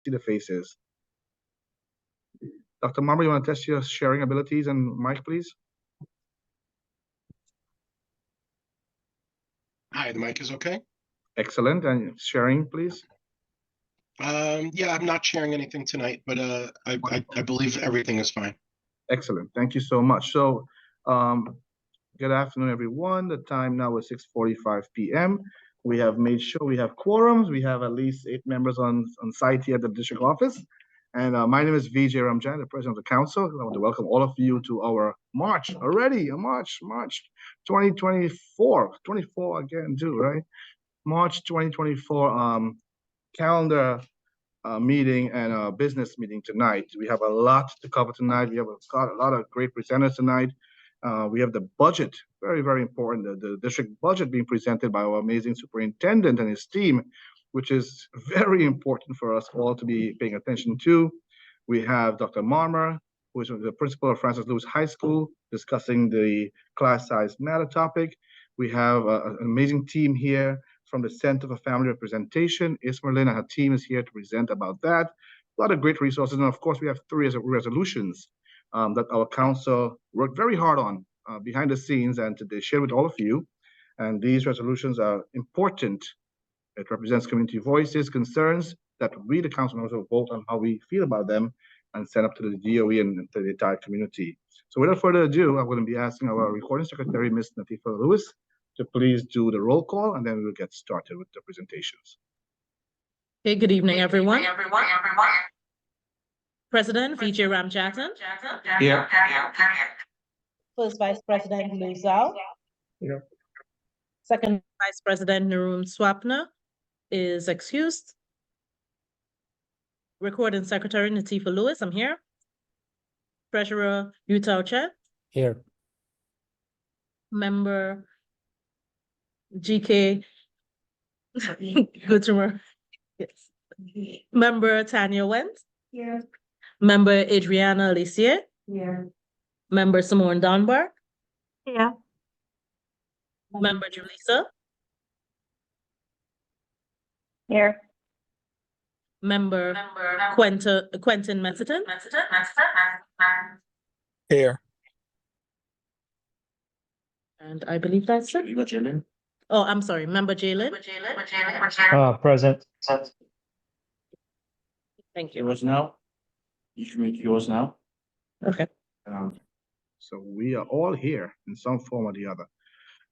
see the faces. Dr. Marmer, you want to test your sharing abilities and mic, please? Hi, the mic is okay. Excellent. And sharing, please. Yeah, I'm not sharing anything tonight, but I believe everything is fine. Excellent. Thank you so much. So, good afternoon, everyone. The time now is 6:45 p.m. We have made sure we have quorums. We have at least 8 members on site here at the district office. And my name is Vijay Ramjan, the president of the council. I want to welcome all of you to our March 2024, 24 again too, right? March 2024 calendar meeting and business meeting tonight. We have a lot to cover tonight. We have a lot of great presenters tonight. We have the budget, very, very important, the district budget being presented by our amazing superintendent and his team, which is very important for us all to be paying attention to. We have Dr. Marmer, who is the principal of Francis Lewis High School, discussing the class size matter topic. We have an amazing team here from the Center for Family Representation. Ismerlin and her team is here to present about that. A lot of great resources. And of course, we have 3 resolutions that our council worked very hard on behind the scenes and today share with all of you. And these resolutions are important. It represents community voices, concerns that we, the council members, will vote on how we feel about them and send up to the DOE and to the entire community. So without further ado, I'm going to be asking our recording secretary, Ms. Natifa Lewis, to please do the roll call, and then we'll get started with the presentations. Hey, good evening, everyone. President Vijay Ramjatan. Here. First Vice President Luzal. Here. Second Vice President Naroom Swapna is excused. Recording Secretary Natifa Lewis, I'm here. Treasurer Utah Chet. Here. Member GK Goodtimer. Yes. Member Tanya Wentz. Here. Member Adriana Alicia. Here. Member Simone Dunbar. Here. Member Julissa. Here. Member Quentin Mexiton. Here. And I believe that's it. Oh, I'm sorry, Member Jalen. Present. Thank you. Yours now? You should make yours now. Okay. So we are all here in some form or the other.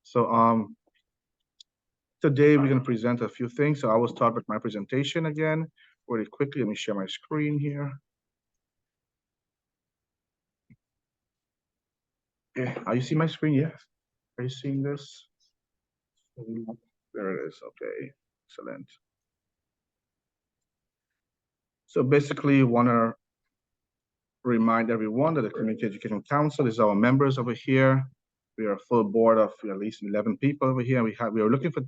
So today we're going to present a few things. So I will start with my presentation again really quickly. Let me share my screen here. Okay, are you seeing my screen? Yes. Are you seeing this? There it is. Okay, excellent. So basically, want to remind everyone that the Community Education Council is our members over here. We are a full board of at least 11 people over here. We are looking for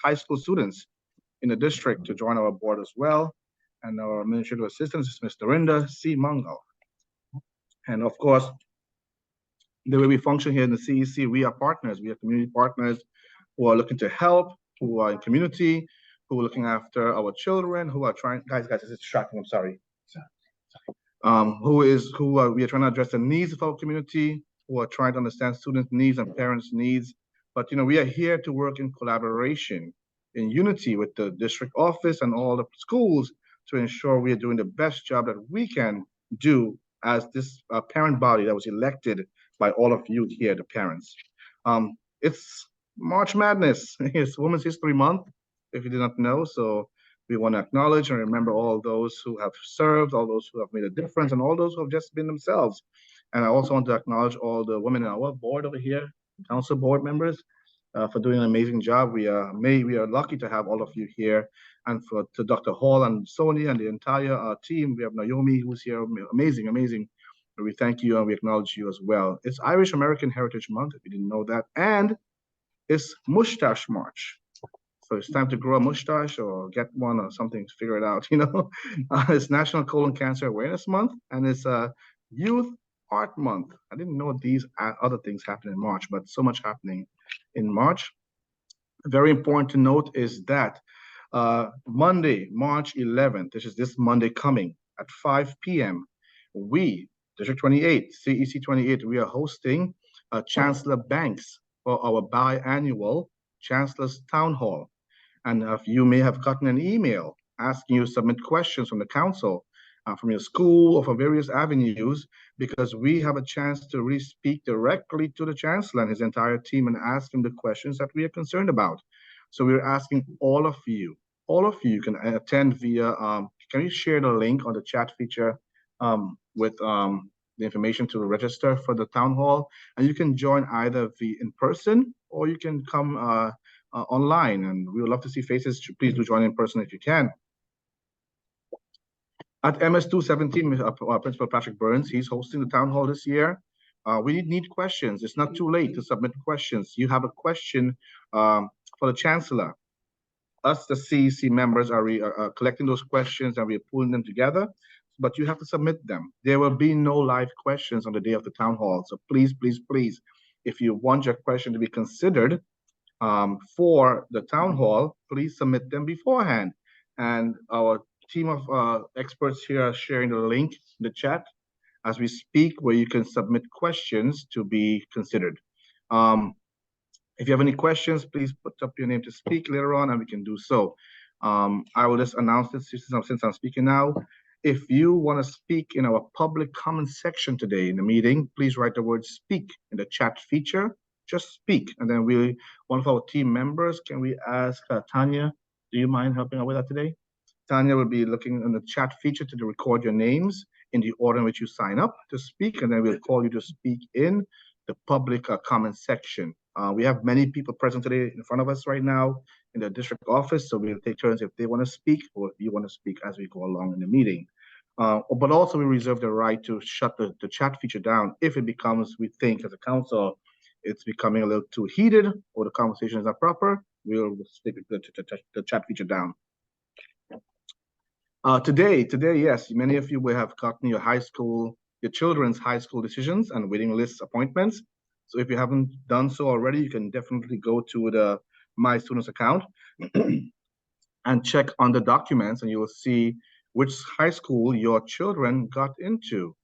high school students in the district to join our board as well. And our administrative assistant is Ms. Dorinda C. Mungo. And of course, the way we function here in the CEC, we are partners. We are community partners who are looking to help, who are in community, who are looking after our children, who are trying, guys, it's distracting, I'm sorry. We are trying to address the needs of our community, who are trying to understand students' needs and parents' needs. But, we are here to work in collaboration, in unity with the district office and all the schools to ensure we are doing the best job that we can do as this parent body that was elected by all of you here, the parents. It's March Madness. It's Women's History Month, if you did not know. So we want to acknowledge and remember all those who have served, all those who have made a difference, and all those who have just been themselves. And I also want to acknowledge all the women in our board over here, council board members, for doing an amazing job. We are lucky to have all of you here. And to Dr. Hall and Sonia and the entire team, we have Naomi who's here, amazing. We thank you and we acknowledge you as well. It's Irish American Heritage Month, if you didn't know that, and it's Mustache March. So it's time to grow a mustache or get one or something to figure it out, It's National Colon Cancer Awareness Month, and it's Youth Art Month. I didn't know these other things happen in March, but so much happening in March. Very important to note is that Monday, March 11th, this is this Monday coming at 5 p.m. We, District 28, CEC 28, we are hosting Chancellor Banks for our biannual Chancellor's Town Hall. And if you may have gotten an email asking you to submit questions from the council, from your school or from various avenues, because we have a chance to really speak directly to the chancellor and his entire team and ask him the questions that we are concerned about. So we're asking all of you can attend via, can you share the link on the chat feature with the information to register for the town hall? And you can join either in person or you can come online, and we would love to see faces. Please do join in person if you can. At MS 217, Principal Patrick Burns, he's hosting the town hall this year. We need questions. It's not too late to submit questions. You have a question for the chancellor. Us, the CEC members, are collecting those questions and we're pulling them together, but you have to submit them. There will be no live questions on the day of the town hall. So please, please, please, if you want your question to be considered for the town hall, please submit them beforehand. And our team of experts here are sharing the link in the chat as we speak, where you can submit questions to be considered. If you have any questions, please put up your name to speak later on and we can do so. I will just announce this since I'm speaking now. If you want to speak in our public comment section today in the meeting, please write the word speak in the chat feature. Just speak. And then one of our team members, can we ask Tanya, do you mind helping out with that today? Tanya will be looking in the chat feature to record your names in the order in which you sign up to speak, and then we'll call you to speak in the public comment section. We have many people present today in front of us right now in the district office, so we'll take turns if they want to speak or if you want to speak as we go along in the meeting. But also we reserve the right to shut the chat feature down if it becomes, we think as a council, it's becoming a little too heated or the conversation is not proper. We'll stick the chat feature down. Today, yes, many of you will have gotten your children's high school decisions and waiting list appointments. So if you haven't done so already, you can definitely go to the My Students account and check on the documents, and you will see which high school your children got into,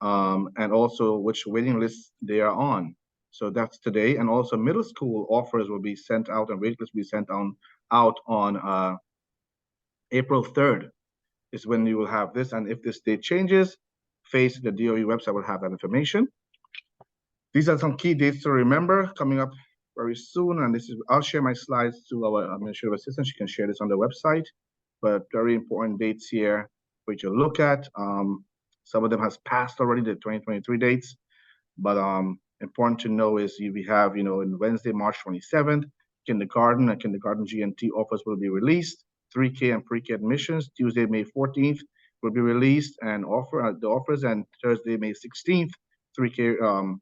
and also which waiting list they are on. So that's today, and also middle school offers will be sent out and wait lists will be sent out on April 3rd. Is when you will have this, and if this date changes, the DOE website will have that information. These are some key dates to remember coming up very soon, and I'll share my slides to our administrative assistant. She can share this on the website, but very important dates here for you to look at. Some of them has passed already, the 2023 dates, but important to know is we have, in Wednesday, March 27th, kindergarten and kindergarten GNT offers will be released. 3K and pre-K admissions, Tuesday, May 14th will be released and the offers, and Thursday, May 16th, 3K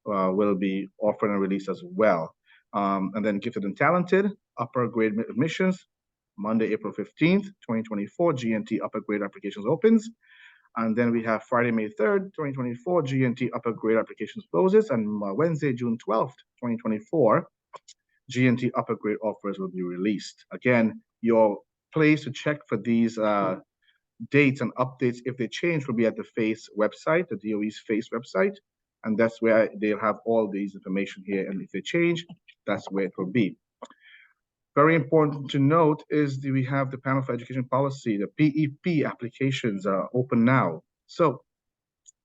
will be offered and released as well. And then gifted and talented, upper grade admissions, Monday, April 15th, 2024, GNT upper grade applications opens. And then we have Friday, May 3rd, 2024, GNT upper grade applications closes, and Wednesday, June 12th, 2024, GNT upper grade offers will be released. Again, your place to check for these dates and updates, if they change, will be at the FACE website, the DOE's FACE website, and that's where they'll have all these information here, and if they change, that's where it will be. Very important to note is that we have the Panel for Education Policy, the PEP applications are open now. So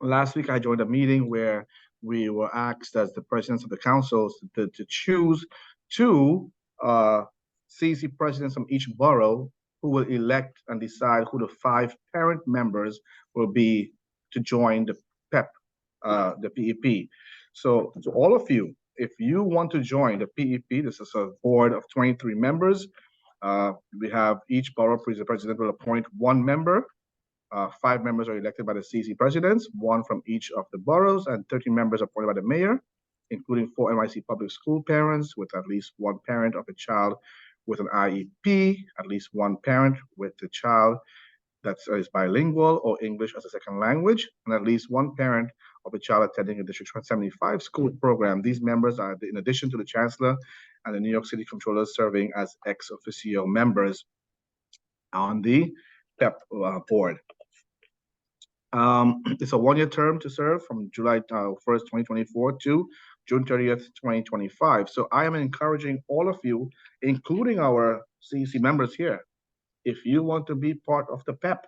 last week I joined a meeting where we were asked as the presidents of the councils to choose two CEC presidents from each borough who will elect and decide who the 5 parent members will be to join the PEP, the PEP. So to all of you, if you want to join the PEP, this is a board of 23 members. We have each borough president will appoint 1 member. 5 members are elected by the CEC presidents, 1 from each of the boroughs, and 13 members appointed by the mayor, including 4 NYC public school parents with at least 1 parent of a child with an IEP, at least 1 parent with a child that is bilingual or English as a second language, and at least 1 parent of a child attending a District 75 school program. These members are, in addition to the Chancellor and the New York City Comptroller, serving as ex officio members on the PEP board. It's a one-year term to serve from July 1st, 2024 to June 30th, 2025. So I am encouraging all of you, including our CEC members here, if you want to be part of the PEP,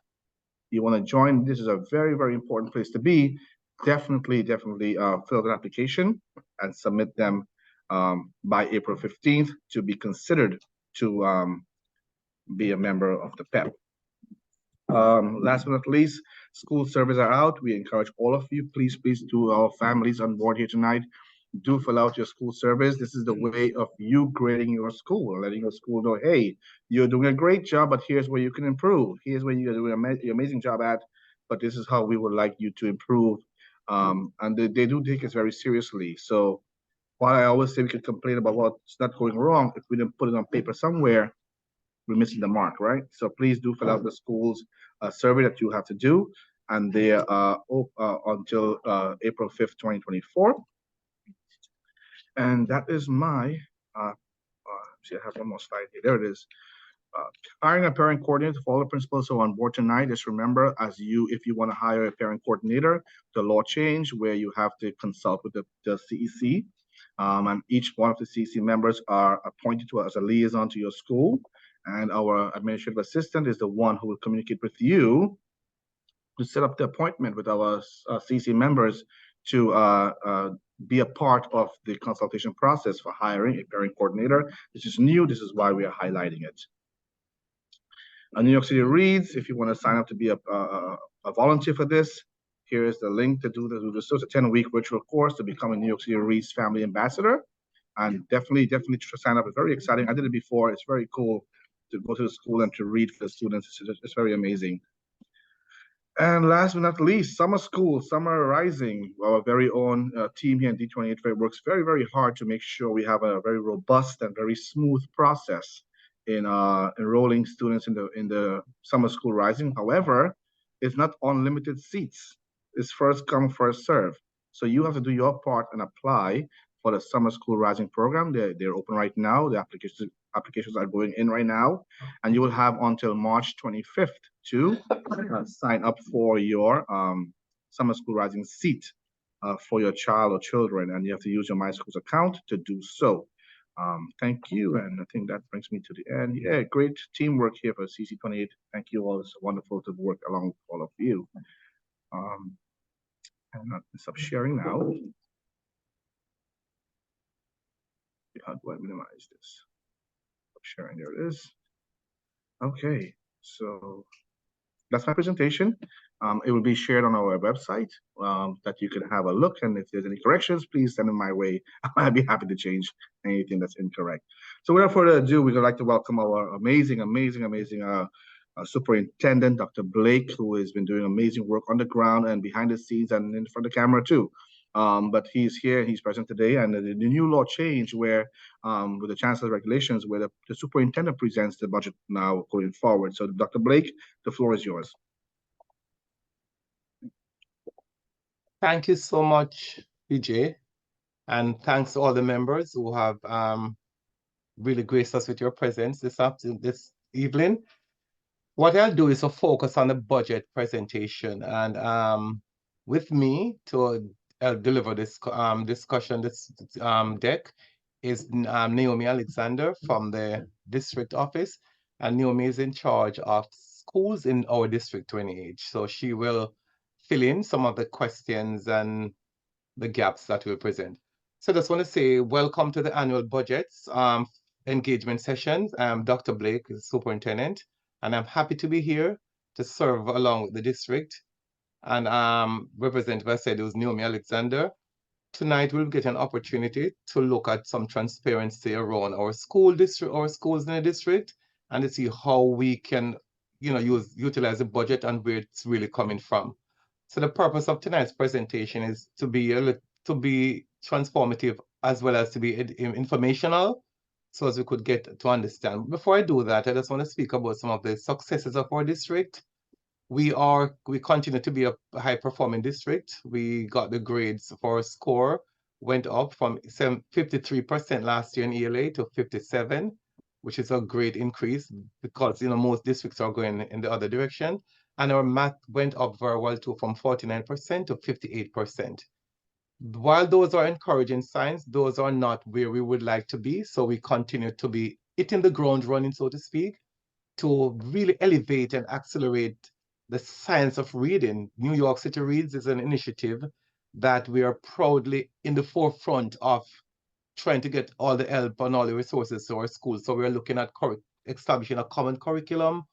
you want to join, this is a very, very important place to be. Definitely fill out an application and submit them by April 15th to be considered to be a member of the PEP. Last but not least, school surveys are out. We encourage all of you, please, to our families on board here tonight, do fill out your school surveys. This is the way of you grading your school, letting your school know, hey, you're doing a great job, but here's where you can improve. Here's where you're doing an amazing job at, but this is how we would like you to improve. And they do take us very seriously. So while I always say we can complain about what's not going wrong, if we didn't put it on paper somewhere, we're missing the mark, right? So please do fill out the school's survey that you have to do, and they are until April 5th, 2024. And that is my, see, I have one more slide here. There it is. Hiring a parent coordinator for all the principals who are on board tonight. Just remember, if you want to hire a parent coordinator, the law change where you have to consult with the CEC, and each one of the CEC members are appointed as a liaison to your school. And our administrative assistant is the one who will communicate with you to set up the appointment with our CEC members to be a part of the consultation process for hiring a parent coordinator. This is new. This is why we are highlighting it. New York City Reads, if you want to sign up to be a volunteer for this, here is the link to do this. So it's a 10-week virtual course to become a New York City Reads family ambassador. And definitely sign up. It's very exciting. I did it before. It's very cool to go to the school and to read for the students. It's very amazing. And last but not least, Summer School, Summer Rising, our very own team here in D28 works very, very hard to make sure we have a very robust and very smooth process in enrolling students in the Summer School Rising. However, it's not unlimited seats. It's first come, first serve. So you have to do your part and apply for the Summer School Rising program. They're open right now. The applications are going in right now, and you will have until March 25th to sign up for your Summer School Rising seat for your child or children, and you have to use your MySchools account to do so. Thank you, and I think that brings me to the end. Yeah, great teamwork here for CEC28. Thank you all. It's wonderful to work along with all of you. I'm not stop sharing now. How do I minimize this? Stop sharing. There it is. Okay, so that's my presentation. It will be shared on our website that you can have a look. And if there's any corrections, please send them my way. I'd be happy to change anything that's incorrect. So without further ado, we would like to welcome our amazing superintendent, Dr. Blake, who has been doing amazing work on the ground and behind the scenes and in front of the camera too. But he's here, he's present today, and the new law change where with the chancellor's regulations where the superintendent presents the budget now going forward. So Dr. Blake, the floor is yours. Thank you so much, PJ, and thanks to all the members who have really graced us with your presence this evening. What I'll do is to focus on the budget presentation, and with me to deliver this discussion, this deck is Naomi Alexander from the district office, and Naomi is in charge of schools in our District 28. So she will fill in some of the questions and the gaps that we'll present. So I just want to say welcome to the annual budgets engagement sessions. Dr. Blake is superintendent, and I'm happy to be here to serve along with the district. And Representative, I said it was Naomi Alexander. Tonight we'll get an opportunity to look at some transparency around our school district, our schools in the district, and to see how we can, utilize the budget and where it's really coming from. So the purpose of tonight's presentation is to be transformative as well as to be informational, so as we could get to understand. Before I do that, I just want to speak about some of the successes of our district. We continue to be a high-performing district. We got the grades for our score, went up from 53% last year in ELA to 57%. which is a great increase because, most districts are going in the other direction. And our math went up very well too, from 49% to 58%. While those are encouraging signs, those are not where we would like to be. So we continue to be hitting the ground running, so to speak, to really elevate and accelerate the science of reading. New York City Reads is an initiative that we are proudly in the forefront of trying to get all the help and all the resources to our schools. So we're looking at establishing a common curriculum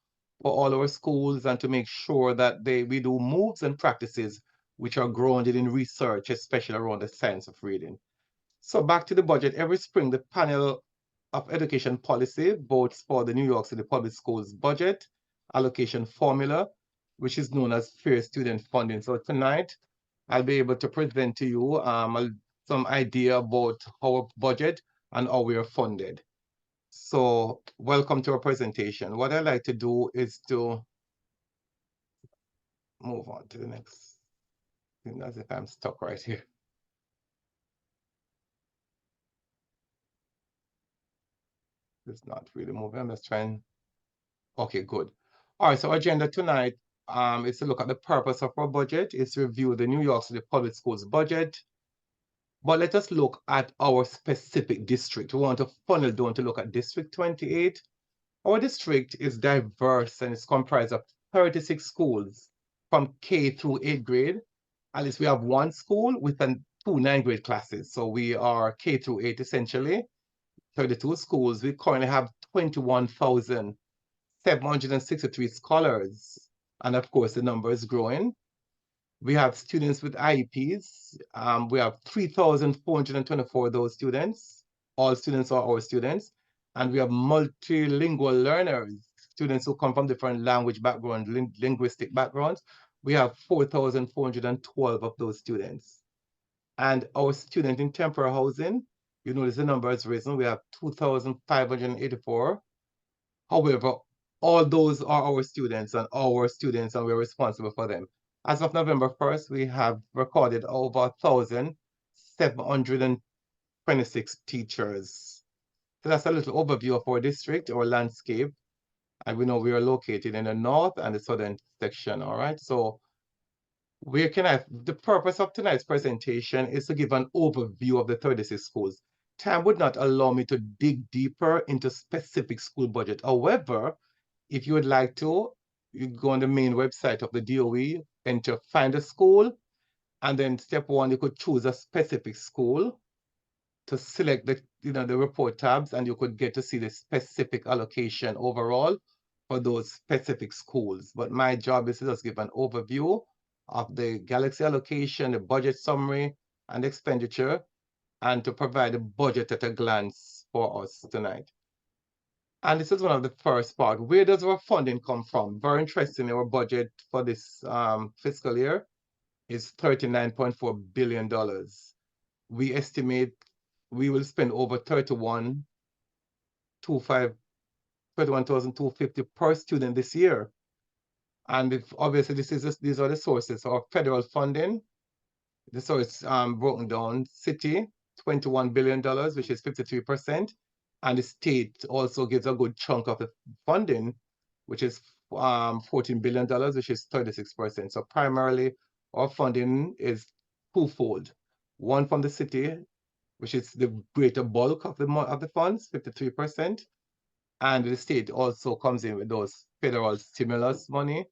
for all our schools and to make sure that we do moves and practices which are grounded in research, especially around the science of reading. So back to the budget. Every spring, the panel of education policy votes for the New York City Public Schools budget allocation formula, which is known as fair student funding. So tonight, I'll be able to present to you some idea about our budget and how we are funded. So welcome to our presentation. What I'd like to do is to move on to the next. As if I'm stuck right here. It's not really moving. I'm just trying. Okay, good. All right, so agenda tonight is to look at the purpose of our budget, is to review the New York City Public Schools budget. But let us look at our specific district. We want to funnel down to look at District 28. Our district is diverse and it's comprised of 36 schools from K through 8th grade. At least we have one school with two 9th grade classes. So we are K through 8 essentially. 32 schools. We currently have 21,763 scholars. And of course, the number is growing. We have students with IEPs. We have 3,424 of those students. All students are our students. And we have multilingual learners, students who come from different language backgrounds, linguistic backgrounds. We have 4,412 of those students. And our student in temporary housing, you notice the number has risen. We have 2,584. However, all those are our students, and we're responsible for them. As of November 1st, we have recorded over 1,726 teachers. So that's a little overview of our district, our landscape. And we know we are located in the north and the southern section, all right? So the purpose of tonight's presentation is to give an overview of the 36 schools. Time would not allow me to dig deeper into specific school budget. However, if you would like to, you go on the main website of the DOE, enter find a school, and then step 1, you could choose a specific school to select the report tabs, and you could get to see the specific allocation overall for those specific schools. But my job is to just give an overview of the Galaxy allocation, the budget summary, and expenditure, and to provide a budget at a glance for us tonight. And this is one of the first part. Where does our funding come from? Very interesting. Our budget for this fiscal year is $39.4 billion. We estimate we will spend over $31,250 per student this year. And obviously these are the sources. Our federal funding, the source broken down: city, $21 billion, which is 53%. And the state also gives a good chunk of the funding, which is $14 billion, which is 36%. So primarily, our funding is twofold. One from the city, which is the greater bulk of the funds, 53%. And the state also comes in with those federal stimulus money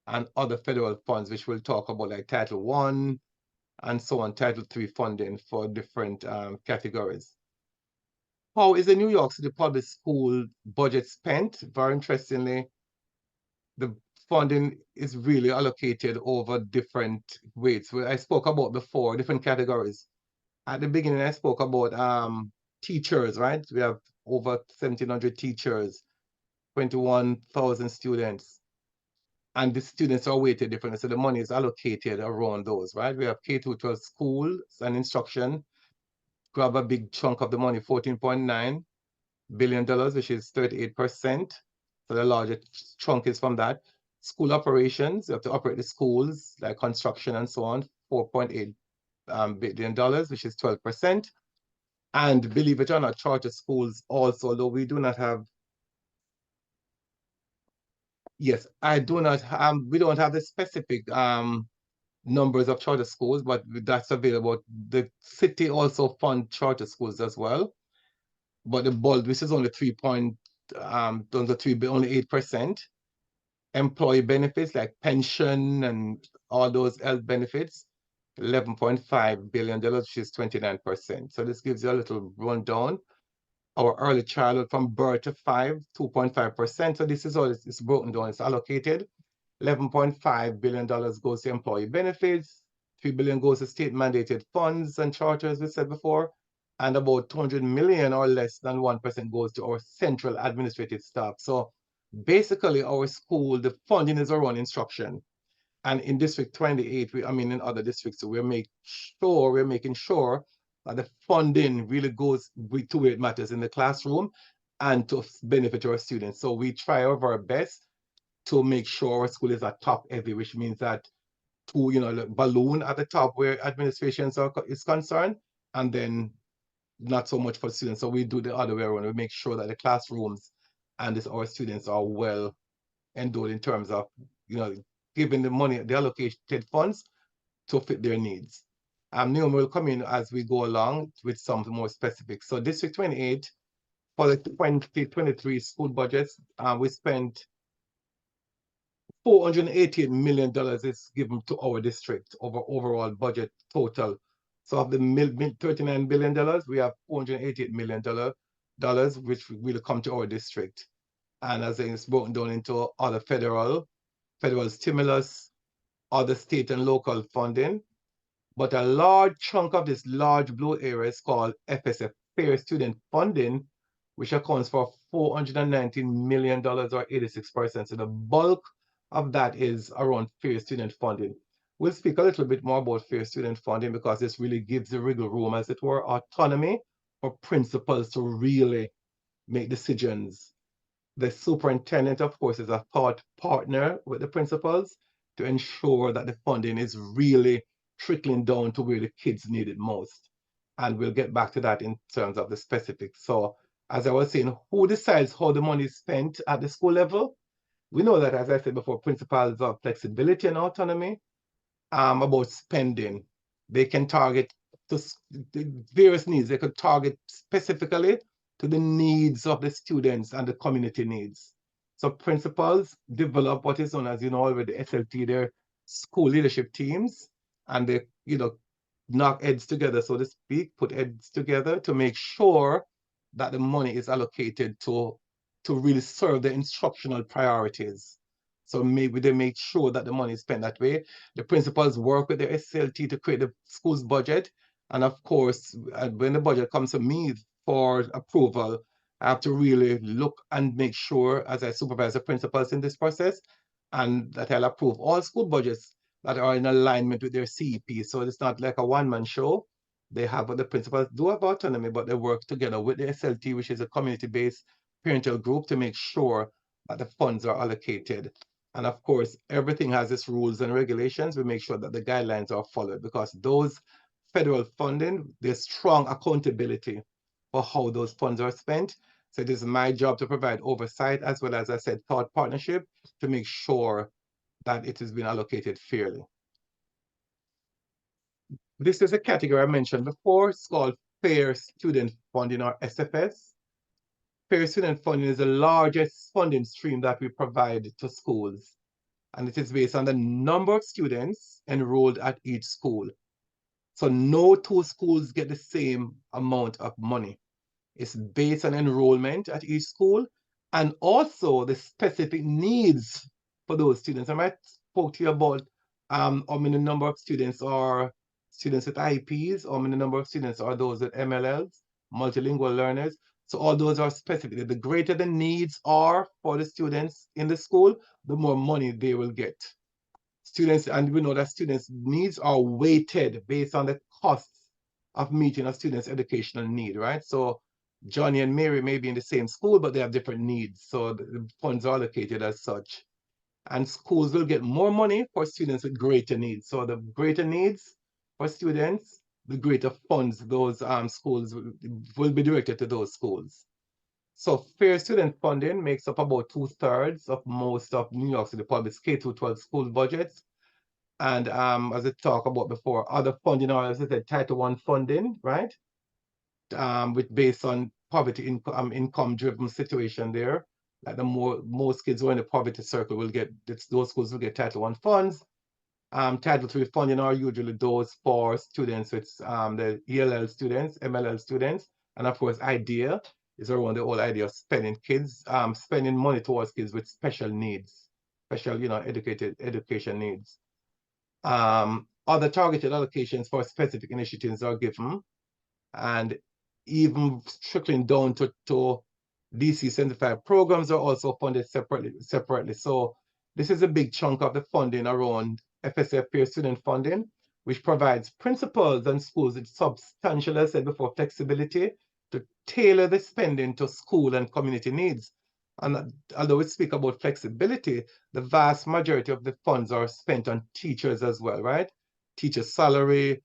and other federal funds, which we'll talk about, like Title I and so on, Title III funding for different categories. How is the New York City Public School budget spent? Very interestingly, the funding is really allocated over different weights. I spoke about before, different categories. At the beginning, I spoke about teachers, right? We have over 1,700 teachers, 21,000 students. And the students are weighted differently. So the money is allocated around those, right? We have K-12 schools and instruction. Grab a big chunk of the money, $14.9 billion, which is 38%. So the largest chunk is from that. School operations, you have to operate the schools, like construction and so on, $4.8 billion, which is 12%. And believe it or not, charter schools also, although we do not have, yes, I do not, we don't have the specific numbers of charter schools, but that's available. The city also fund charter schools as well. But the bulk, which is only only 8%. Employee benefits like pension and all those health benefits, $11.5 billion, which is 29%. So this gives you a little rundown. Our early childhood from birth to 5, 2.5%. So this is all it's broken down, it's allocated. $11.5 billion goes to employee benefits, $3 billion goes to state mandated funds and charters, we said before, and about 200 million or less than 1% goes to our central administrative staff. So basically our school, the funding is around instruction. And in District 28, in other districts, we're making sure that the funding really goes to where it matters in the classroom and to benefit our students. So we try our best to make sure our school is a top heavy, which means that balloon at the top where administration is concerned, and then not so much for students. So we do the other way around. We make sure that the classrooms and our students are well endowed in terms of, giving the money, the allocated funds to fit their needs. Naomi will come in as we go along with some more specifics. So District 28, for the 2023 school budgets, we spent $488 million is given to our district over overall budget total. So of the $39 billion, we have $488 million, which will come to our district. And as it's broken down into other federal stimulus, other state and local funding. But a large chunk of this large blue area is called FSF, Fair Student Funding, which accounts for $419 million or 86%. So the bulk of that is around fair student funding. We'll speak a little bit more about fair student funding because this really gives the wiggle room, as it were, autonomy for principals to really make decisions. The superintendent, of course, is a thought partner with the principals to ensure that the funding is really trickling down to where the kids need it most. And we'll get back to that in terms of the specifics. So as I was saying, who decides how the money is spent at the school level? We know that, as I said before, principals have flexibility and autonomy about spending. They can target the various needs. They could target specifically to the needs of the students and the community needs. So principals develop what is known as, already SLT, their school leadership teams, and they, knock heads together, so to speak, put heads together to make sure that the money is allocated to really serve the instructional priorities. So maybe they make sure that the money is spent that way. The principals work with the SLT to create the school's budget. And of course, when the budget comes to me for approval, I have to really look and make sure, as I supervise the principals in this process, and that I'll approve all school budgets that are in alignment with their CEP. So it's not like a one-man show. They have what the principals do have autonomy, but they work together with the SLT, which is a community-based parental group, to make sure that the funds are allocated. And of course, everything has its rules and regulations. We make sure that the guidelines are followed, because those federal funding, there's strong accountability for how those funds are spent. So it is my job to provide oversight, as well as I said, thought partnership, to make sure that it has been allocated fairly. This is a category I mentioned before. It's called Fair Student Funding, or SFS. Fair Student Funding is the largest funding stream that we provide to schools, and it is based on the number of students enrolled at each school. So no two schools get the same amount of money. It's based on enrollment at each school, and also the specific needs for those students. I might spoke to you about how many number of students are students with IEPs, how many number of students are those with MLLs, multilingual learners. So all those are specific. The greater the needs are for the students in the school, the more money they will get. Students, and we know that students' needs are weighted based on the costs of meeting a student's educational need, right? So Johnny and Mary may be in the same school, but they have different needs. So the funds are allocated as such. And schools will get more money for students with greater needs. So the greater needs for students, the greater funds those schools will be directed to those schools. So fair student funding makes up about 2/3 of most of New York City public K-12 school budgets. And as I talked about before, other funding are, as I said, Title I funding, right? With based on poverty income driven situation there. Like most kids who are in the poverty circle will get those schools will get Title I funds. Title III funding are usually those for students with the ELL students, MLL students, and of course IDEA is around the whole idea of spending money towards kids with special needs, special, education needs. Other targeted allocations for specific initiatives are given, and even trickling down to DC-75 programs are also funded separately. So this is a big chunk of the funding around FSF peer student funding, which provides principals and schools with substantial, as I said before, flexibility to tailor the spending to school and community needs. And although we speak about flexibility, the vast majority of the funds are spent on teachers as well, right? Teacher salary.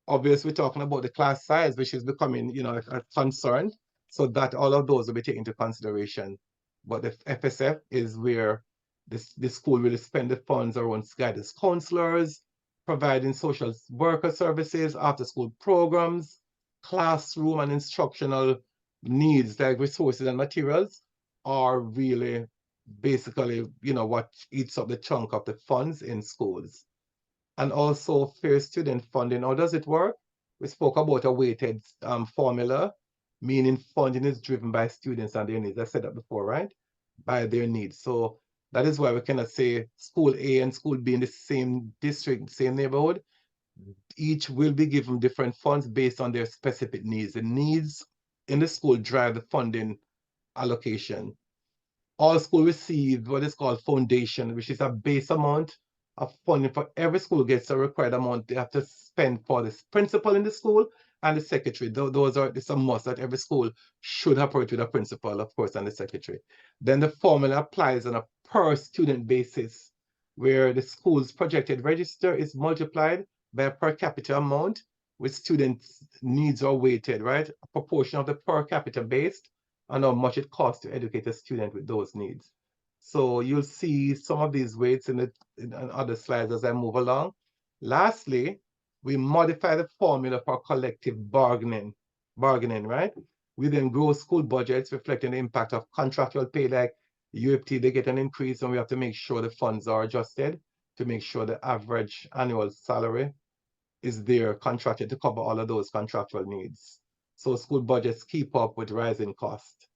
Obviously, we're talking about the class size, which is becoming, a concern. So that all of those will be taken into consideration. But the FSF is where the school will spend the funds around guidance counselors, providing social worker services, after-school programs, classroom and instructional needs like resources and materials are really basically, what eats up the chunk of the funds in schools. And also fair student funding. How does it work? We spoke about a weighted formula, meaning funding is driven by students and their needs. I said that before, right? By their needs. So that is why we cannot say school A and school B in the same district, same neighborhood. Each will be given different funds based on their specific needs. The needs in the school drive the funding allocation. All schools receive what is called foundation, which is a base amount of funding for every school gets a required amount they have to spend for the principal in the school and the secretary. It's a must that every school should operate with a principal, of course, and the secretary. Then the formula applies on a per student basis, where the school's projected register is multiplied by a per capita amount, with students' needs are weighted, right? A proportion of the per capita based and how much it costs to educate a student with those needs. So you'll see some of these weights in other slides as I move along. Lastly, we modify the formula for collective bargaining, right? We then grow school budgets reflecting the impact of contractual pay, like UFT, they get an increase, and we have to make sure the funds are adjusted to make sure the average annual salary is there contracted to cover all of those contractual needs. So school budgets keep up with rising costs.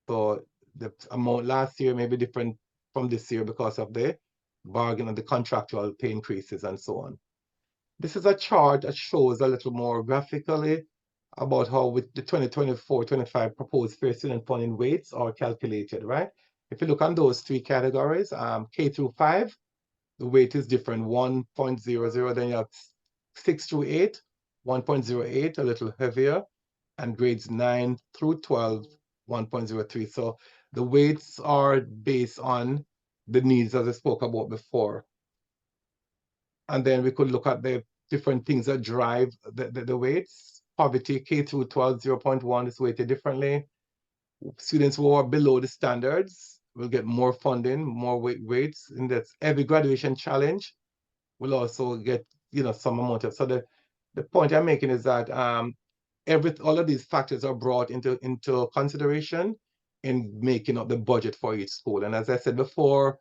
So the amount last year may be different from this year because of the bargain and the contractual pay increases and so on. This is a chart that shows a little more graphically about how with the 2024-25 proposed fair student funding weights are calculated, right? If you look on those three categories, K through 5, the weight is different, 1.00, then you have 6 through 8, 1.08, a little heavier, and grades 9 through 12, 1.03. So the weights are based on the needs as I spoke about before. And then we could look at the different things that drive the weights. Poverty, K through 12, 0.1 is weighted differently. Students who are below the standards will get more funding, more weights. In that every graduation challenge will also get, some amount of. So the point I'm making is that all of these factors are brought into consideration in making up the budget for each school. And as I said before,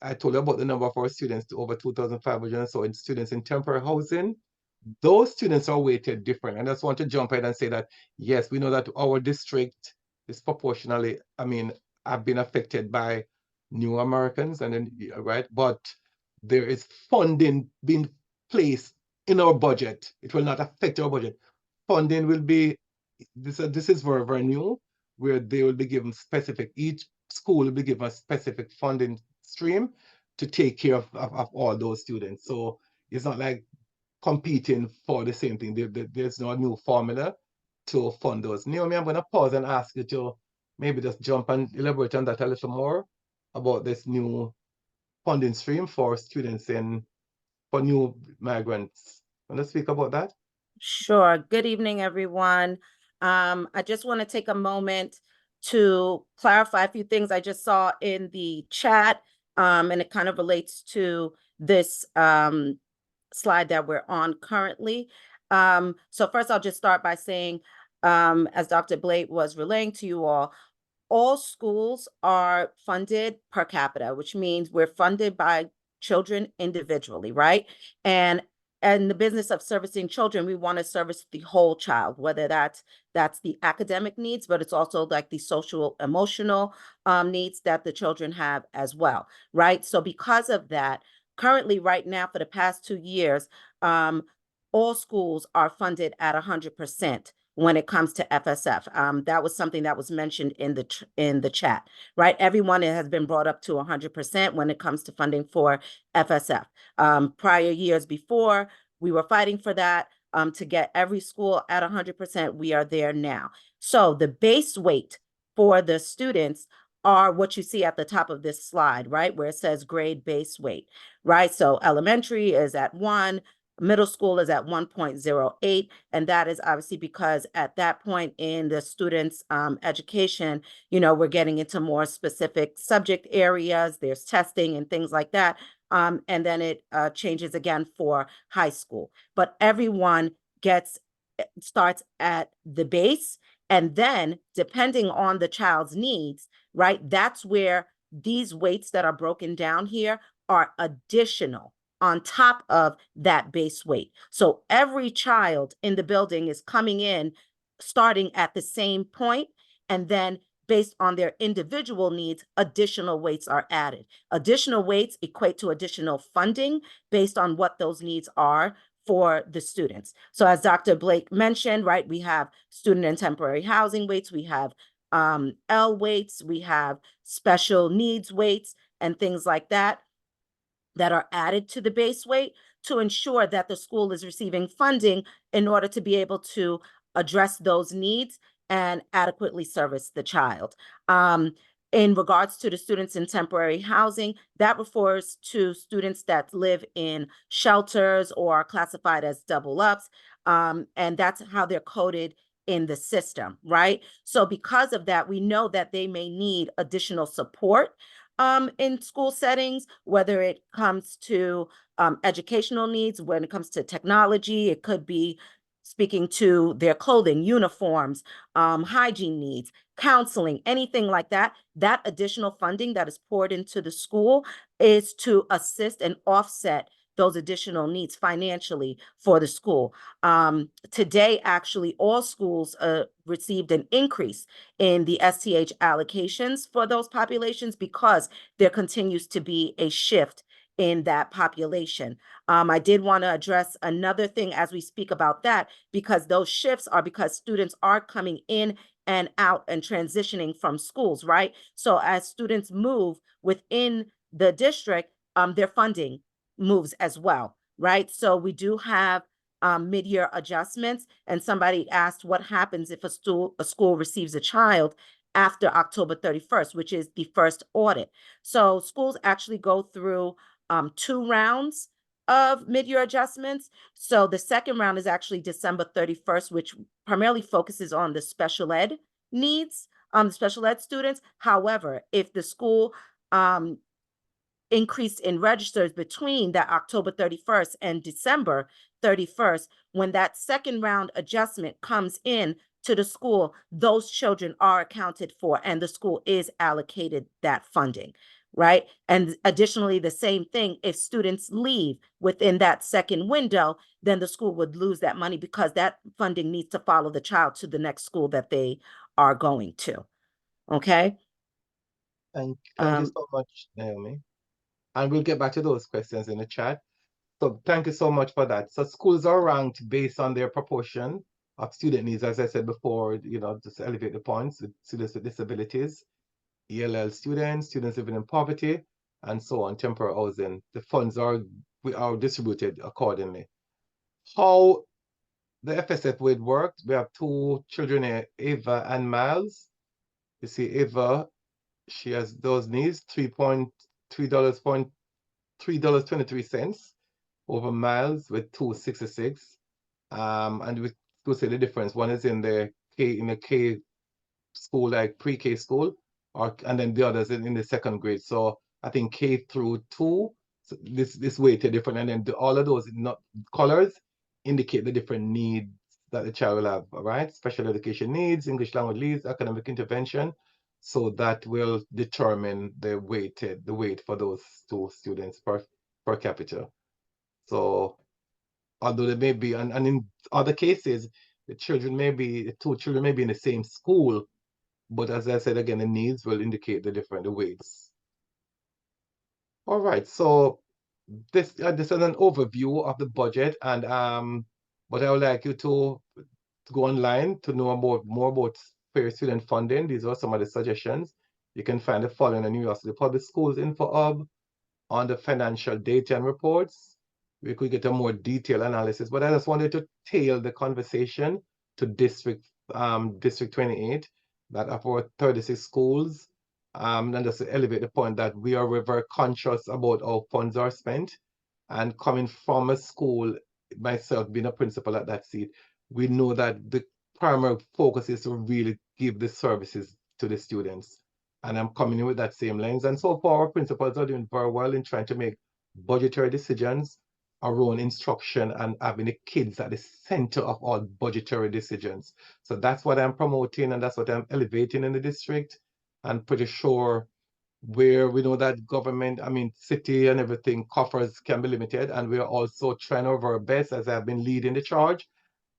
I told you about the number of our students, to over 2,500 or so in students in temporary housing. Those students are weighted different. And I just want to jump ahead and say that, yes, we know that our district disproportionately, have been affected by new Americans, and then, right? But there is funding being placed in our budget. It will not affect our budget. Funding will be, this is very, very new, where they will be given each school will be given a specific funding stream to take care of all those students. So it's not like competing for the same thing. There's no new formula to fund those. Naomi, I'm going to pause and ask you to maybe just jump and elaborate on that a little more about this new funding stream for students for new migrants. Want to speak about that? Sure. Good evening, everyone. I just want to take a moment to clarify a few things I just saw in the chat, and it kind of relates to this slide that we're on currently. So first, I'll just start by saying, as Dr. Blake was relaying to you all schools are funded per capita, which means we're funded by children individually, right? And the business of servicing children, we want to service the whole child, whether that's the academic needs, but it's also like the social, emotional needs that the children have as well, right? So because of that, currently right now for the past 2 years, all schools are funded at 100% when it comes to FSF. That was something that was mentioned in the chat, right? Everyone has been brought up to 100% when it comes to funding for FSF. Prior years before, we were fighting for that to get every school at 100%. We are there now. So the base weight for the students are what you see at the top of this slide, right? Where it says grade base weight, right? So elementary is at 1, middle school is at 1.08, and that is obviously because at that point in the students' education, we're getting into more specific subject areas, there's testing and things like that, and then it changes again for high school. But everyone starts at the base, and then depending on the child's needs, right, that's where these weights that are broken down here are additional on top of that base weight. So every child in the building is coming in starting at the same point, and then based on their individual needs, additional weights are added. Additional weights equate to additional funding based on what those needs are for the students. So as Dr. Blake mentioned, right, we have student and temporary housing weights, we have L weights, we have special needs weights and things like that are added to the base weight to ensure that the school is receiving funding in order to be able to address those needs and adequately service the child. In regards to the students in temporary housing, that refers to students that live in shelters or are classified as double ups, and that's how they're coded in the system, right? So because of that, we know that they may need additional support in school settings, whether it comes to educational needs, when it comes to technology, it could be speaking to their clothing, uniforms, hygiene needs, counseling, anything like that. That additional funding that is poured into the school is to assist and offset those additional needs financially for the school. Today, actually, all schools received an increase in the STH allocations for those populations because there continues to be a shift in that population. I did want to address another thing as we speak about that, because those shifts are because students are coming in and out and transitioning from schools, right? So as students move within the district, their funding moves as well, right? So we do have mid-year adjustments, and somebody asked what happens if a school receives a child after October 31st, which is the first audit. So schools actually go through 2 rounds of mid-year adjustments. So the second round is actually December 31st, which primarily focuses on the special ed needs, special ed students. However, if the school increased in registers between that October 31st and December 31st, when that second round adjustment comes in to the school, those children are accounted for and the school is allocated that funding, right? And additionally, the same thing, if students leave within that second window, then the school would lose that money because that funding needs to follow the child to the next school that they are going to, okay? Thank you so much, Naomi. And we'll get back to those questions in the chat. So thank you so much for that. So schools are ranked based on their proportion of student needs, as I said before, just to elevate the points with students with disabilities, ELL students, students living in poverty, and so on, temporary housing. The funds are distributed accordingly. How the FSF would work, we have 2 children here, Ava and Miles. You see Ava, she has those needs, $3.23 over Miles with $2.66. And we could say the difference. One is in the K school, like pre-K school, and then the others in the second grade. So I think K through 2, so this weighted different, and then all of those colors indicate the different needs that the child will have. All right, special education needs, English language needs, academic intervention. So that will determine the weight for those 2 students per capita. So although they may be, and in other cases, the 2 children may be in the same school, but as I said again, the needs will indicate the weights. All right, so this is an overview of the budget, and but I would like you to go online to know more about fair student funding. These are some of the suggestions. You can find the following in the New York City Public Schools Info Hub, on the financial data and reports. We could get a more detailed analysis, but I just wanted to tail the conversation to District 28, that of our 36 schools, and just to elevate the point that we are very conscious about how funds are spent. And coming from a school, myself being a principal at that seat, we know that the primary focus is to really give the services to the students. And I'm coming in with that same lens. And so far, our principals are doing very well in trying to make budgetary decisions around instruction and having the kids at the center of all budgetary decisions. So that's what I'm promoting, and that's what I'm elevating in the district. And pretty sure where we know that government, city and everything, coffers can be limited. And we are also trying our best, as I've been leading the charge,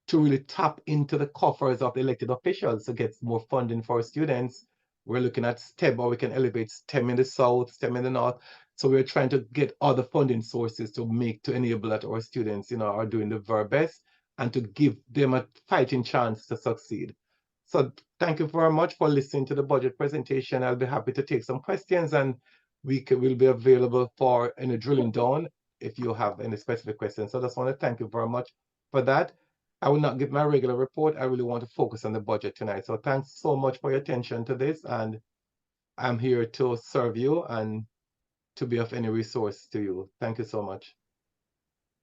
to really tap into the coffers of the elected officials to get more funding for our students. We're looking at STEM, or we can elevate STEM in the south, STEM in the north. So we're trying to get other funding sources to enable that our students, are doing the very best and to give them a fighting chance to succeed. So thank you very much for listening to the budget presentation. I'll be happy to take some questions, and we'll be available for any drilling down if you have any specific questions. So I just want to thank you very much for that. I will not give my regular report. I really want to focus on the budget tonight. So thanks so much for your attention to this, and I'm here to serve you and to be of any resource to you. Thank you so much.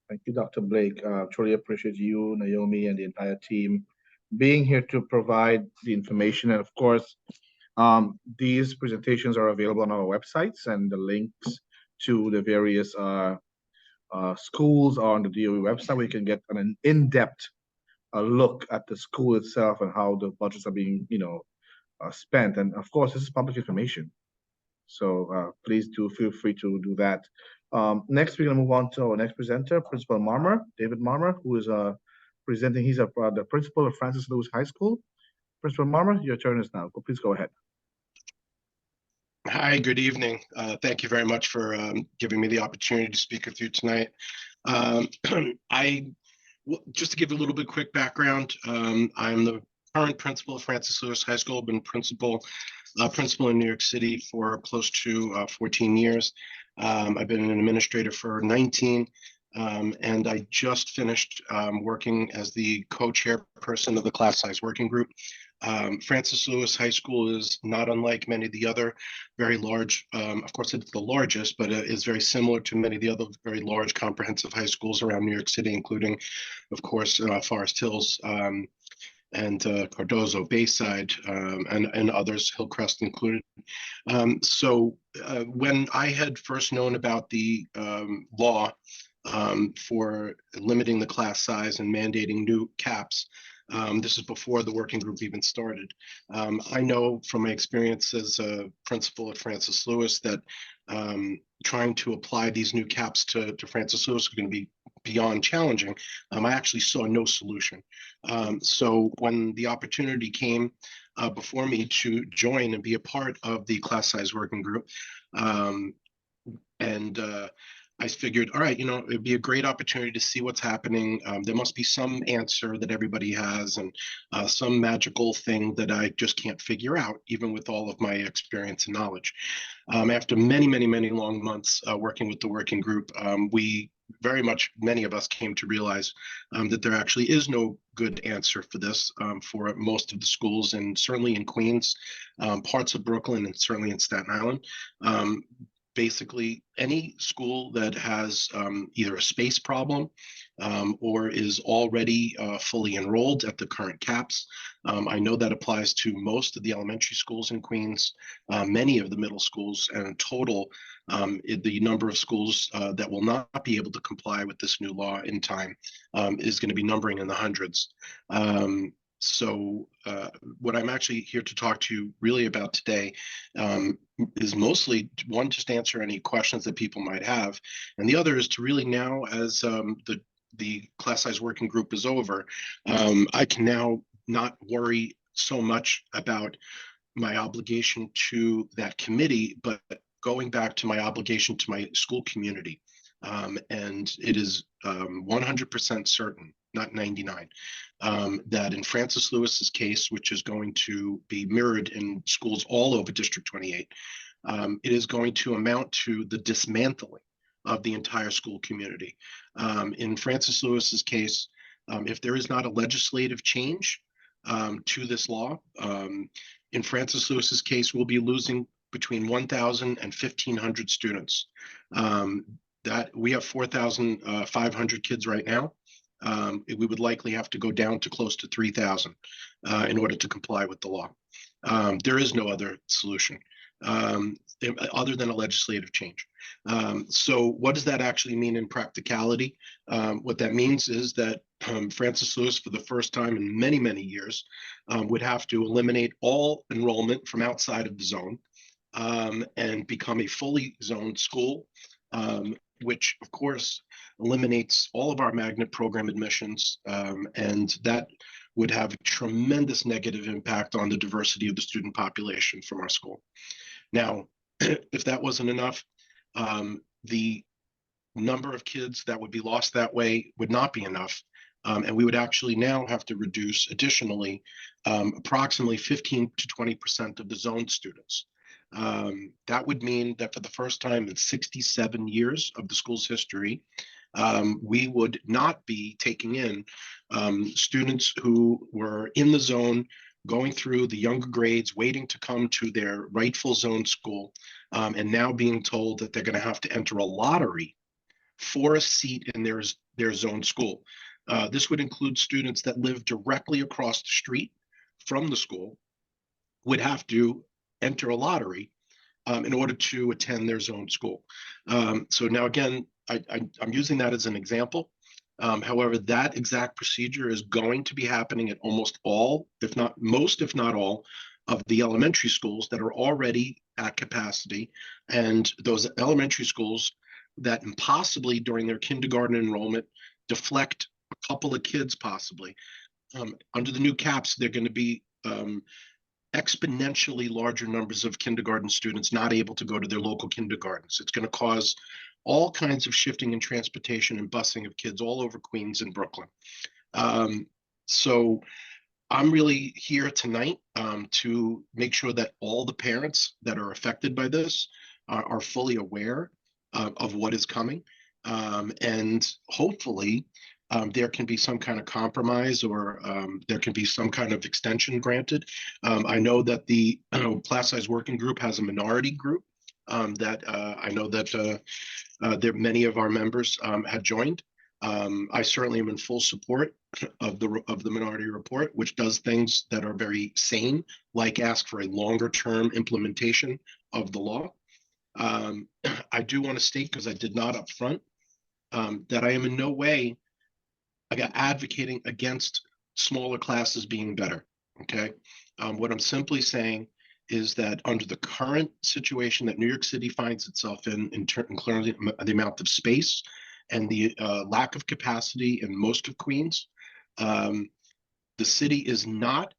Thank you, Dr. Blake. Truly appreciate you, Naomi, and the entire team being here to provide the information. And of course, these presentations are available on our websites, and the links to the various schools are on the DOE website, where you can get an in-depth look at the school itself and how the budgets are being, spent. And of course, this is public information. So please do feel free to do that. Next, we're going to move on to our next presenter, Principal Marmer, David Marmer, who is presenting. He's the principal of Francis Lewis High School. Principal Marmer, your turn is now. Please go ahead. Hi, good evening. Thank you very much for giving me the opportunity to speak with you tonight. Just to give a little bit quick background, I'm the current principal of Francis Lewis High School. I've been principal in New York City for close to 14 years. I've been an administrator for 19, and I just finished working as the co-chairperson of the class size working group. Francis Lewis High School is not unlike many of the other very large, of course it's the largest, but is very similar to many of the other very large comprehensive high schools around New York City, including, of course, Forest Hills, and Cardozo, Bayside, and others, Hillcrest included. So when I had first known about the law for limiting the class size and mandating new caps, this is before the working group even started. I know from my experience as a principal at Francis Lewis that trying to apply these new caps to Francis Lewis is going to be beyond challenging. I actually saw no solution. So when the opportunity came before me to join and be a part of the class size working group, I figured, all right, it'd be a great opportunity to see what's happening. There must be some answer that everybody has, and some magical thing that I just can't figure out, even with all of my experience and knowledge. After many, many, many long months working with the working group, many of us came to realize that there actually is no good answer for this for most of the schools, and certainly in Queens, parts of Brooklyn, and certainly in Staten Island. basically any school that has either a space problem or is already fully enrolled at the current caps. I know that applies to most of the elementary schools in Queens, many of the middle schools, and in total, the number of schools that will not be able to comply with this new law in time is going to be numbering in the hundreds. So what I'm actually here to talk to you really about today is mostly one, just to answer any questions that people might have, and the other is to really now, as the class size working group is over, I can now not worry so much about my obligation to that committee, but going back to my obligation to my school community. And it is 100% certain, not 99, that in Francis Lewis's case, which is going to be mirrored in schools all over District 28, it is going to amount to the dismantling of the entire school community. In Francis Lewis's case, if there is not a legislative change to this law, in Francis Lewis's case, we'll be losing between 1,000 and 1,500 students. That we have 4,500 kids right now. We would likely have to go down to close to 3,000 in order to comply with the law. There is no other solution other than a legislative change. So what does that actually mean in practicality? What that means is that Francis Lewis, for the first time in many, many years, would have to eliminate all enrollment from outside of the zone and become a fully zoned school, which of course eliminates all of our magnet program admissions, and that would have a tremendous negative impact on the diversity of the student population from our school. Now, if that wasn't enough, the number of kids that would be lost that way would not be enough. And we would actually now have to reduce additionally approximately 15 to 20% of the zone students. That would mean that for the first time in 67 years of the school's history, we would not be taking in students who were in the zone, going through the younger grades, waiting to come to their rightful zone school, and now being told that they're going to have to enter a lottery for a seat in their zone school. This would include students that live directly across the street from the school, would have to enter a lottery in order to attend their zone school. So now again, I'm using that as an example. However, that exact procedure is going to be happening at almost all, if not most, if not all, of the elementary schools that are already at capacity. And those elementary schools that possibly during their kindergarten enrollment deflect a couple of kids possibly. Under the new caps, they're going to be exponentially larger numbers of kindergarten students not able to go to their local kindergartens. It's going to cause all kinds of shifting in transportation and busing of kids all over Queens and Brooklyn. So I'm really here tonight to make sure that all the parents that are affected by this are fully aware of what is coming. And hopefully there can be some kind of compromise, or there can be some kind of extension granted. I know that the class size working group has a minority group that I know that there many of our members had joined. I certainly am in full support of the minority report, which does things that are very sane, like ask for a longer term implementation of the law. I do want to state, because I did not up front, that I am in no way advocating against smaller classes being better. Okay, what I'm simply saying is that under the current situation that New York City finds itself in terms of the amount of space and the lack of capacity in most of Queens, the city is not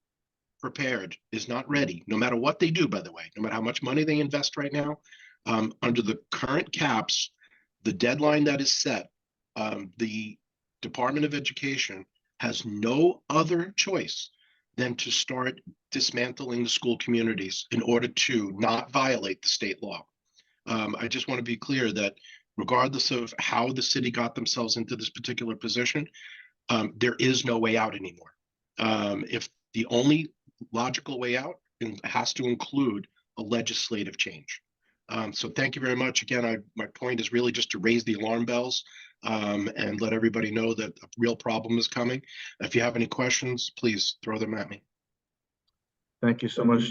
prepared, is not ready, no matter what they do, by the way, no matter how much money they invest right now, under the current caps, the deadline that is set, the Department of Education has no other choice than to start dismantling the school communities in order to not violate the state law. I just want to be clear that regardless of how the city got themselves into this particular position, there is no way out anymore. If the only logical way out has to include a legislative change. So thank you very much. Again, my point is really just to raise the alarm bells and let everybody know that a real problem is coming. If you have any questions, please throw them at me. Thank you so much,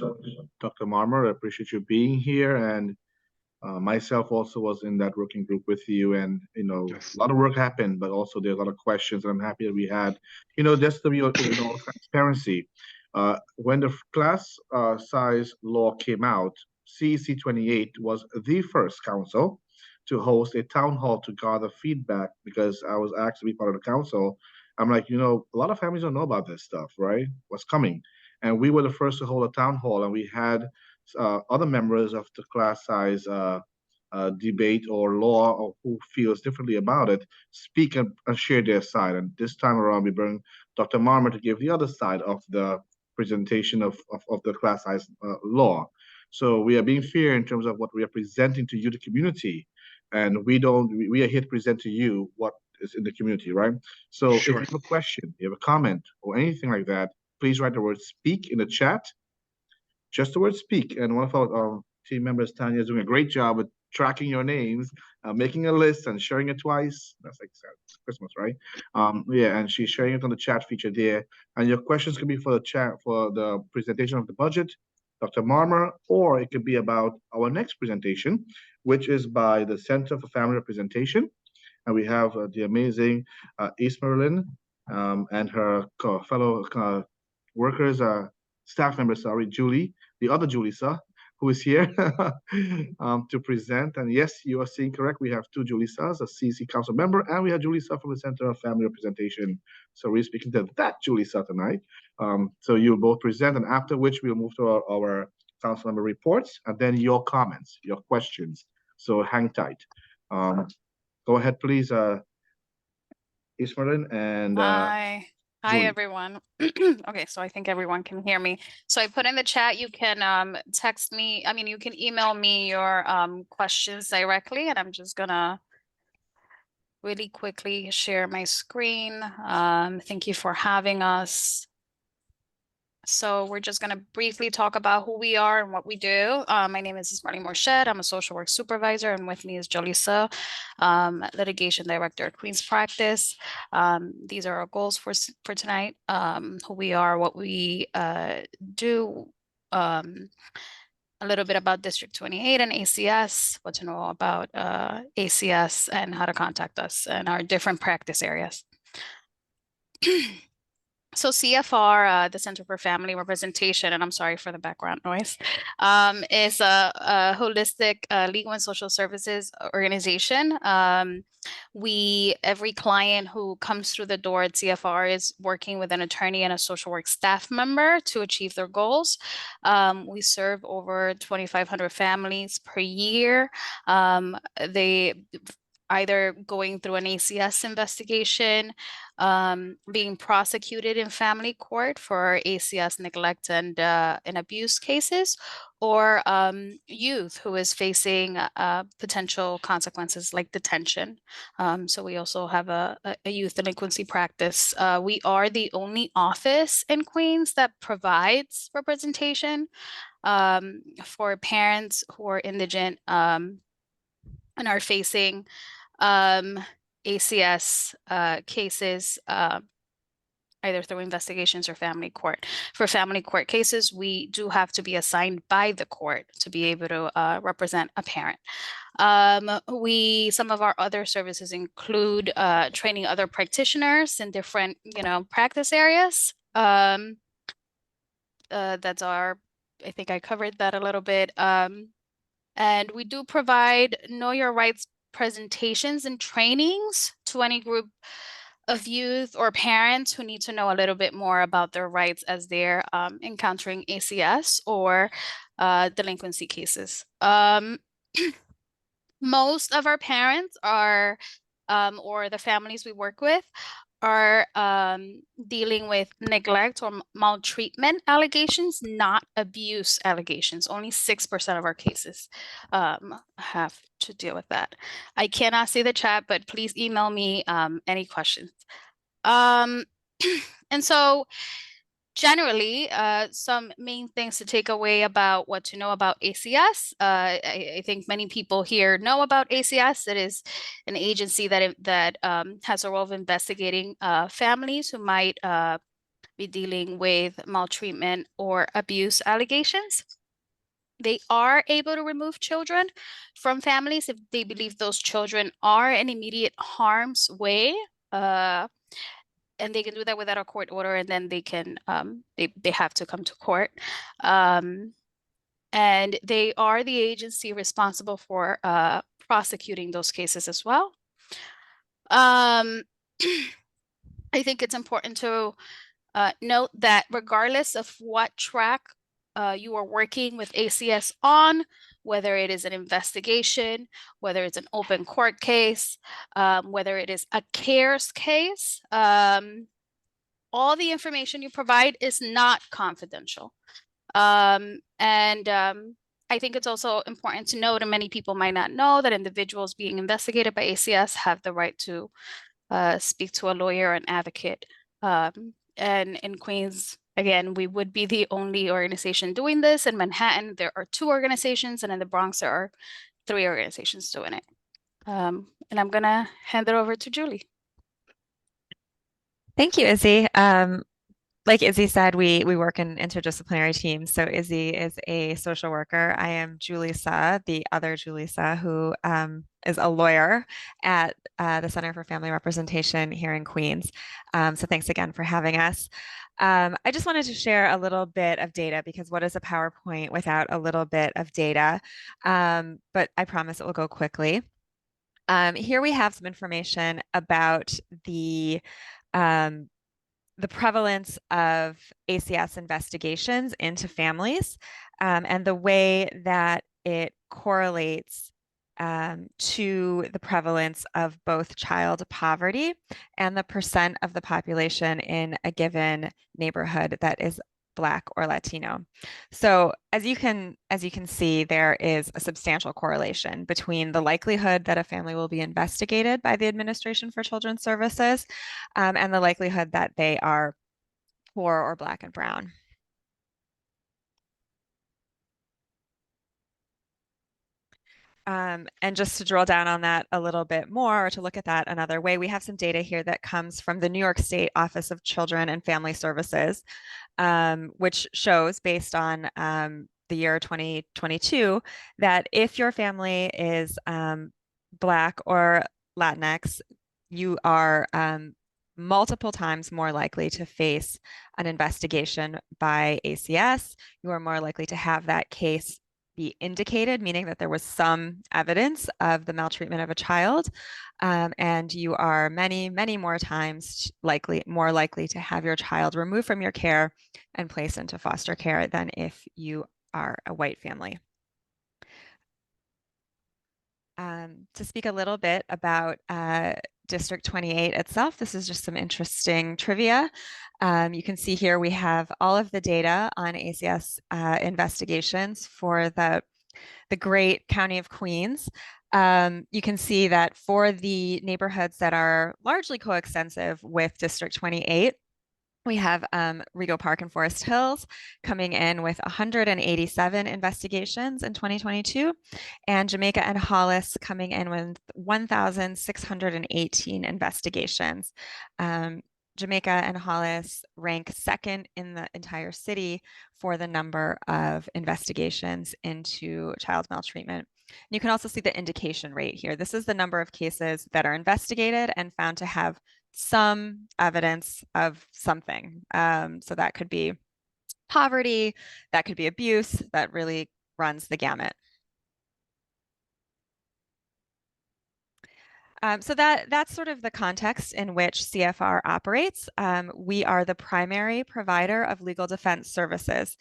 Dr. Marmer. I appreciate you being here, and myself also was in that working group with you, and Yes. a lot of work happened, but also there's a lot of questions, and I'm happy that we had, just to be transparency. When the class size law came out, CEC28 was the first council to host a town hall to gather feedback, because I was asked to be part of the council. I'm like, a lot of families don't know about this stuff, right? What's coming? And we were the first to hold a town hall, and we had other members of the class size debate or law, or who feels differently about it, speak and share their side. And this time around, we bring Dr. Marmer to give the other side of the presentation of the class size law. So we are being fair in terms of what we are presenting to you, the community, and we are here to present to you what is in the community, right? So Sure. if you have a question, you have a comment, or anything like that, please write the word "speak" in the chat. Just the word "speak." And one of our team members, Tanya, is doing a great job with tracking your names, making a list and sharing it twice. That's like Christmas, right? Yeah, and she's sharing it on the chat feature there. And your questions could be for the chat, for the presentation of the budget, Dr. Marmer, or it could be about our next presentation, which is by the Center for Family Representation. And we have the amazing East Maryland and her fellow workers, staff member, sorry, Julie, the other Julissa, who is here to present. And yes, you are seeing correct. We have two Julissas, a CEC council member, and we have Julissa from the Center of Family Representation. So we're speaking to that Julissa tonight. So you'll both present, and after which we'll move to our council member reports, and then your comments, your questions. So hang tight. Go ahead, please, Ismarin and Hi. Hi, Julie. everyone. Okay, so I think everyone can hear me. So I put in the chat, you can text me, you can email me your questions directly, and I'm just gonna really quickly share my screen. Thank you for having us. So we're just going to briefly talk about who we are and what we do. My name is Marlene Morchet. I'm a social work supervisor, and with me is Jolisa, litigation director at Queen's Practice. These are our goals for tonight, who we are, what we do, a little bit about District 28 and ACS, what to know about ACS, and how to contact us and our different practice areas. So CFR, the Center for Family Representation, and I'm sorry for the background noise, is a holistic legal and social services organization. Every client who comes through the door at CFR is working with an attorney and a social work staff member to achieve their goals. We serve over 2,500 families per year. They either going through an ACS investigation, being prosecuted in family court for ACS neglect and abuse cases, or youth who is facing potential consequences like detention. So we also have a youth delinquency practice. We are the only office in Queens that provides representation for parents who are indigent and are facing ACS cases, either through investigations or family court. For family court cases, we do have to be assigned by the court to be able to represent a parent. Some of our other services include training other practitioners in different, practice areas. I think I covered that a little bit. And we do provide Know Your Rights presentations and trainings to any group of youth or parents who need to know a little bit more about their rights as they're encountering ACS or delinquency cases. Most of our parents are, or the families we work with, are dealing with neglect or maltreatment allegations, not abuse allegations. Only 6% of our cases have to deal with that. I cannot see the chat, but please email me any questions. And so generally, some main things to take away about what to know about ACS. I think many people here know about ACS. It is an agency that has a role of investigating families who might be dealing with maltreatment or abuse allegations. They are able to remove children from families if they believe those children are in immediate harm's way. And they can do that without a court order, and then they can they have to come to court. And they are the agency responsible for prosecuting those cases as well. I think it's important to note that regardless of what track you are working with ACS on, whether it is an investigation, whether it's an open court case, whether it is a CARES case, all the information you provide is not confidential. I think it's also important to note, and many people might not know, that individuals being investigated by ACS have the right to speak to a lawyer and advocate. And in Queens, again, we would be the only organization doing this. In Manhattan, there are 2 organizations, and in the Bronx, there are 3 organizations doing it. And I'm gonna hand it over to Julie. Thank you, Izzy. Like Izzy said, we work in interdisciplinary teams. So Izzy is a social worker. I am Julissa, the other Julissa, who is a lawyer at the Center for Family Representation here in Queens. So thanks again for having us. I just wanted to share a little bit of data, because what is a PowerPoint without a little bit of data? But I promise it will go quickly. Here we have some information about the prevalence of ACS investigations into families, and the way that it correlates to the prevalence of both child poverty and the percent of the population in a given neighborhood that is Black or Latino. So as you can see, there is a substantial correlation between the likelihood that a family will be investigated by the Administration for Children's Services and the likelihood that they are poor or Black and brown. And just to drill down on that a little bit more, or to look at that another way, we have some data here that comes from the New York State Office of Children and Family Services, which shows, based on the year 2022, that if your family is Black or Latinx, you are multiple times more likely to face an investigation by ACS. You are more likely to have that case be indicated, meaning that there was some evidence of the maltreatment of a child, and you are many more times more likely to have your child removed from your care and placed into foster care than if you are a white family. To speak a little bit about District 28 itself, this is just some interesting trivia. You can see here we have all of the data on ACS investigations for the great county of Queens. You can see that for the neighborhoods that are largely coextensive with District 28, we have Rego Park and Forest Hills coming in with 187 investigations in 2022, and Jamaica and Hollis coming in with 1,618 investigations. Jamaica and Hollis rank second in the entire city for the number of investigations into child maltreatment. And you can also see the indication rate here. This is the number of cases that are investigated and found to have some evidence of something. So that could be poverty, that could be abuse, that really runs the gamut. So that's sort of the context in which CFR operates. We are the primary provider of legal defense services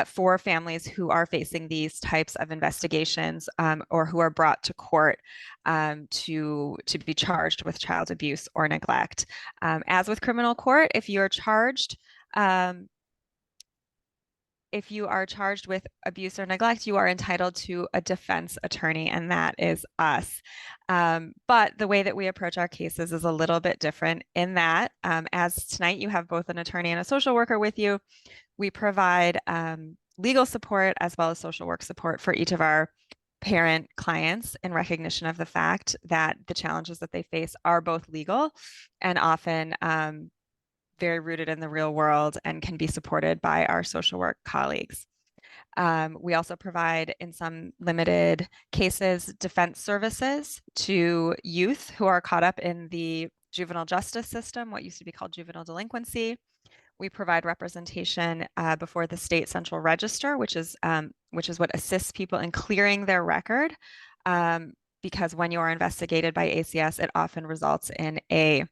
for families who are facing these types of investigations or who are brought to court to be charged with child abuse or neglect. As with criminal court, if you're charged if you are charged with abuse or neglect, you are entitled to a defense attorney, and that is us. But the way that we approach our cases is a little bit different in that, as tonight you have both an attorney and a social worker with you, we provide legal support as well as social work support for each of our parent clients in recognition of the fact that the challenges that they face are both legal and often very rooted in the real world and can be supported by our social work colleagues. We also provide, in some limited cases, defense services to youth who are caught up in the juvenile justice system, what used to be called juvenile delinquency. We provide representation before the state central register, which is what assists people in clearing their record. Because when you are investigated by ACS, it often results in a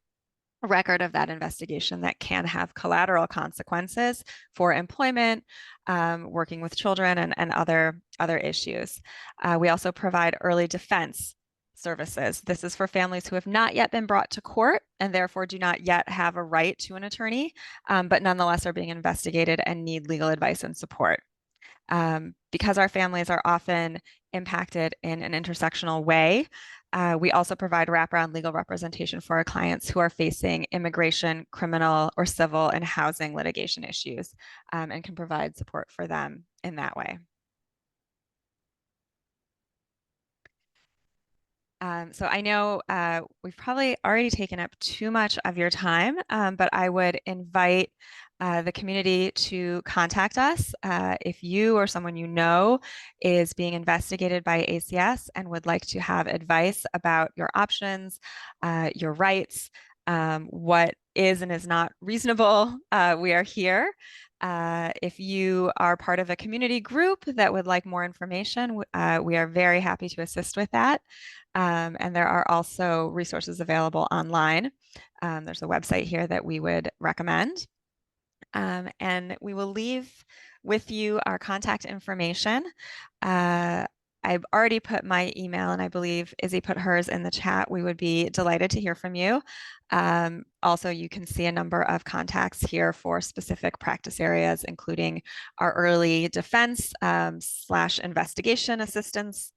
record of that investigation that can have collateral consequences for employment, working with children, and other issues. We also provide early defense services. This is for families who have not yet been brought to court and therefore do not yet have a right to an attorney, but nonetheless are being investigated and need legal advice and support. Because our families are often impacted in an intersectional way, we also provide wraparound legal representation for our clients who are facing immigration, criminal, or civil and housing litigation issues, and can provide support for them in that way. So I know we've probably already taken up too much of your time, but I would invite the community to contact us if you or someone you know is being investigated by ACS and would like to have advice about your options, your rights, what is and is not reasonable. We are here. If you are part of a community group that would like more information, we are very happy to assist with that. And there are also resources available online. There's a website here that we would recommend. And we will leave with you our contact information. I've already put my email, and I believe Izzy put hers in the chat. We would be delighted to hear from you. Also, you can see a number of contacts here for specific practice areas, including our early defense / investigation assistance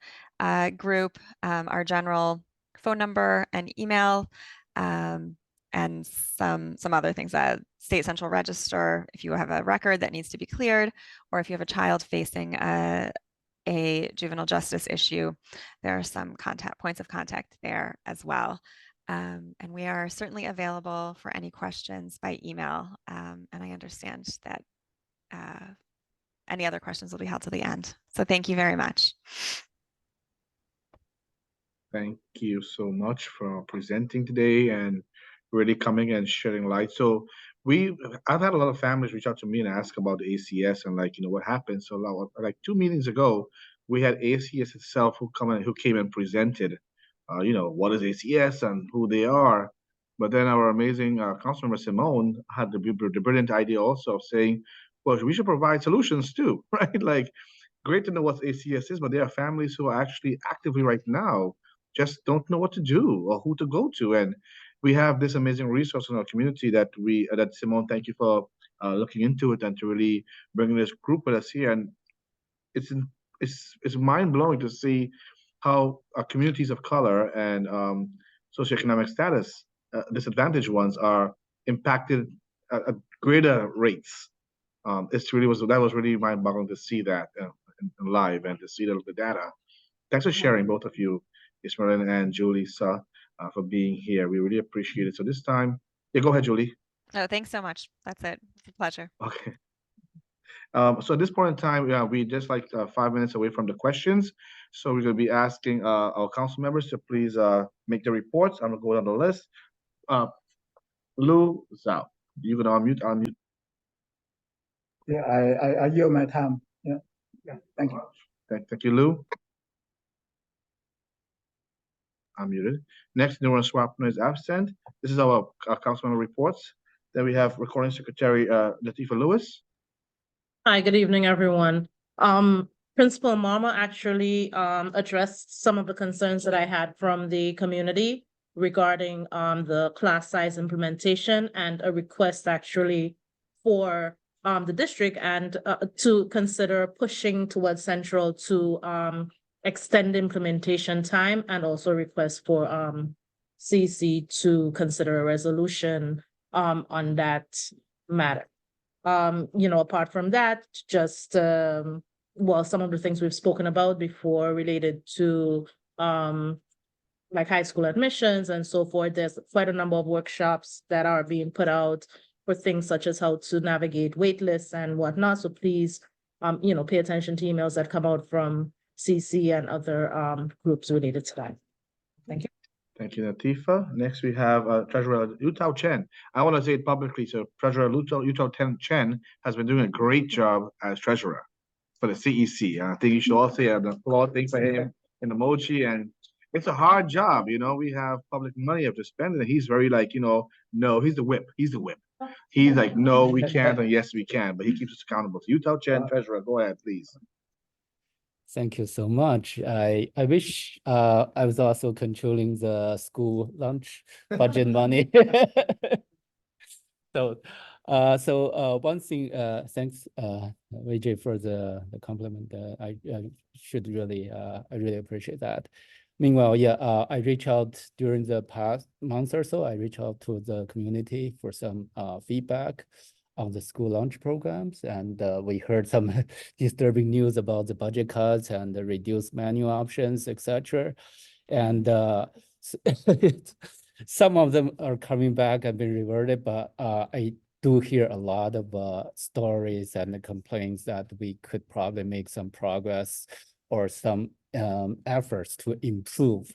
group, our general phone number and email, and some other things. State central register, if you have a record that needs to be cleared, or if you have a child facing a juvenile justice issue, there are some points of contact there as well. And we are certainly available for any questions by email. And I understand that any other questions will be held to the end. So thank you very much. Thank you so much for presenting today and really coming and shedding light. So I've had a lot of families reach out to me and ask about the ACS and what happened. So like 2 meetings ago, we had ACS itself who came and presented, what is ACS and who they are. But then our amazing Councilmember Simone had the brilliant idea also of saying, well, we should provide solutions too, right? Like, great to know what ACS is, but there are families who are actually actively right now just don't know what to do or who to go to. And we have this amazing resource in our community that Simone, thank you for looking into it and to really bringing this group with us here. And it's mind blowing to see how communities of color and socioeconomic status, disadvantaged ones, are impacted at greater rates. That was really mind boggling to see that in live and to see the data. Thanks for sharing, both of you, Ismail and Julie, for being here. We really appreciate it. So this time, go ahead, Julie. No, thanks so much. That's it. It's a pleasure. Okay. So at this point in time, we just 5 minutes away from the questions. So we're going to be asking our council members to please make the reports. I'm going to go down the list. Lou Zhao, you can unmute. Yeah, I yield my time. Yeah. Thank you. Thank you, Lou. Unmuted. Next, Nora Swapner is absent. This is our councilmember reports. Then we have Recording Secretary Latifah Lewis. Hi, good evening, everyone. Principal Mama actually addressed some of the concerns that I had from the community regarding the class size implementation and a request actually for the district and to consider pushing towards central to extend implementation time and also request for CEC to consider a resolution on that matter. Apart from that, just some of the things we've spoken about before related to like high school admissions and so forth. There's quite a number of workshops that are being put out for things such as how to navigate wait lists and whatnot. So please, pay attention to emails that come out from CC and other groups related to that. Thank you. Thank you, Latifa. Next, we have Treasurer Lutao Chen. I want to say it publicly, so Treasurer Lutao Chen has been doing a great job as treasurer for the CEC. And I think you should all say an applaud thing for him in emoji. And it's a hard job, we have public money to spend, and he's very like, no, he's the whip. He's the whip. He's like, no, we can't, and yes, we can, but he keeps us accountable. So Lutao Chen, treasurer, go ahead, please. Thank you so much. I wish I was also controlling the school lunch budget money. So one thing, thanks Vijay for the compliment. I should really I really appreciate that. Meanwhile, I reach out during the past month or so. I reach out to the community for some feedback on the school lunch programs, and we heard some disturbing news about the budget cuts and the reduced menu options, etc. And some of them are coming back and been reverted, but I do hear a lot of stories and complaints that we could probably make some progress or some efforts to improve.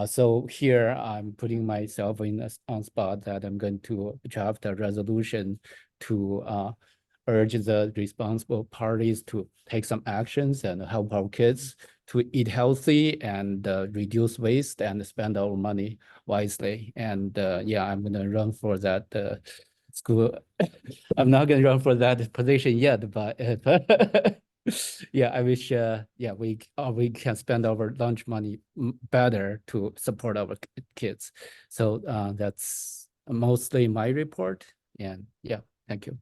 So here I'm putting myself in on spot that I'm going to draft a resolution to urge the responsible parties to take some actions and help our kids to eat healthy and reduce waste and spend our money wisely. And I'm gonna run for that school. I'm not gonna run for that position yet, but I wish we can spend our lunch money better to support our kids. So that's mostly my report. And thank you.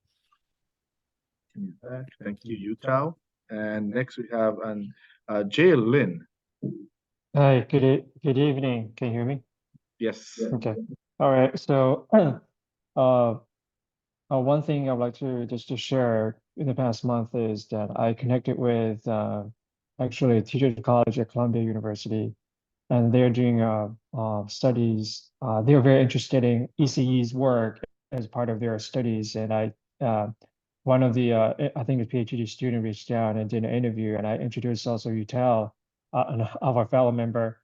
Thank you, Yutao. And next we have Jay Lin. Hi, good evening. Can you hear me? Yes. Okay. All right. So one thing I'd like to just to share in the past month is that I connected with actually a teachers college at Columbia University, and they're doing studies. They're very interested in ECE's work as part of their studies, and one of the I think a PhD student reached out and did an interview, and I introduced also Utel, of our fellow member,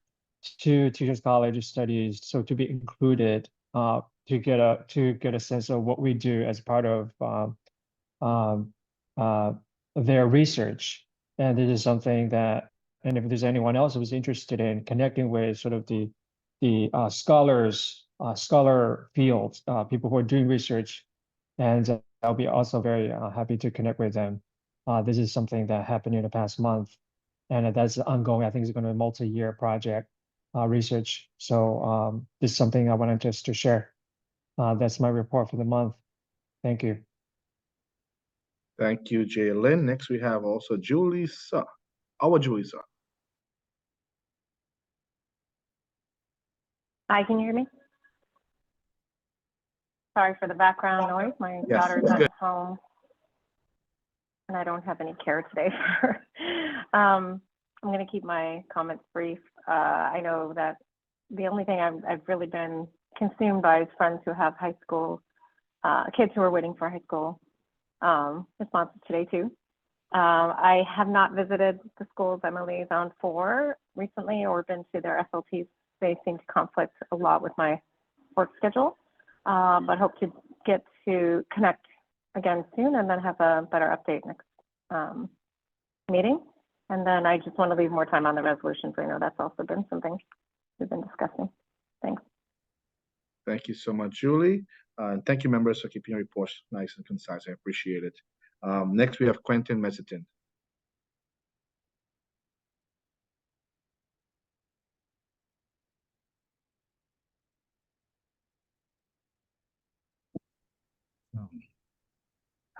to Teachers College studies, so to be included, to get a sense of what we do as part of their research. And this is something that, and if there's anyone else who's interested in connecting with sort of the scholars, scholar fields, people who are doing research, and I'll be also very happy to connect with them. This is something that happened in the past month, and that's ongoing. I think it's going to be a multi-year project, research. So this is something I wanted just to share. That's my report for the month. Thank you. Thank you, Jay Lin. Next we have also Julie Sa. Our Julie Sa. Hi, can you hear me? Sorry for the background noise. My Yes, daughter's it's at good. home, and I don't have any care today for her. I'm going to keep my comments brief. I know that the only thing I've really been consumed by is friends who have high school, kids who are waiting for high school responses today too. I have not visited the schools I'm a liaison for recently or been to their SLTs. They seem to conflict a lot with my work schedule, but hope to get to connect again soon and then have a better update next meeting. And then I just want to leave more time on the resolution, so I know that's also been something we've been discussing. Thanks. Thank you so much, Julie. And thank you, members, for keeping your reports nice and concise. I appreciate it. Next, we have Quentin Mesitin.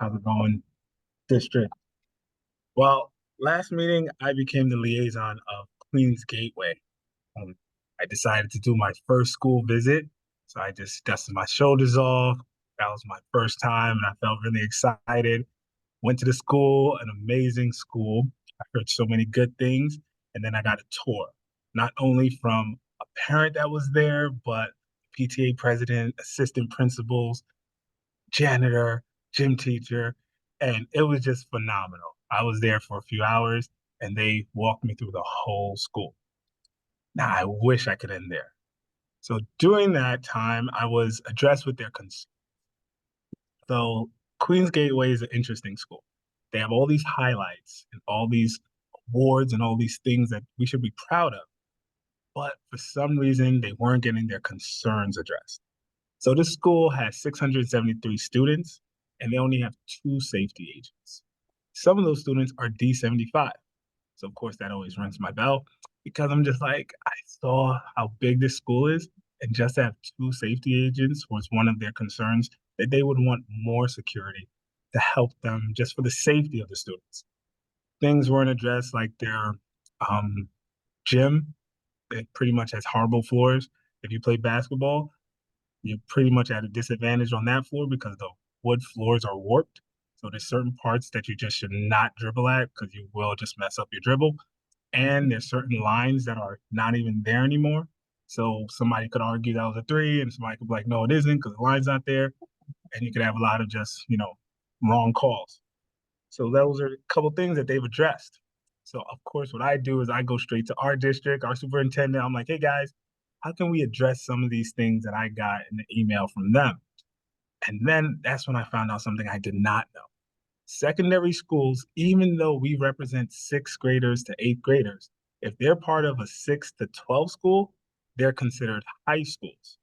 How's it going, district? Well, last meeting, I became the liaison of Queens Gateway. I decided to do my first school visit, so I just dusted my shoulders off. That was my first time, and I felt really excited. Went to the school, an amazing school. I heard so many good things, and then I got a tour, not only from a parent that was there, but PTA president, assistant principals, janitor, gym teacher, and it was just phenomenal. I was there for a few hours and they walked me through the whole school. Now, I wish I could end there. So during that time, I was addressed with their concerns. So Queens Gateway is an interesting school. They have all these highlights and all these awards and all these things that we should be proud of. But for some reason, they weren't getting their concerns addressed. So this school has 673 students, and they only have 2 safety agents. Some of those students are D75. So of course that always rings my bell because I'm just like, I saw how big this school is, and just to have 2 safety agents was one of their concerns, that they would want more security to help them just for the safety of the students. Things weren't addressed like their gym. It pretty much has horrible floors. If you play basketball, you're pretty much at a disadvantage on that floor because the wood floors are warped. So there's certain parts that you just should not dribble at because you will just mess up your dribble. And there's certain lines that are not even there anymore. So somebody could argue that was a 3, and somebody could be like, no, it isn't because the line's not there. And you could have a lot of just, wrong calls. So those are a couple things that they've addressed. So of course, what I do is I go straight to our district, our superintendent. I'm like, hey guys, how can we address some of these things that I got in the email from them? And then that's when I found out something I did not know. Secondary schools, even though we represent 6th graders to 8th graders, if they're part of a 6 to 12 school, they're considered high schools.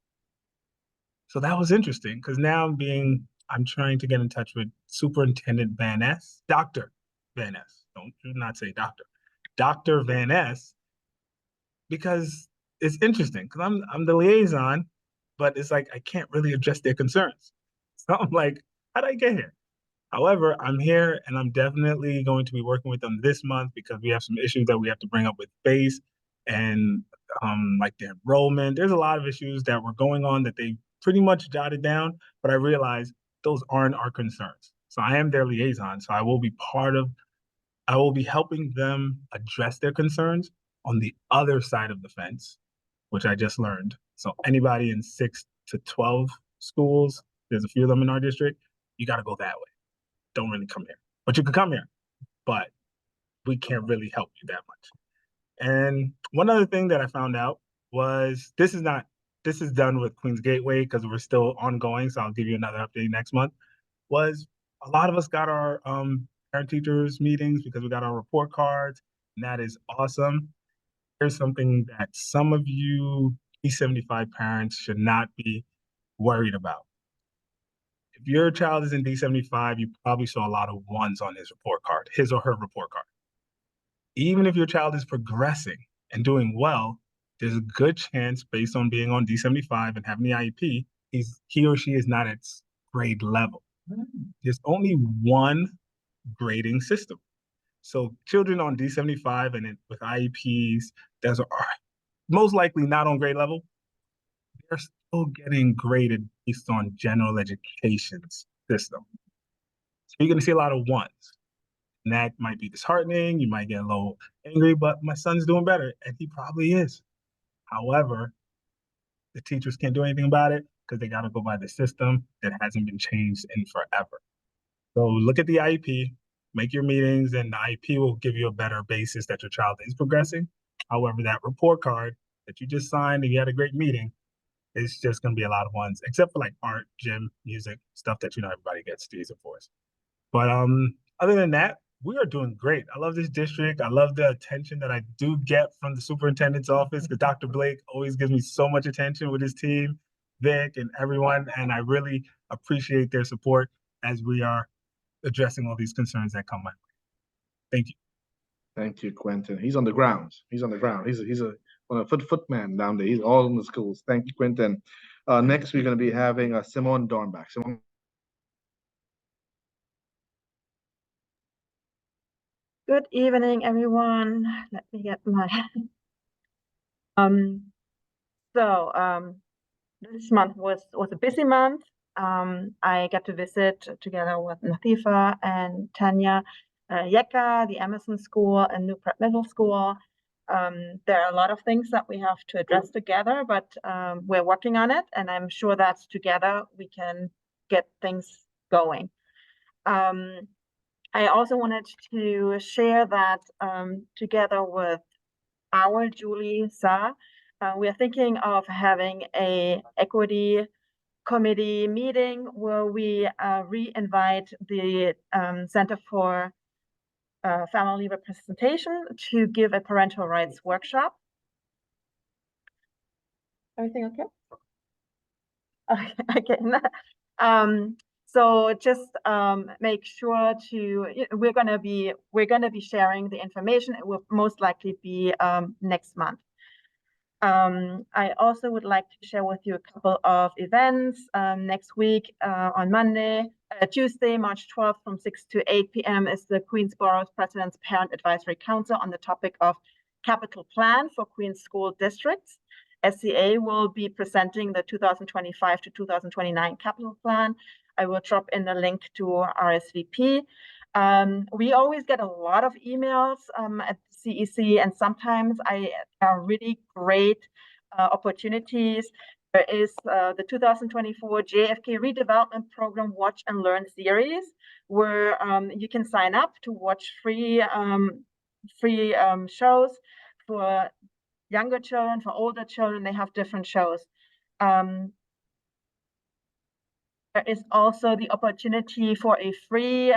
So that was interesting because now I'm trying to get in touch with Superintendent Van Ness, Dr. Van Ness. Do not say doctor. Dr. Van Ness, because it's interesting because I'm the liaison, but it's like I can't really address their concerns. So I'm like, how did I get here? However, I'm here and I'm definitely going to be working with them this month because we have some issues that we have to bring up with base and like their enrollment. There's a lot of issues that were going on that they pretty much jotted down, but I realized those aren't our concerns. So I am their liaison. So I will be helping them address their concerns on the other side of the fence, which I just learned. So anybody in 6 to 12 schools, there's a few of them in our district, you got to go that way. Don't really come here, but you can come here, but we can't really help you that much. And one other thing that I found out was this is done with Queens Gateway because we're still ongoing. So I'll give you another update next month. Was a lot of us got our parent teachers meetings because we got our report cards, and that is awesome. Here's something that some of you D75 parents should not be worried about. If your child is in D75, you probably saw a lot of 1s on his report card, his or her report card. Even if your child is progressing and doing well, there's a good chance based on being on D75 and having the IEP, he or she is not at grade level. There's only one grading system. So children on D75 and with IEPs that are most likely not on grade level, they're still getting graded based on general education system. So you're gonna see a lot of 1s. And that might be disheartening. You might get a little angry, but my son's doing better, and he probably is. However, the teachers can't do anything about it because they got to go by the system that hasn't been changed in forever. So look at the IEP, make your meetings, and the IEP will give you a better basis that your child is progressing. However, that report card that you just signed and you had a great meeting, it's just going to be a lot of 1s, except for like art, gym, music, stuff that everybody gets D's and 4s. But other than that, we are doing great. I love this district. I love the attention that I do get from the superintendent's office because Dr. Blake always gives me so much attention with his team, Vic, and everyone. And I really appreciate their support as we are addressing all these concerns that come my way. Thank you. Thank you, Quentin. He's on the ground. He's on the ground. He's a footman down there. He's all in the schools. Thank you, Quentin. Next, we're going to be having Simone Dornbach. Simone. Good evening, everyone. Let me get my this month was a busy month. I got to visit together with Nathifa and Tanya Yeka, the Emerson School and New Prep Middle School. There are a lot of things that we have to address together, but we're working on it, and I'm sure that together we can get things going. I also wanted to share that together with our Julie Sa, we are thinking of having a equity committee meeting where we re-invite the Center for Family Representation to give a parental rights workshop. Everything okay? Okay. So just make sure to, we're gonna be sharing the information. It will most likely be next month. I also would like to share with you a couple of events next week on Monday, Tuesday, March 12th from 6 to 8 p.m. is the Queensborough President's Parent Advisory Council on the topic of capital plan for Queens school districts. SCA will be presenting the 2025 to 2029 capital plan. I will drop in the link to RSVP. We always get a lot of emails at CEC, and sometimes are really great opportunities. There is the 2024 JFK Redevelopment Program Watch and Learn series, where you can sign up to watch free shows for younger children, for older children. They have different shows. There is also the opportunity for a free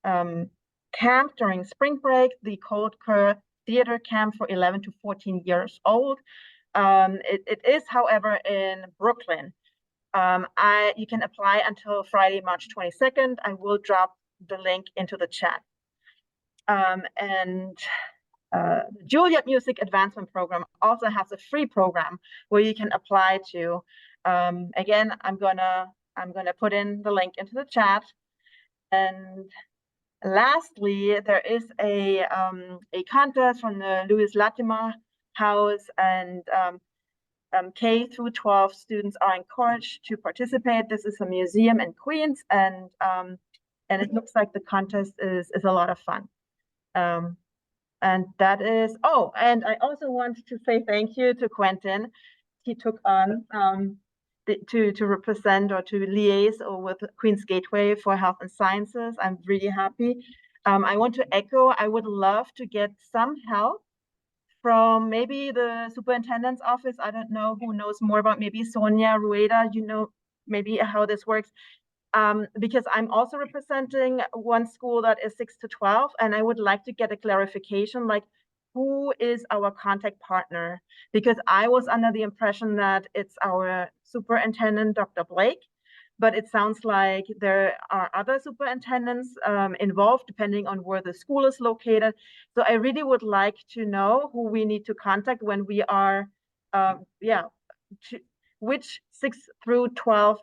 camp during spring break, the Cold Cur Theater Camp for 11 to 14 years old. It is, however, in Brooklyn. You can apply until Friday, March 22nd. I will drop the link into the chat. The Juilliard Music Advancement Program also has a free program where you can apply to. Again, I'm gonna put in the link into the chat. And lastly, there is a contest from the Louis Latimer House, and K through 12 students are encouraged to participate. This is a museum in Queens, and it looks like the contest is a lot of fun. And that is, oh, and I also want to say thank you to Quentin. He took on to represent or to liaise with Queen's Gateway for Health and Sciences. I'm really happy. I want to echo, I would love to get some help from maybe the superintendent's office. I don't know who knows more about, maybe Sonia Rueda, you know, maybe how this works. Because I'm also representing one school that is 6 to 12, and I would like to get a clarification, like, who is our contact partner? Because I was under the impression that it's our superintendent, Dr. Blake, but it sounds like there are other superintendents involved, depending on where the school is located. So I really would like to know who we need to contact when we are, which 6 through 12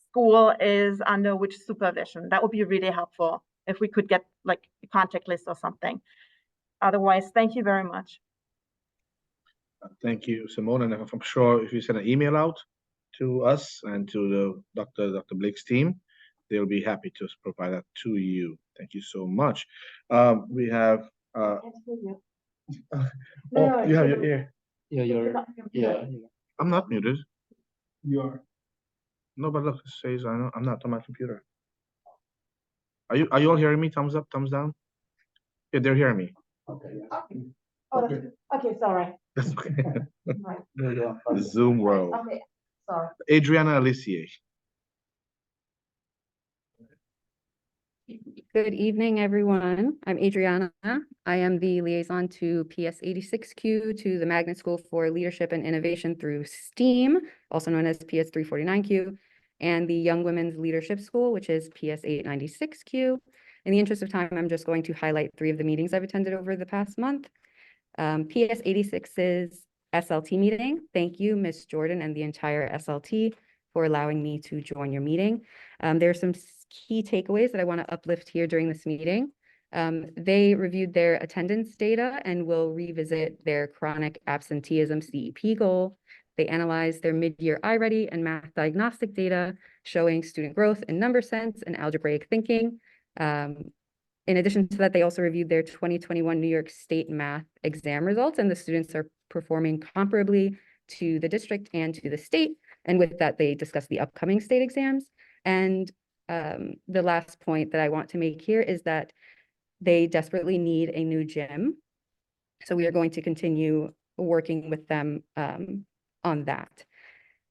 school is under which supervision. That would be really helpful if we could get like a contact list or something. Otherwise, thank you very much. Thank you, Simone. And I'm sure if you send an email out to us and to the Dr. Blake's team, they'll be happy to provide that to you. Thank you so much. We have you have your ear. Yeah. I'm not muted. You are. No, but look, it says I'm not on my computer. Are you all hearing me? Thumbs up, thumbs down? Yeah, they're hearing me. Okay. Oh, okay, sorry. That's okay. Right. The Zoom world. Okay, sorry. Adriana Alicia. Good evening, everyone. I'm Adriana. I am the liaison to PS86Q, to the Magnet School for Leadership and Innovation through STEAM, also known as PS349Q, and the Young Women's Leadership School, which is PS896Q. In the interest of time, I'm just going to highlight 3 of the meetings I've attended over the past month. PS86's SLT meeting. Thank you, Ms. Jordan and the entire SLT for allowing me to join your meeting. There are some key takeaways that I want to uplift here during this meeting. They reviewed their attendance data and will revisit their chronic absenteeism CEP goal. They analyzed their mid-year iReady and math diagnostic data, showing student growth in number sense and algebraic thinking. In addition to that, they also reviewed their 2021 New York State math exam results, and the students are performing comparably to the district and to the state. And with that, they discussed the upcoming state exams. And the last point that I want to make here is that they desperately need a new gym. So we are going to continue working with them on that.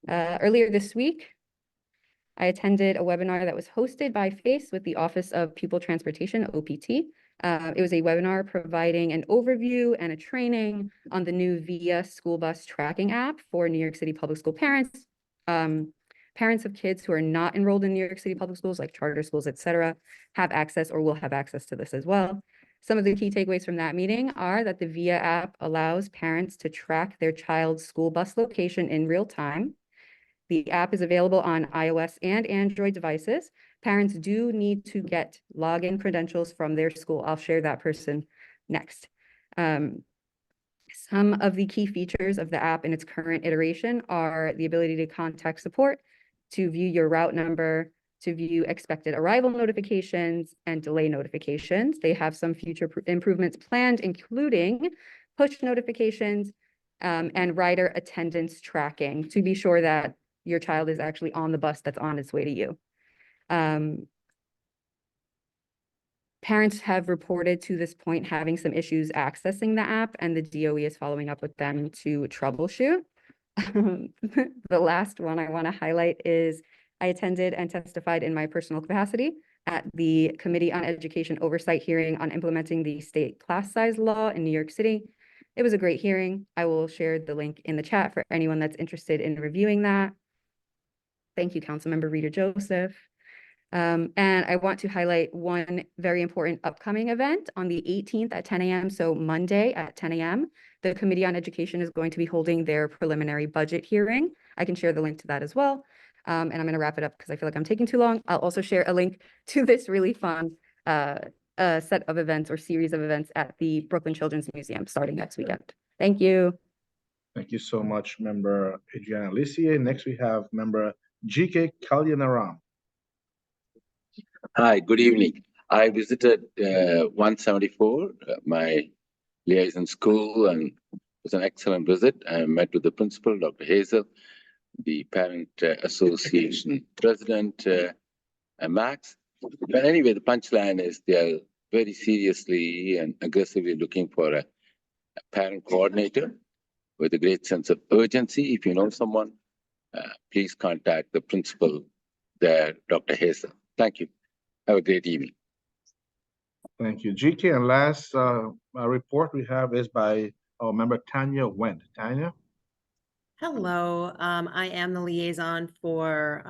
Earlier this week, I attended a webinar that was hosted by FACE with the Office of Pupil Transportation, OPT. It was a webinar providing an overview and a training on the new VIA school bus tracking app for New York City public school parents. Parents of kids who are not enrolled in New York City public schools, like charter schools, et cetera, have access or will have access to this as well. Some of the key takeaways from that meeting are that the VIA app allows parents to track their child's school bus location in real time. The app is available on iOS and Android devices. Parents do need to get login credentials from their school. I'll share that person next. Some of the key features of the app in its current iteration are the ability to contact support, to view your route number, to view expected arrival notifications and delay notifications. They have some future improvements planned, including push notifications and rider attendance tracking to be sure that your child is actually on the bus that's on its way to you. Parents have reported to this point having some issues accessing the app, and the DOE is following up with them to troubleshoot. The last one I want to highlight is I attended and testified in my personal capacity at the Committee on Education Oversight hearing on implementing the state class size law in New York City. It was a great hearing. I will share the link in the chat for anyone that's interested in reviewing that. Thank you, Councilmember Rita Joseph. And I want to highlight one very important upcoming event on the 18th at 10 a.m. So Monday at 10 a.m. The Committee on Education is going to be holding their preliminary budget hearing. I can share the link to that as well. And I'm going to wrap it up because I feel like I'm taking too long. I'll also share a link to this really fun set of events or series of events at the Brooklyn Children's Museum starting next weekend. Thank you. Thank you so much, Member Adriana Lissier. Next, we have Member GK Kalyanaram. Hi, good evening. I visited 174, my liaison school, and it was an excellent visit. I met with the principal, Dr. Hazel, the Parent Association President, Max. But anyway, the punchline is they're very seriously and aggressively looking for a parent coordinator with a great sense of urgency. If you know someone, please contact the principal there, Dr. Hazel. Thank you. Have a great evening. Thank you, GK. And last report we have is by our member Tanya Wendt. Tanya? Hello, I am the liaison for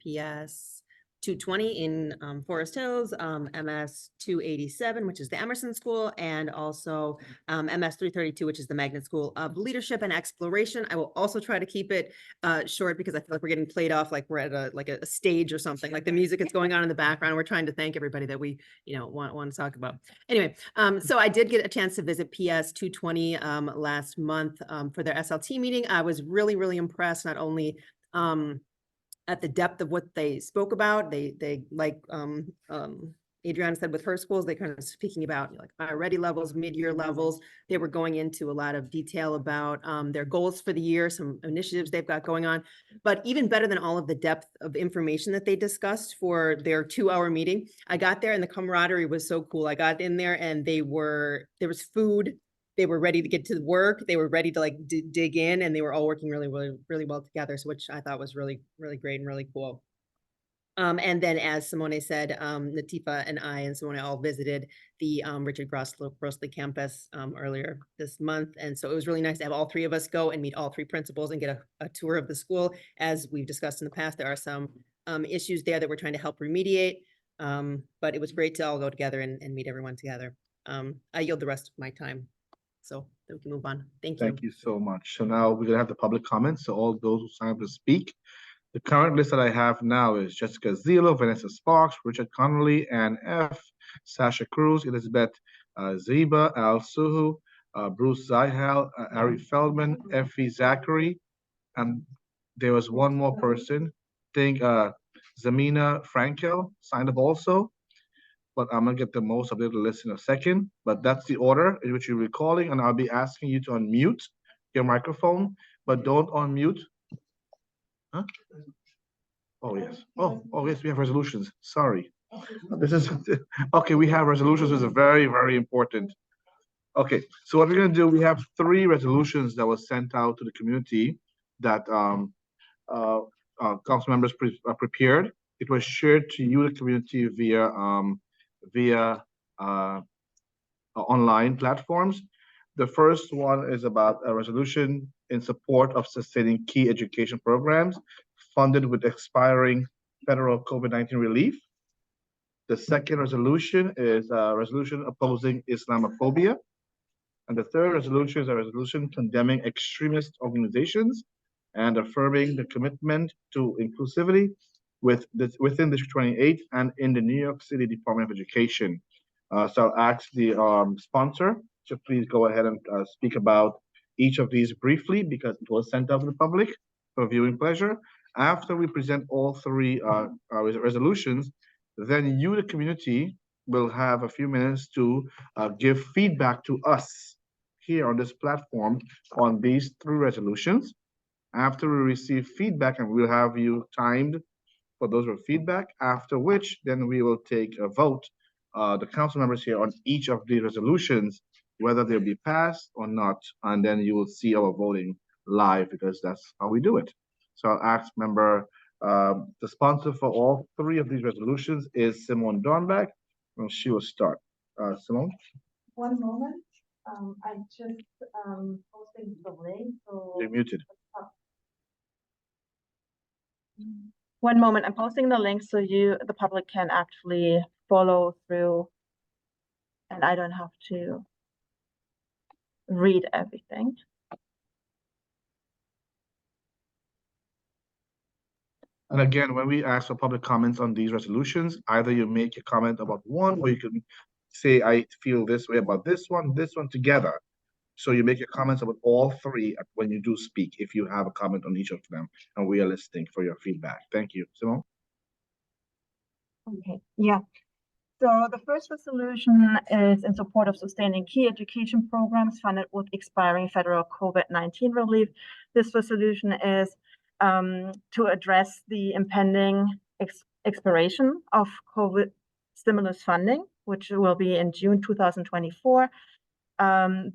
PS 220 in Forest Hills, MS 287, which is the Emerson School, and also MS 332, which is the Magnet School of Leadership and Exploration. I will also try to keep it short because I feel like we're getting played off like we're at a stage or something, like the music is going on in the background. We're trying to thank everybody that we want to talk about. Anyway, so I did get a chance to visit PS 220 last month for their SLT meeting. I was really impressed, not only at the depth of what they spoke about. They like Adriana said with her schools, they kind of speaking about like iReady levels, mid-year levels. They were going into a lot of detail about their goals for the year, some initiatives they've got going on. But even better than all of the depth of information that they discussed for their 2-hour meeting, I got there and the camaraderie was so cool. I got in there and there was food. They were ready to get to work. They were ready to like dig in, and they were all working really well together. So, which I thought was really great and really cool. And then, as Simone said, Latifa and I and Simone all visited the Richard Grossley campus earlier this month, and so it was really nice to have all three of us go and meet all three principals and get a tour of the school. As we've discussed in the past, there are some issues there that we're trying to help remediate, but it was great to all go together and meet everyone together. I yield the rest of my time. So we can move on. Thank you. Thank you so much. So now we're gonna have the public comments. So all those who sign up to speak, The current list that I have now is Jessica Zilo, Vanessa Sparks, Richard Connolly, Ann F., Sasha Cruz, Elizabeth Ziba, Al Suhu, Bruce Zihal, Ari Feldman, Effie Zachary, and there was one more person, I think Zamina Frankel signed up also, but I'm gonna get the most updated list in a second. But that's the order in which you're recalling, and I'll be asking you to unmute your microphone, but don't unmute. Huh? Oh, yes. Oh, yes, we have resolutions. Sorry. This is, okay, we have resolutions, which is very, very important. Okay, so what we're gonna do, we have 3 resolutions that was sent out to the community that council members prepared. It was shared to you, the community, via online platforms. The first one is about a resolution in support of sustaining key education programs funded with expiring federal COVID-19 relief. The second resolution is a resolution opposing Islamophobia. And the third resolution is a resolution condemning extremist organizations and affirming the commitment to inclusivity within District 28 and in the New York City Department of Education. So I'll ask the sponsor to please go ahead and speak about each of these briefly because it was sent out to the public for viewing pleasure. After we present all 3 resolutions, then you, the community, will have a few minutes to give feedback to us here on this platform on these 3 resolutions. After we receive feedback, and we'll have you timed for those with feedback, after which then we will take a vote, the council members here on each of the resolutions, whether they'll be passed or not, and then you will see our voting live because that's how we do it. So I'll ask member, the sponsor for all 3 of these resolutions is Simone Dornbeck, and she will start. Simone? One moment. I just posting the link. So You're muted. One moment. I'm posting the link so the public can actually follow through, and I don't have to read everything. And again, when we ask for public comments on these resolutions, either you make a comment about one, or you can say, I feel this way about this one together. So you make your comments about all 3 when you do speak, if you have a comment on each of them, and we are listening for your feedback. Thank you. Simone? Okay, yeah. So the first resolution is in support of sustaining key education programs funded with expiring federal COVID-19 relief. This resolution is to address the impending expiration of COVID stimulus funding, which will be in June 2024.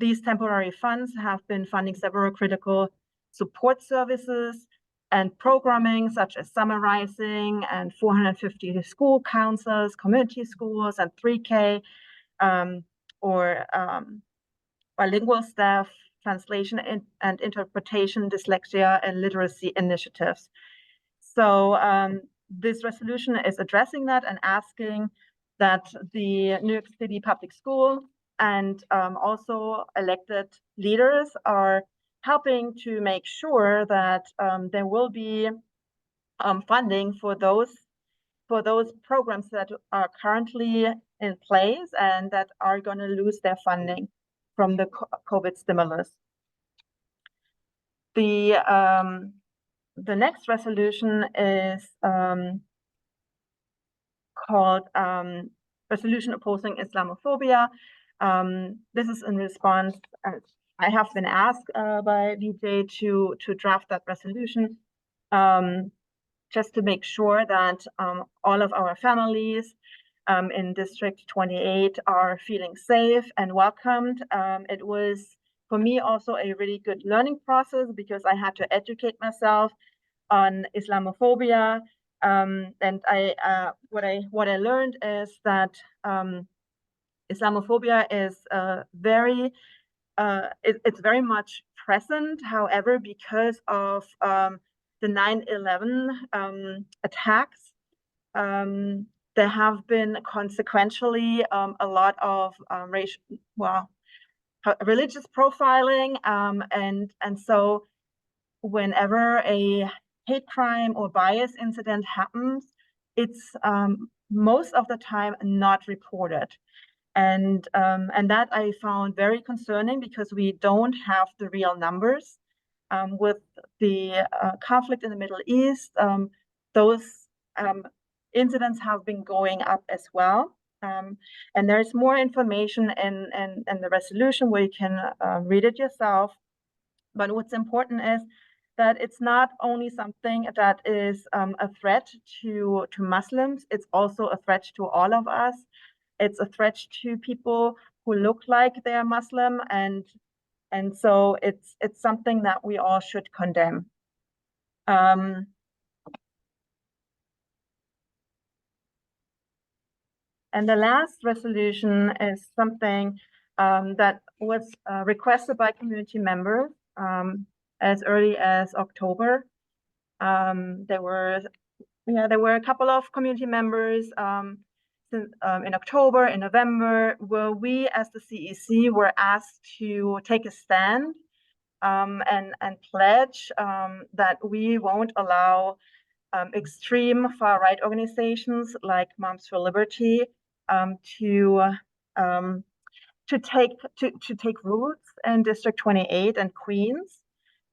These temporary funds have been funding several critical support services and programming such as summarizing and 450 school counselors, community schools, and 3K or bilingual staff, translation and interpretation, dyslexia, and literacy initiatives. So this resolution is addressing that and asking that the New York City Public School and also elected leaders are helping to make sure that there will be funding for those programs that are currently in place and that are going to lose their funding from the COVID stimulus. The next resolution is called Resolution Opposing Islamophobia. This is in response, I have been asked by VJ to draft that resolution just to make sure that all of our families in District 28 are feeling safe and welcomed. It was, for me, also a really good learning process because I had to educate myself on Islamophobia. And what I learned is that Islamophobia is it's very much present. However, because of the 9/11 attacks, there have been consequentially a lot of religious profiling, and so whenever a hate crime or bias incident happens, it's most of the time not reported. And that I found very concerning because we don't have the real numbers. With the conflict in the Middle East, those incidents have been going up as well. And there's more information in the resolution where you can read it yourself. But what's important is that it's not only something that is a threat to Muslims, it's also a threat to all of us. It's a threat to people who look like they're Muslim, and so it's something that we all should condemn. And the last resolution is something that was requested by community members as early as October. There were a couple of community members in October, in November, where we as the CEC were asked to take a stand and pledge that we won't allow extreme far-right organizations like Moms for Liberty to take roots in District 28 and Queens.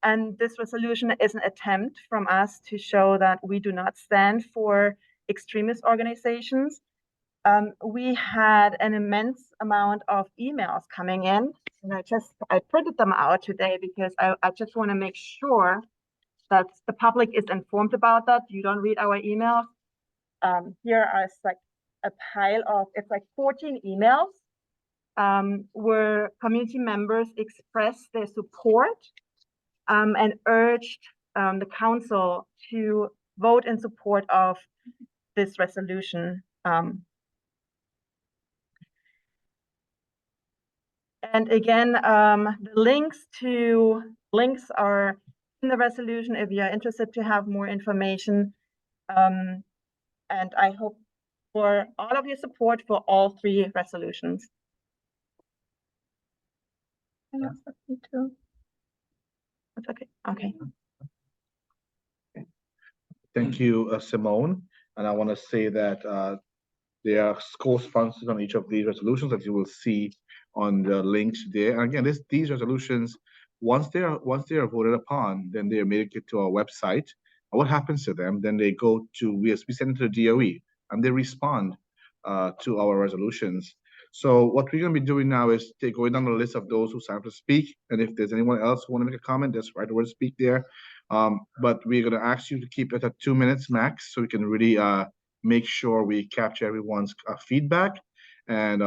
And this resolution is an attempt from us to show that we do not stand for extremist organizations. We had an immense amount of emails coming in, and I printed them out today because I just want to make sure that the public is informed about that. You don't read our emails. Here are like a pile of, it's like 14 emails where community members expressed their support and urged the council to vote in support of this resolution. And again, the links are in the resolution if you are interested to have more information. And I hope for all of your support for all three resolutions. That's okay. Okay. Thank you, Simone. And I want to say that there are co-sponsors on each of these resolutions that you will see on the links there. And again, these resolutions, once they are voted upon, then they make it to our website. And what happens to them? Then they go to we send it to the DOE, and they respond to our resolutions. So what we're going to be doing now is going down the list of those who signed up to speak. And if there's anyone else who want to make a comment, just write the word speak there. But we're going to ask you to keep it at 2 minutes max, so we can really make sure we capture everyone's feedback. And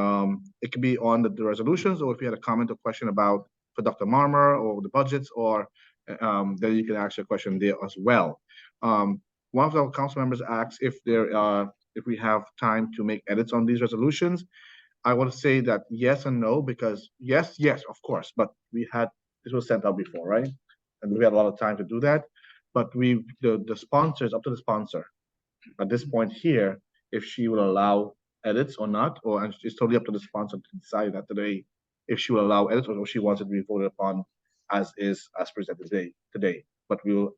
it could be on the resolutions, or if you had a comment or question about for Dr. Marmer or the budgets, or then you can ask your question there as well. One of our council members asked if we have time to make edits on these resolutions. I want to say that yes and no, because yes, of course, but this was sent out before, right? And we had a lot of time to do that. But the sponsor is up to the sponsor at this point here, if she will allow edits or not, or it's totally up to the sponsor to decide that today, if she will allow edits or if she wants it to be voted upon as presented today. But we will,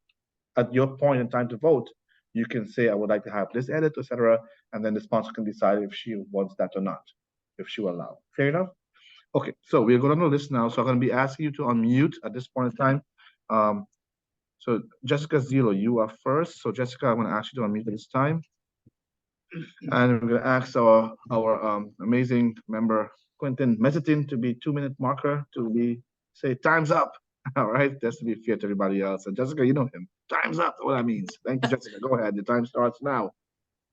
at your point in time to vote, you can say, I would like to have this edit, etc., and then the sponsor can decide if she wants that or not, if she will allow. Fair enough? Okay, so we're going on the list now. So I'm going to be asking you to unmute at this point in time. So Jessica Zilo, you are first. So Jessica, I'm going to ask you to unmute at this time. And we're going to ask our amazing member, Quentin Mezzatine, to be 2-minute marker, to say time's up. All right, that's to be fair to everybody else. And Jessica, you know him. Time's up, what that means. Thank you, Jessica. Go ahead. The time starts now.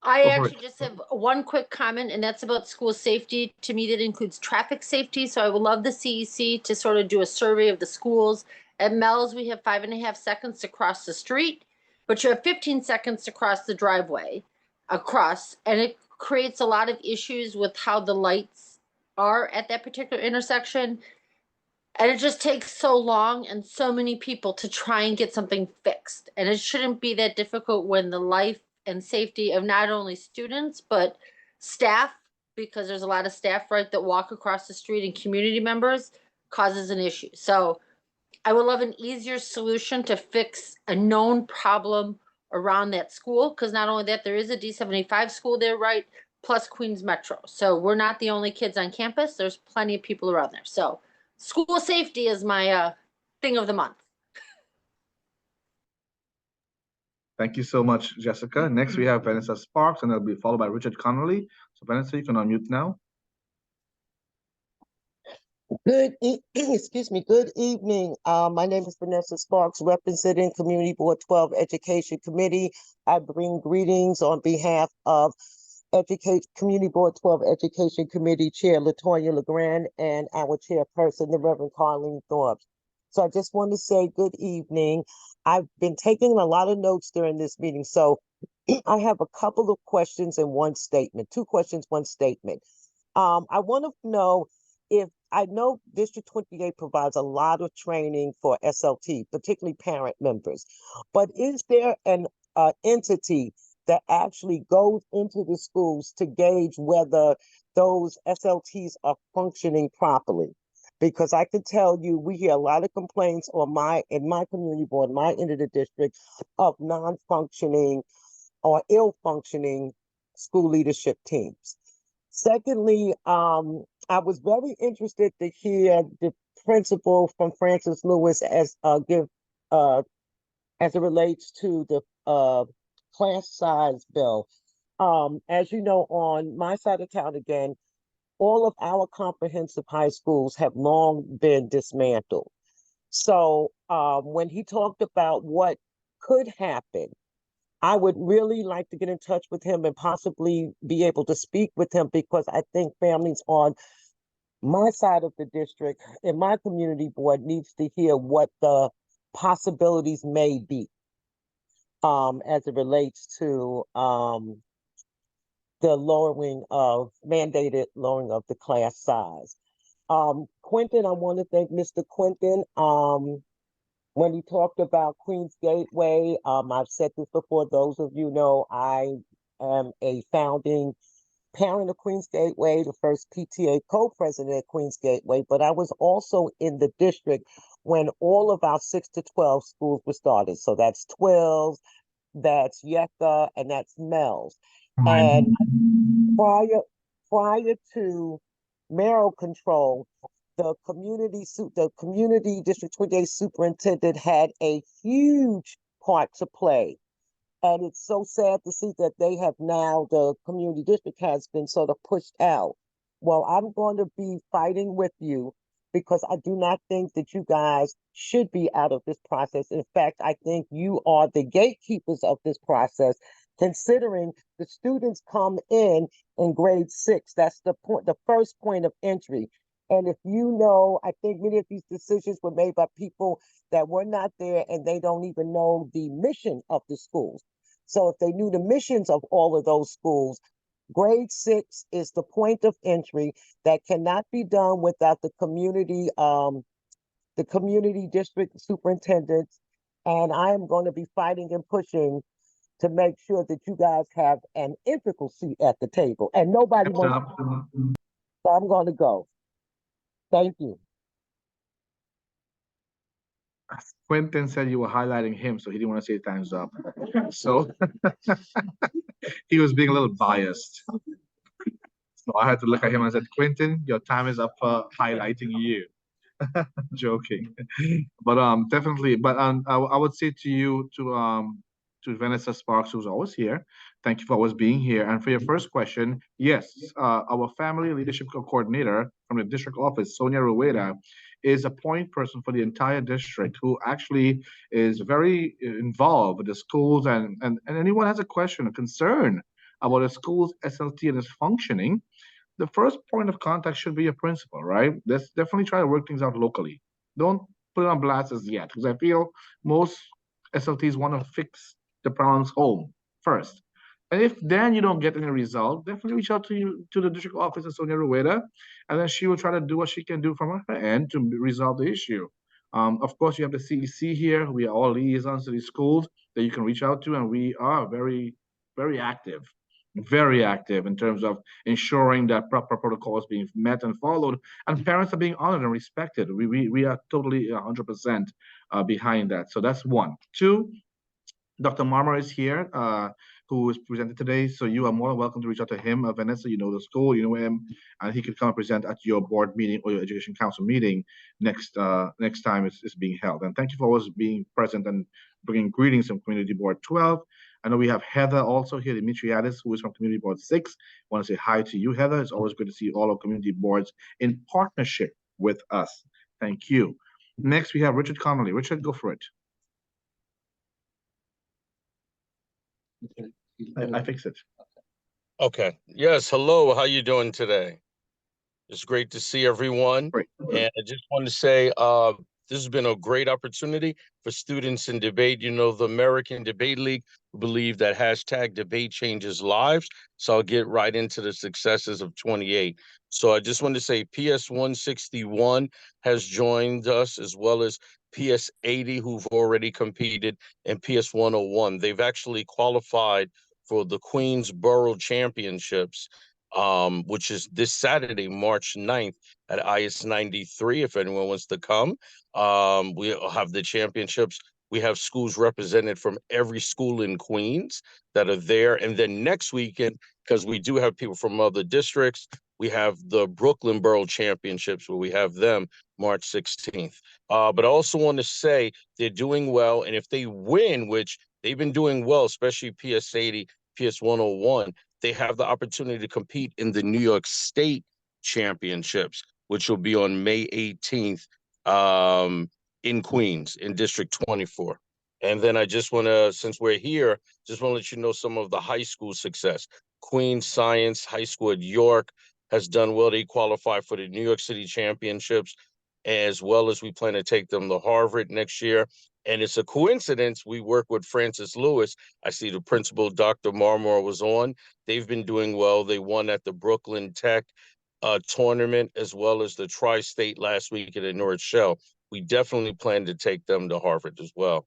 I actually just have one quick comment, and that's about school safety. To me, that includes traffic safety. So I would love the CEC to sort of do a survey of the schools. At Mel's, we have 5.5 seconds to cross the street, but you have 15 seconds to cross the driveway across, and it creates a lot of issues with how the lights are at that particular intersection. And it just takes so long and so many people to try and get something fixed. And it shouldn't be that difficult when the life and safety of not only students, but staff, because there's a lot of staff, right, that walk across the street, and community members, causes an issue. So I would love an easier solution to fix a known problem around that school. Because not only that, there is a D75 school there, right? Plus Queens Metro. So we're not the only kids on campus. There's plenty of people around there. So school safety is my thing of the month. Thank you so much, Jessica. Next, we have Vanessa Sparks, and that'll be followed by Richard Connolly. So Vanessa, you can unmute now. Excuse me. Good evening. My name is Vanessa Sparks, representing Community Board 12 Education Committee. I bring greetings on behalf of Community Board 12 Education Committee Chair Latoya LeGrand and our chairperson, the Reverend Carlene Thorpe. So I just want to say good evening. I've been taking a lot of notes during this meeting, so I have a couple of questions and one statement. 2 questions, 1 statement. I want to know if I know District 28 provides a lot of training for SLT, particularly parent members, but is there an entity that actually goes into the schools to gauge whether those SLTs are functioning properly? Because I can tell you, we hear a lot of complaints in my community board, my end of the district, of non-functioning or ill-functioning school leadership teams. Secondly, I was very interested to hear the principal from Francis Lewis as it relates to the class size bill. As you know, on my side of town again, all of our comprehensive high schools have long been dismantled. So when he talked about what could happen, I would really like to get in touch with him and possibly be able to speak with him, because I think families on my side of the district and my community board needs to hear what the possibilities may be as it relates to the mandated lowering of the class size. Quentin, I want to thank Mr. Quentin. When he talked about Queens Gateway, I've said this before, those of you know I am a founding parent of Queens Gateway, the first PTA co-president at Queens Gateway, but I was also in the district when all of our 6 to 12 schools were started. So that's 12, that's Yucca, and that's Mel's. And prior to mayoral control, the community District 28 superintendent had a huge part to play. And it's so sad to see that the community district has been sort of pushed out. Well, I'm going to be fighting with you, because I do not think that you guys should be out of this process. In fact, I think you are the gatekeepers of this process, considering the students come in grade 6. That's the first point of entry. And if you know, I think many of these decisions were made by people that were not there, and they don't even know the mission of the schools. So if they knew the missions of all of those schools, grade 6 is the point of entry that cannot be done without the community district superintendents. And I am going to be fighting and pushing to make sure that you guys have an integral seat at the table. And nobody wants to. So I'm going to go. Thank you. Quentin said you were highlighting him, so he didn't want to say time's up. So he was being a little biased. So I had to look at him and said, Quentin, your time is up for highlighting you. Joking. But definitely, but I would say to you, to Vanessa Sparks, who's always here, thank you for always being here. And for your first question, yes, our family leadership coordinator from the district office, Sonia Rueda, is a point person for the entire district, who actually is very involved with the schools, and anyone has a question, a concern about the school's SLT and its functioning, the first point of contact should be a principal, right? Let's definitely try to work things out locally. Don't put it on blast as yet, because I feel most SLTs want to fix the problems home first. And if then you don't get any result, definitely reach out to the district office of Sonia Rueda, and then she will try to do what she can do from her end to resolve the issue. Of course, you have the CEC here. We are all liaisons to these schools that you can reach out to, and we are very, very active in terms of ensuring that proper protocol is being met and followed, and parents are being honored and respected. We are totally 100% behind that. So that's one. Two, Dr. Marmor is here, who is presented today. So you are more than welcome to reach out to him. Vanessa, you know the school, you know him, and he could come and present at your board meeting or your education council meeting next time it's being held. And thank you for always being present and bringing greetings from Community Board 12. I know we have Heather also here, Dimitriadis, who is from Community Board 6. I want to say hi to you, Heather. It's always good to see all our community boards in partnership with us. Thank you. Next, we have Richard Connolly. Richard, go for it. I fix it. Okay. Yes. Hello. How you doing today? It's great to see everyone. Great. And I just want to say this has been a great opportunity for students in debate. You know, the American Debate League believe that hashtag debate changes lives. So I'll get right into the successes of 28. So I just want to say PS 161 has joined us, as well as PS 80, who've already competed, and PS 101. They've actually qualified for the Queensborough Championships, which is this Saturday, March 9th at IS 93, if anyone wants to come. We'll have the championships. We have schools represented from every school in Queens that are there. And then next weekend, because we do have people from other districts, we have the Brooklyn Borough Championships, where we have them March 16th. But I also want to say they're doing well. And if they win, which they've been doing well, especially PS 80, PS 101, they have the opportunity to compete in the New York State Championships, which will be on May 18th in Queens, in District 24. And then I just want to, since we're here, just want to let you know some of the high school success. Queens Science High School at York has done well. They qualify for the New York City Championships, as well as we plan to take them to Harvard next year. And it's a coincidence we work with Francis Lewis. I see the principal, Dr. Marmor, was on. They've been doing well. They won at the Brooklyn Tech tournament, as well as the Tri-State last week at the North Shell. We definitely plan to take them to Harvard as well.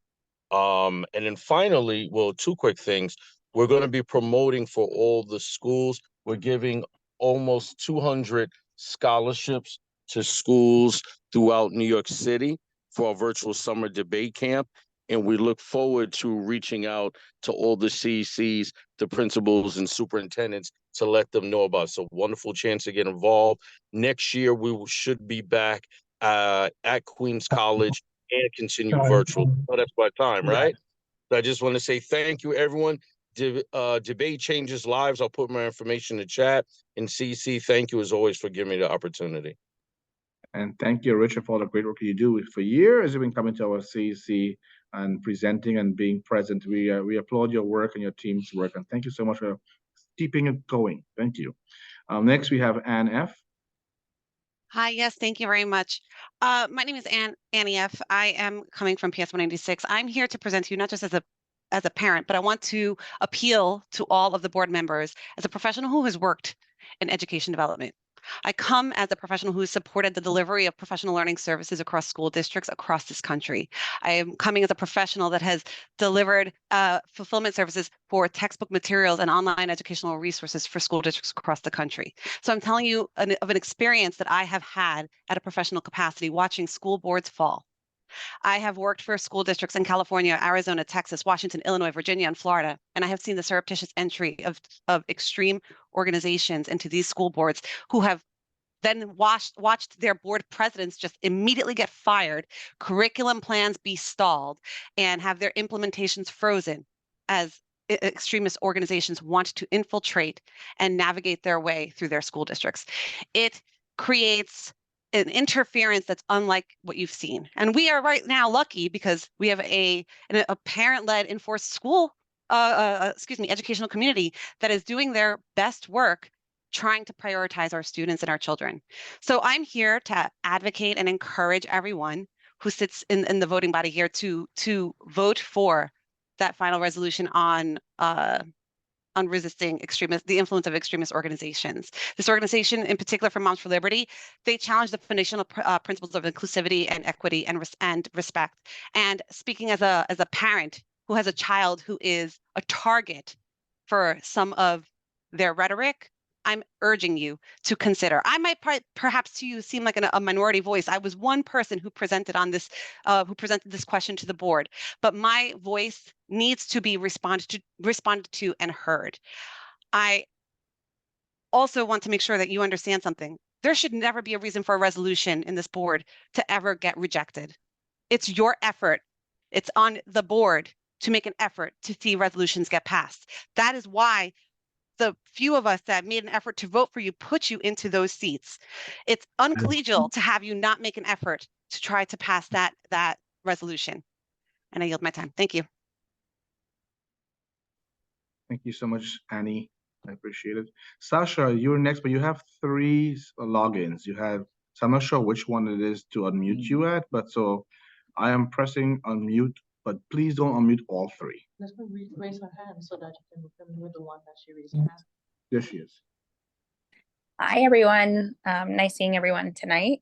And then finally, well, two quick things. We're going to be promoting for all the schools. We're giving almost 200 scholarships to schools throughout New York City for our virtual summer debate camp. And we look forward to reaching out to all the CECs, the principals and superintendents to let them know about it. So wonderful chance to get involved. Next year, we should be back at Queens College and continue virtual. Oh, that's my time, right? So I just want to say thank you, everyone. Debate changes lives. I'll put my information in the chat. And CC, thank you as always for giving me the opportunity. And thank you, Richard, for all the great work you do. For years, you've been coming to our CEC and presenting and being present. We applaud your work and your team's work. And thank you so much for keeping it going. Thank you. Next, we have Ann F. Hi, yes, thank you very much. My name is Annie F. I am coming from PS 196. I'm here to present to you not just as a parent, but I want to appeal to all of the board members as a professional who has worked in education development. I come as a professional who has supported the delivery of professional learning services across school districts across this country. I am coming as a professional that has delivered fulfillment services for textbook materials and online educational resources for school districts across the country. So I'm telling you of an experience that I have had at a professional capacity watching school boards fall. I have worked for school districts in California, Arizona, Texas, Washington, Illinois, Virginia, and Florida, and I have seen the surreptitious entry of extreme organizations into these school boards who have then watched their board presidents just immediately get fired, curriculum plans be stalled, and have their implementations frozen as extremist organizations want to infiltrate and navigate their way through their school districts. It creates an interference that's unlike what you've seen. And we are right now lucky because we have a parent-led enforced school, educational community that is doing their best work trying to prioritize our students and our children. So I'm here to advocate and encourage everyone who sits in the voting body here to vote for that final resolution on resisting the influence of extremist organizations. This organization, in particular for Moms for Liberty, they challenge the foundational principles of inclusivity and equity and respect. And speaking as a parent who has a child who is a target for some of their rhetoric, I'm urging you to consider. I might perhaps to you seem like a minority voice. I was one person who presented on this, who presented this question to the board, but my voice needs to be responded to and heard. I also want to make sure that you understand something. There should never be a reason for a resolution in this board to ever get rejected. It's your effort. It's on the board to make an effort to see resolutions get passed. That is why the few of us that made an effort to vote for you put you into those seats. It's uncollegial to have you not make an effort to try to pass that resolution. And I yield my time. Thank you. Thank you so much, Annie. I appreciate it. Sasha, you're next, but you have 3 logins. You have, so I'm not sure which one it is to unmute you at, but so I am pressing unmute, but please don't unmute all 3. Let her raise her hand so that you can remove the one that she raised her hand. There she is. Hi, everyone. Nice seeing everyone tonight.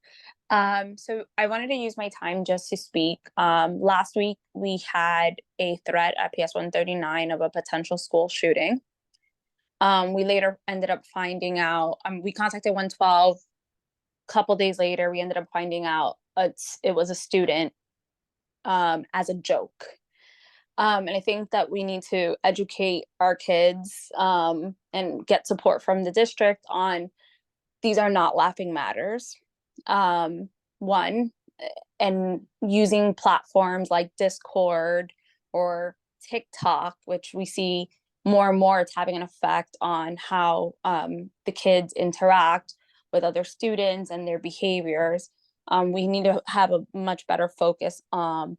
So I wanted to use my time just to speak. Last week, we had a threat at PS 139 of a potential school shooting. We later ended up finding out, we contacted 112. A couple days later, we ended up finding out it was a student as a joke. And I think that we need to educate our kids and get support from the district on these are not laughing matters. One, and using platforms like Discord or TikTok, which we see more and more, it's having an effect on how the kids interact with other students and their behaviors. We need to have a much better focus on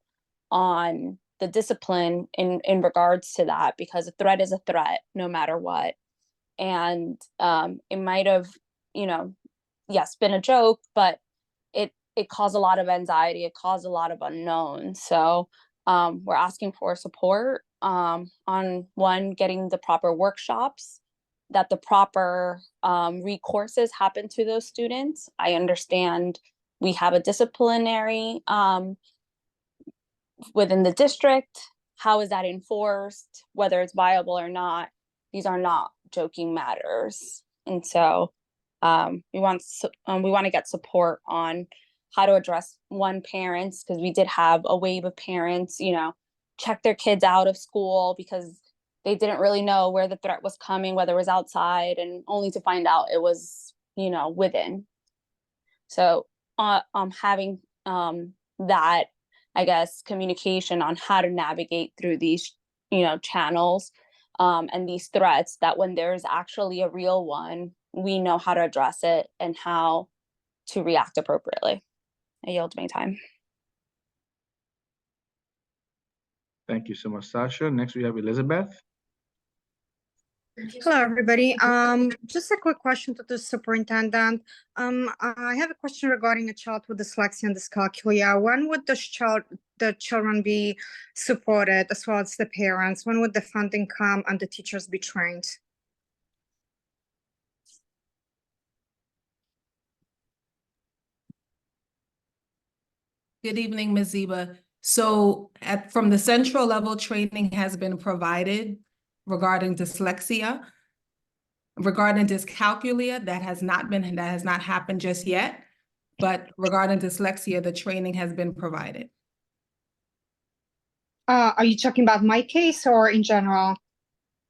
the discipline in regards to that, because a threat is a threat no matter what. And it might have, yes, been a joke, but it caused a lot of anxiety. It caused a lot of unknowns. So we're asking for support on one, getting the proper workshops, that the proper recourses happen to those students. I understand we have a disciplinary within the district. How is that enforced? Whether it's viable or not, these are not joking matters. And so we want to get support on how to address parents, because we did have a wave of parents, check their kids out of school because they didn't really know where the threat was coming, whether it was outside, and only to find out it was, within. So having that, I guess, communication on how to navigate through these, channels and these threats, that when there's actually a real one, we know how to address it and how to react appropriately. I yield my time. Thank you so much, Sasha. Next, we have Elizabeth. Hello, everybody. Just a quick question to the superintendent. I have a question regarding a child with dyslexia and dyscalculia. When would the children be supported, as well as the parents? When would the funding come and the teachers be trained? Good evening, Ms. Zeba. So from the central level, training has been provided regarding dyslexia. Regarding dyscalculia, that has not happened just yet. But regarding dyslexia, the training has been provided. Are you talking about my case or in general?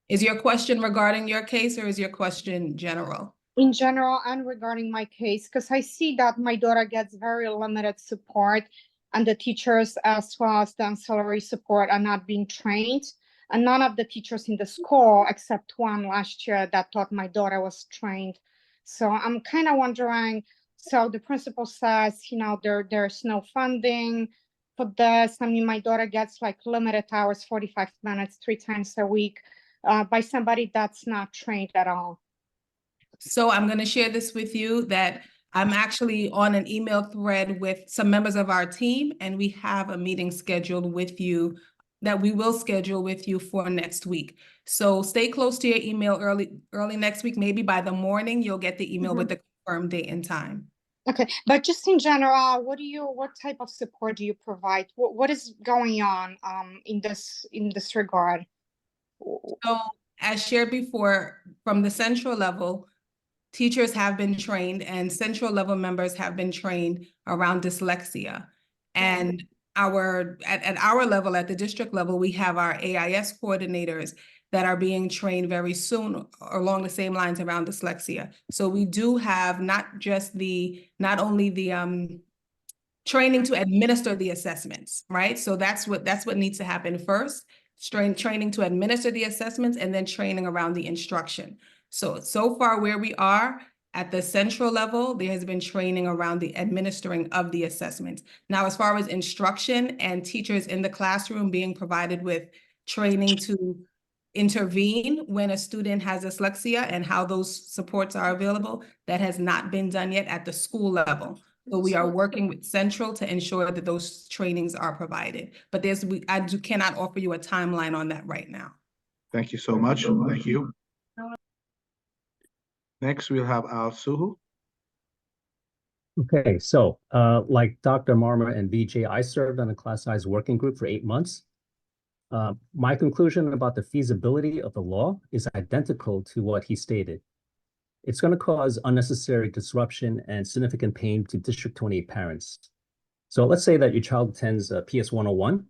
Is your question regarding your case, or is your question general? In general and regarding my case, because I see that my daughter gets very limited support, and the teachers as well as the ancillary support are not being trained. And none of the teachers in the school, except one last year, that taught my daughter, was trained. So I'm kind of wondering, so the principal says, there's no funding for this. I mean, my daughter gets like limited hours, 45 minutes, 3 times a week, by somebody that's not trained at all. So I'm going to share this with you, that I'm actually on an email thread with some members of our team, and we have a meeting scheduled with you that we will schedule with you for next week. So stay close to your email early next week. Maybe by the morning, you'll get the email with the confirmed date and time. Okay, but just in general, what type of support do you provide? What is going on in this regard? So as shared before, from the central level, teachers have been trained and central level members have been trained around dyslexia. And at our level, at the district level, we have our AIS coordinators that are being trained very soon along the same lines around dyslexia. So we do have not only the training to administer the assessments, right? So that's what needs to happen first, training to administer the assessments and then training around the instruction. So far where we are at the central level, there has been training around the administering of the assessments. Now, as far as instruction and teachers in the classroom being provided with training to intervene when a student has dyslexia and how those supports are available, that has not been done yet at the school level. So we are working with Central to ensure that those trainings are provided. But I cannot offer you a timeline on that right now. Thank you so much. Thank you. Next, we'll have Al Suhu. Okay, so like Dr. Marmer and VJ, I served on a class size working group for 8 months. My conclusion about the feasibility of the law is identical to what he stated. It's going to cause unnecessary disruption and significant pain to District 28 parents. So let's say that your child attends PS 101.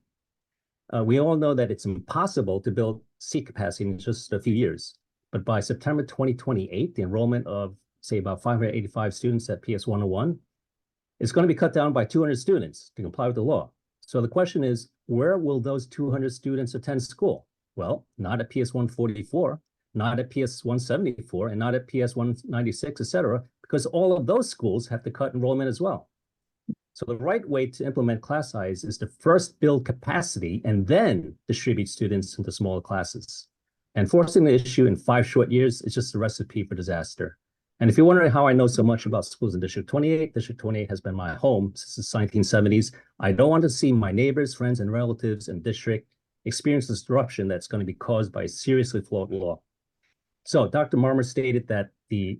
We all know that it's impossible to build seat capacity in just a few years. But by September 2028, the enrollment of, say, about 585 students at PS 101 is going to be cut down by 200 students to comply with the law. So the question is, where will those 200 students attend school? Well, not at PS 144, not at PS 174, and not at PS 196, et cetera, because all of those schools have to cut enrollment as well. So the right way to implement class size is to first build capacity and then distribute students into smaller classes. And forcing the issue in 5 short years is just a recipe for disaster. And if you're wondering how I know so much about schools in District 28, District 28 has been my home since the 1970s. I don't want to see my neighbors, friends, and relatives in district experience disruption that's going to be caused by a seriously flawed law. So Dr. Marmer stated that the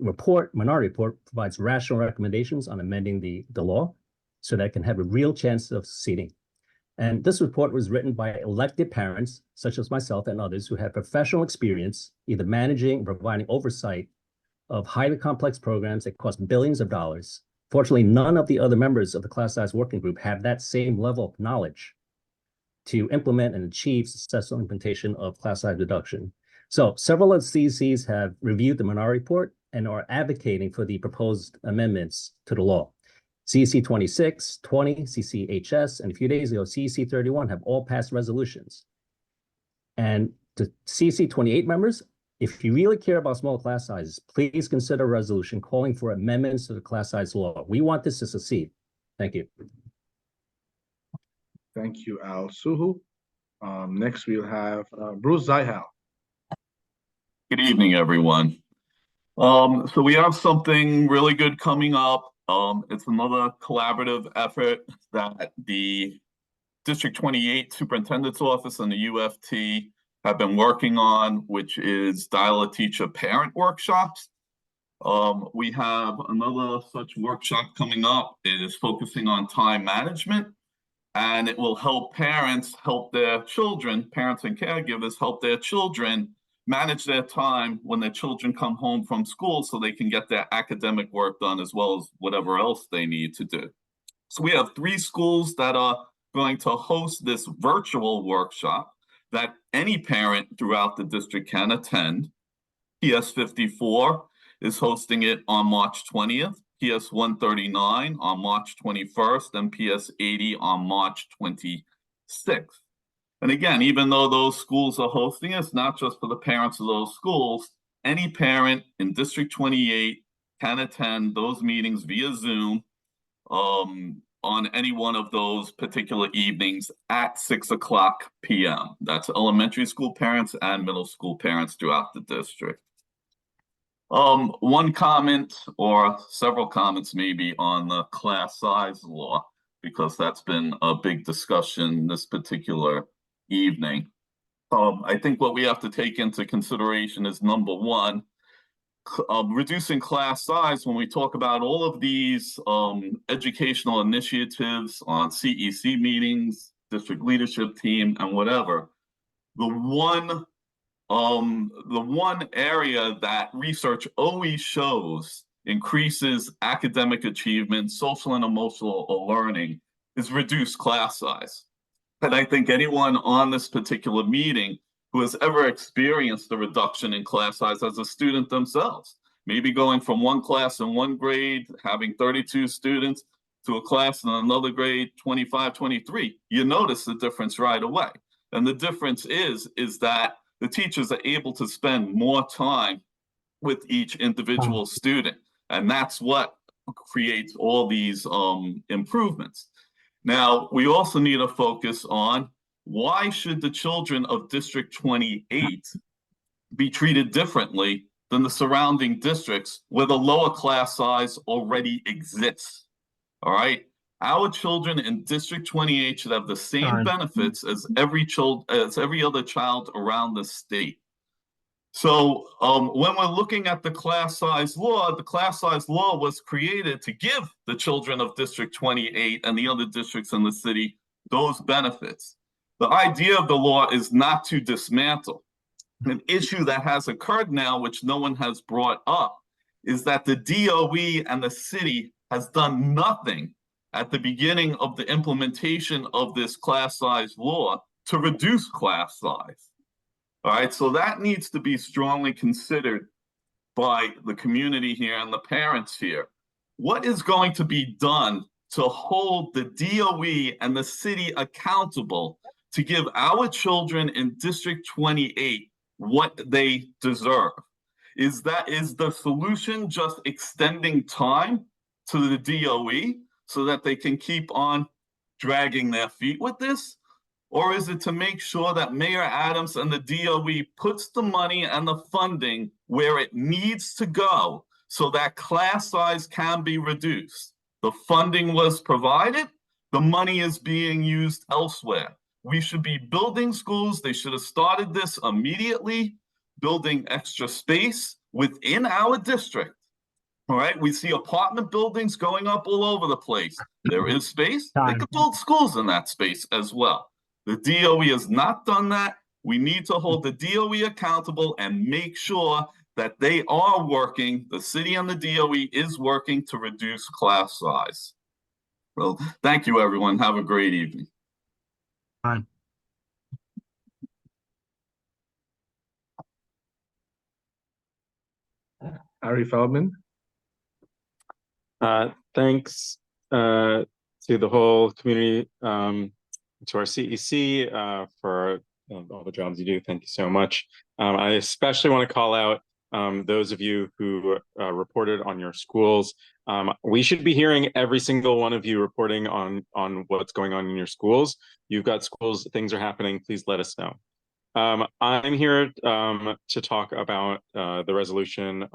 minority report, provides rational recommendations on amending the law so that it can have a real chance of succeeding. And this report was written by elected parents, such as myself and others, who have professional experience either managing or providing oversight of highly complex programs that cost billions of dollars. Fortunately, none of the other members of the class size working group have that same level of knowledge to implement and achieve successful implementation of class size reduction. So several of the CECs have reviewed the minority report and are advocating for the proposed amendments to the law. CEC28, 20, CCHS, and a few days ago, CEC31 have all passed resolutions. And to CEC28 members, if you really care about small class sizes, please consider a resolution calling for amendments to the class size law. We want this to succeed. Thank you. Thank you, Al Suhu. Next, we'll have Bruce Zihal. Good evening, everyone. So we have something really good coming up. It's another collaborative effort that the District 28 Superintendent's Office and the UFT have been working on, which is Dial-A-Teacher parent workshops. We have another such workshop coming up. It is focusing on time management, and it will help parents help their children, parents and caregivers help their children manage their time when their children come home from school so they can get their academic work done as well as whatever else they need to do. So we have 3 schools that are going to host this virtual workshop that any parent throughout the district can attend. PS 54 is hosting it on March 20th, PS 139 on March 21st, and PS 80 on March 26th. And again, even though those schools are hosting it, it's not just for the parents of those schools. Any parent in District 28 can attend those meetings via Zoom on any one of those particular evenings at 6:00 p.m. That's elementary school parents and middle school parents throughout the district. One comment or several comments maybe on the class size law, because that's been a big discussion this particular evening. I think what we have to take into consideration is number one, reducing class size. When we talk about all of these educational initiatives on CEC meetings, district leadership team, and whatever, the one the one area that research always shows increases academic achievement, social and emotional learning is reduced class size. And I think anyone on this particular meeting who has ever experienced a reduction in class size as a student themselves, maybe going from one class in one grade, having 32 students, to a class in another grade, 25, 23, you notice the difference right away. And the difference is that the teachers are able to spend more time with each individual student. And that's what creates all these improvements. Now, we also need to focus on why should the children of District 28 be treated differently than the surrounding districts where the lower class size already exists. All right. Our children in District 28 should have the same benefits as every other child around the state. So when we're looking at the class size law was created to give the children of District 28 and the other districts in the city those benefits. The idea of the law is not to dismantle. An issue that has occurred now, which no one has brought up, is that the DOE and the city has done nothing at the beginning of the implementation of this class size law to reduce class size. All right, so that needs to be strongly considered by the community here and the parents here. What is going to be done to hold the DOE and the city accountable to give our children in District 28 what they deserve? Is the solution just extending time to the DOE so that they can keep on dragging their feet with this? Or is it to make sure that Mayor Adams and the DOE puts the money and the funding where it needs to go so that class size can be reduced? The funding was provided, the money is being used elsewhere. We should be building schools. They should have started this immediately, building extra space within our district. All right, we see apartment buildings going up all over the place. There is space. They could build schools in that space as well. The DOE has not done that. We need to hold the DOE accountable and make sure that they are working, the city and the DOE is working to reduce class size. Well, thank you, everyone. Have a great evening. Harry Feldman. Thanks to the whole community, to our CEC for all the jobs you do. Thank you so much. I especially want to call out those of you who reported on your schools. We should be hearing every single one of you reporting on what's going on in your schools. You've got schools, things are happening, please let us know. I'm here to talk about the resolution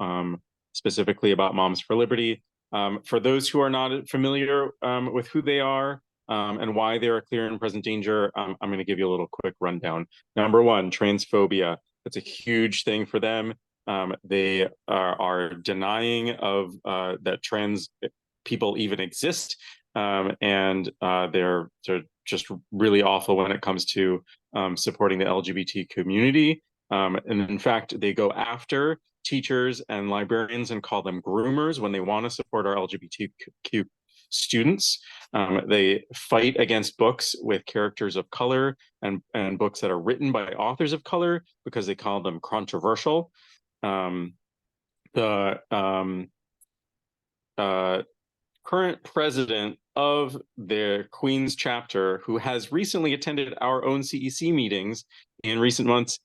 specifically about Moms for Liberty. For those who are not familiar with who they are and why they're a clear and present danger, I'm going to give you a little quick rundown. Number one, transphobia. That's a huge thing for them. They are denying of that trans people even exist, and they're just really awful when it comes to supporting the LGBT community. And in fact, they go after teachers and librarians and call them groomers when they want to support our LGBTQ students. They fight against books with characters of color and books that are written by authors of color because they call them controversial. The current president of the Queens chapter, who has recently attended our own CEC meetings in recent months,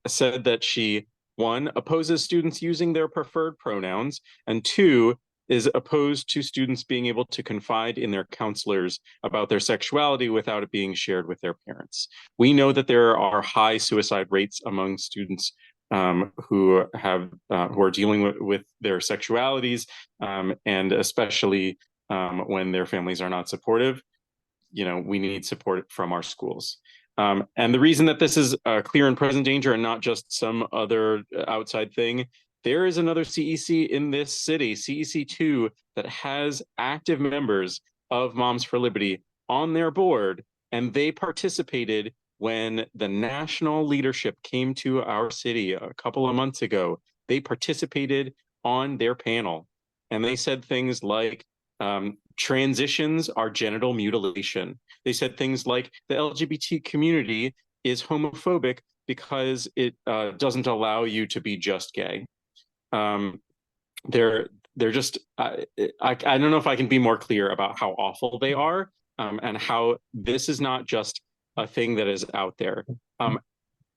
said that she, one, opposes students using their preferred pronouns, and two, is opposed to students being able to confide in their counselors about their sexuality without it being shared with their parents. We know that there are high suicide rates among students who are dealing with their sexualities, and especially when their families are not supportive. You know, we need support from our schools. And the reason that this is a clear and present danger and not just some other outside thing, there is another CEC in this city, CEC2, that has active members of Moms for Liberty on their board, and they participated when the national leadership came to our city a couple of months ago, they participated on their panel, and they said things like, transitions are genital mutilation. They said things like the LGBT community is homophobic because it doesn't allow you to be just gay. They're just, I don't know if I can be more clear about how awful they are, and how this is not just a thing that is out there.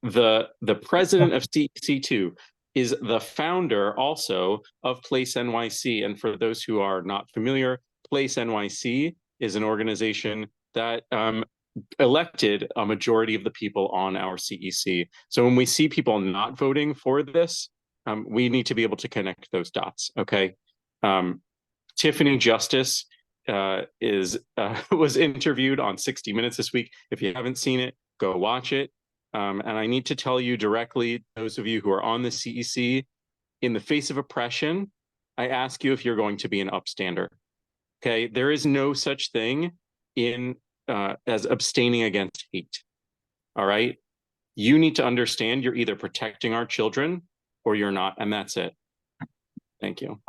The president of CEC2 is the founder also of Place NYC. And for those who are not familiar, Place NYC is an organization that elected a majority of the people on our CEC. So when we see people not voting for this, we need to be able to connect those dots, okay? Tiffany Justice was interviewed on 60 Minutes this week. If you haven't seen it, go watch it. And I need to tell you directly, those of you who are on the CEC, in the face of oppression, I ask you if you're going to be an upstander. Okay, there is no such thing as abstaining against hate. All right, you need to understand you're either protecting our children or you're not, and that's it. Thank you.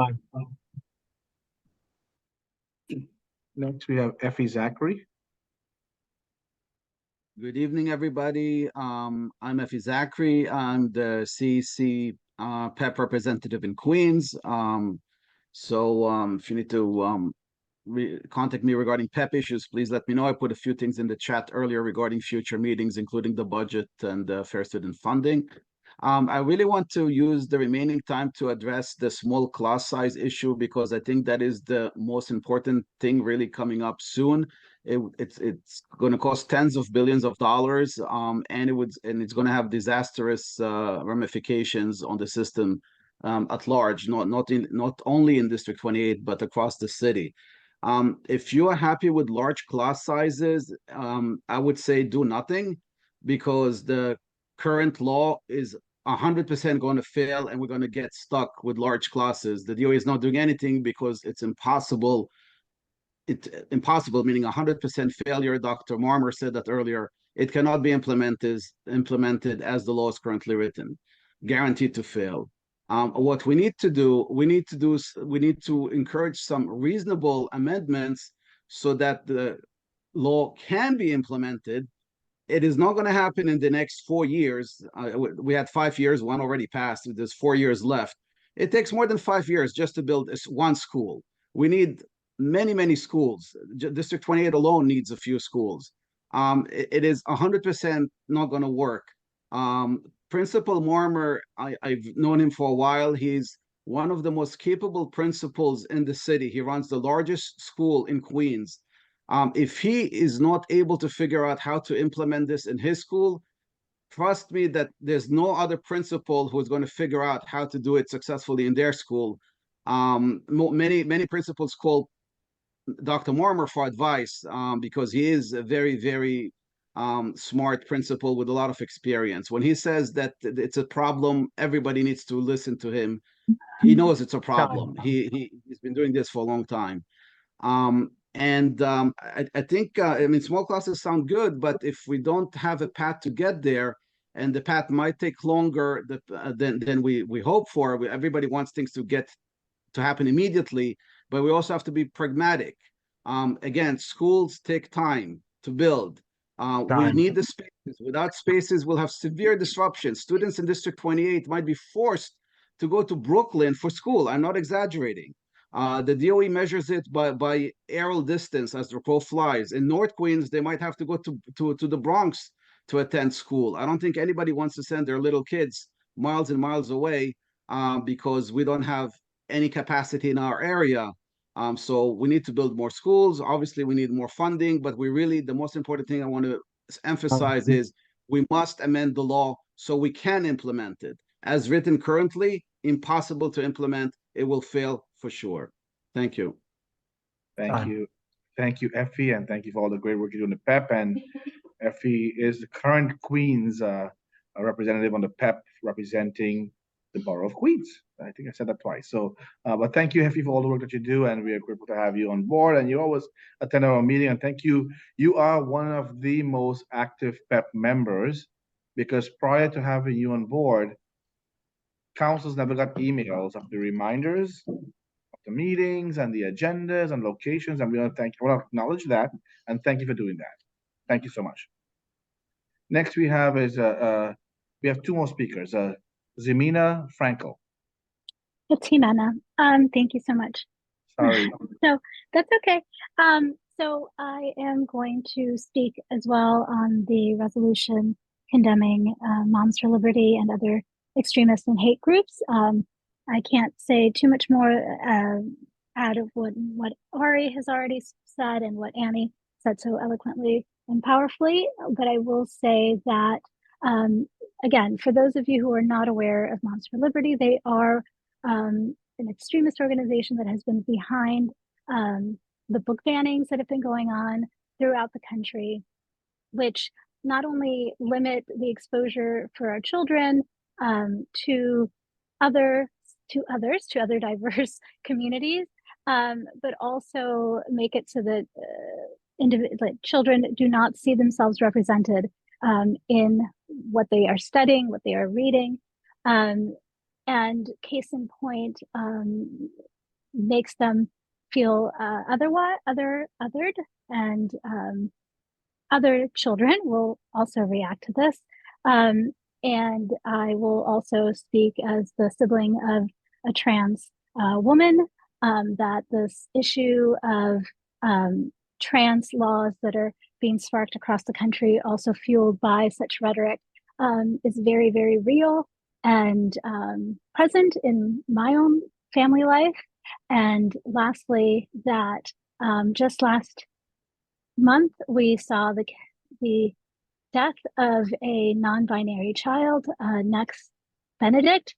Next, we have Effie Zachary. Good evening, everybody. I'm Effie Zachary. I'm the CEC PEP representative in Queens. If you need to contact me regarding PEP issues, please let me know. I put a few things in the chat earlier regarding future meetings, including the budget and fair student funding. I really want to use the remaining time to address the small class size issue, because I think that is the most important thing really coming up soon. It's going to cost tens of billions of dollars, and it's going to have disastrous ramifications on the system at large, not only in District 28 but across the city. If you are happy with large class sizes, I would say do nothing, because the current law is 100% going to fail, and we're going to get stuck with large classes. The DOE is not doing anything because it's impossible. Impossible meaning 100% failure. Dr. Marmer said that earlier. It cannot be implemented as the law is currently written, guaranteed to fail. What we need to encourage some reasonable amendments so that the law can be implemented. It is not going to happen in the next 4 years. We had 5 years, one already passed. There's 4 years left. It takes more than 5 years just to build one school. We need many schools. District 28 alone needs a few schools. It is 100% not going to work. Principal Marmer, I've known him for a while. He's one of the most capable principals in the city. He runs the largest school in Queens. If he is not able to figure out how to implement this in his school, trust me that there's no other principal who's going to figure out how to do it successfully in their school. Many principals call Dr. Marmer for advice because he is a very smart principal with a lot of experience. When he says that it's a problem, everybody needs to listen to him. He knows it's a problem. He's been doing this for a long time. I think, I mean, small classes sound good, but if we don't have a path to get there, and the path might take longer than we hope for. Everybody wants things to happen immediately, but we also have to be pragmatic. Again, schools take time to build. We need the spaces. Without spaces, we'll have severe disruption. Students in District 28 might be forced to go to Brooklyn for school. I'm not exaggerating. The DOE measures it by aerial distance as the crow flies. In North Queens, they might have to go to the Bronx to attend school. I don't think anybody wants to send their little kids miles and miles away because we don't have any capacity in our area. So we need to build more schools. Obviously, we need more funding, but the most important thing I want to emphasize is we must amend the law so we can implement it. As written currently, impossible to implement. It will fail for sure. Thank you. Thank you. Thank you, Effie, and thank you for all the great work you do in the PEP. And Effie is the current Queens representative on the PEP, representing the borough of Queens. I think I said that twice. So, but thank you, Heffy, for all the work that you do, and we are grateful to have you on board. And you always attend our meeting. And thank you. You are one of the most active PEP members, because prior to having you on board, councils never got emails of the reminders of the meetings and the agendas and locations. And we want to thank you. I want to acknowledge that and thank you for doing that. Thank you so much. Next, we have we have two more speakers. Zemina Frankel. It's Jimena. Thank you so much. Sorry. So that's okay. So I am going to speak as well on the resolution condemning Moms for Liberty and other extremist and hate groups. I can't say too much more out of what Ari has already said and what Annie said so eloquently and powerfully, but I will say that, again, for those of you who are not aware of Moms for Liberty, they are an extremist organization that has been behind the book bannings that have been going on throughout the country, which not only limit the exposure for our children to other diverse communities, but also make it so that children do not see themselves represented in what they are studying, what they are reading, and case in point, makes them feel othered, and other children will also react to this. And I will also speak as the sibling of a trans woman, that this issue of trans laws that are being sparked across the country, also fueled by such rhetoric, is very, very real and present in my own family life. And lastly, that just last month, we saw the death of a non-binary child, Nex Benedict,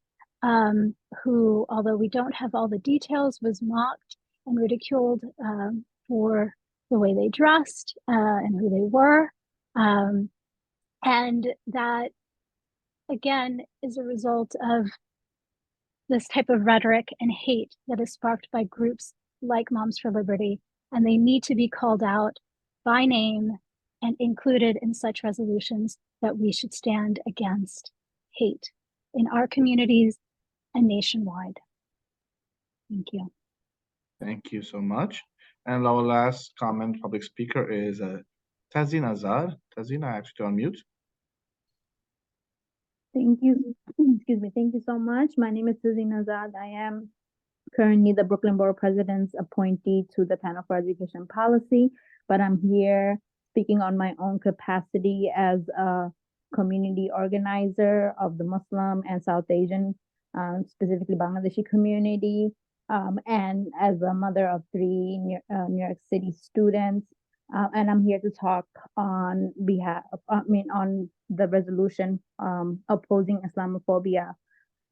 who, although we don't have all the details, was mocked and ridiculed for the way they dressed and who they were. And that, again, is a result of this type of rhetoric and hate that is sparked by groups like Moms for Liberty, and they need to be called out by name and included in such resolutions that we should stand against hate in our communities and nationwide. Thank you. Thank you so much. And our last comment, public speaker, is Tazina Azad. Tazina, I asked you to unmute. Thank you. Excuse me. Thank you so much. My name is Tazina Azad. I am currently the Brooklyn Borough President's appointee to the panel for education policy, but I'm here speaking on my own capacity as a community organizer of the Muslim and South Asian, specifically Bangladeshi community, and as a mother of three New York City students. And I'm here to talk on on the resolution opposing Islamophobia.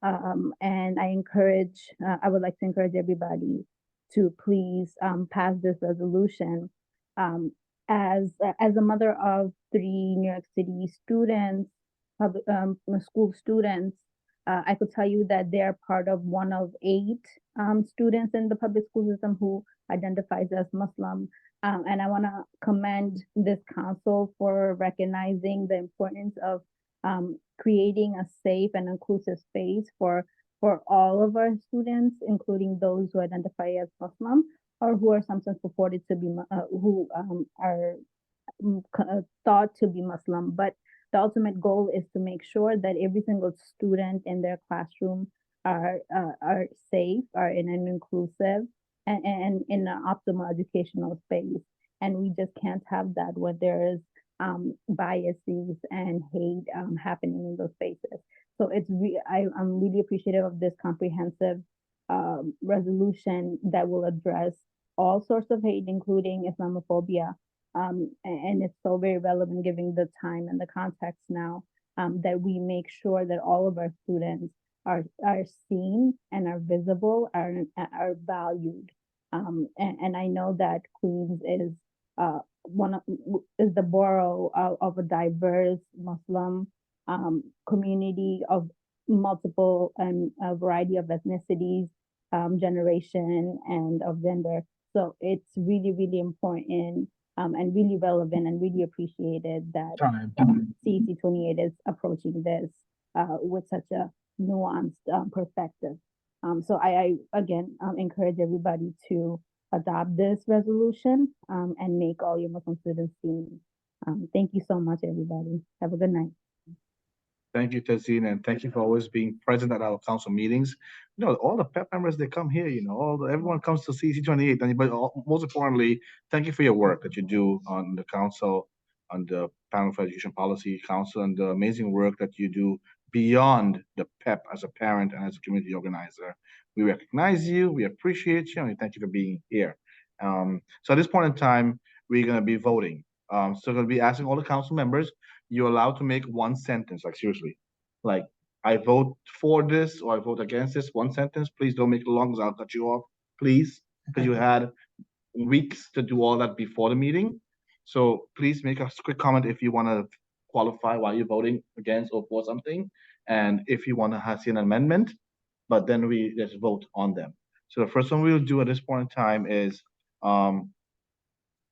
And I would like to encourage everybody to please pass this resolution. As a mother of three New York City students, school students, I could tell you that they're part of one of 8 students in the public school system who identifies as Muslim. And I want to commend this council for recognizing the importance of creating a safe and inclusive space for all of our students, including those who identify as Muslim or who are sometimes purported to be, who are thought to be Muslim. But the ultimate goal is to make sure that every single student in their classroom are safe, are in an inclusive and in an optimal educational space. And we just can't have that when there is biases and hate happening in those spaces. So I'm really appreciative of this comprehensive resolution that will address all sorts of hate, including Islamophobia. And it's so very relevant given the time and the context now, that we make sure that all of our students are seen and are visible, are valued. And I know that Queens is the borough of a diverse Muslim community of multiple and a variety of ethnicities, generation, and of gender. So it's really, really important and really relevant and really appreciated that CEC28 is approaching this with such a nuanced perspective. So I again encourage everybody to adopt this resolution and make all your Muslim students STEAM. Thank you so much, everybody. Have a good night. Thank you, Tazeen, and thank you for always being present at our council meetings. You know, all the PEP members, they come here, you know, everyone comes to CEC28, but most importantly, thank you for your work that you do on the council, on the Panel for Education Policy Council, and the amazing work that you do beyond the PEP as a parent and as a community organizer. We recognize you, we appreciate you, and thank you for being here. So at this point in time, we're going to be voting. So I'm going to be asking all the council members, you're allowed to make one sentence, like seriously. Like, I vote for this or I vote against this, one sentence. Please don't make it long because I'll cut you off, please, because you had weeks to do all that before the meeting. So please make a quick comment if you want to qualify why you're voting against or for something. And if you want to see an amendment, but then we just vote on them. So the first one we'll do at this point in time is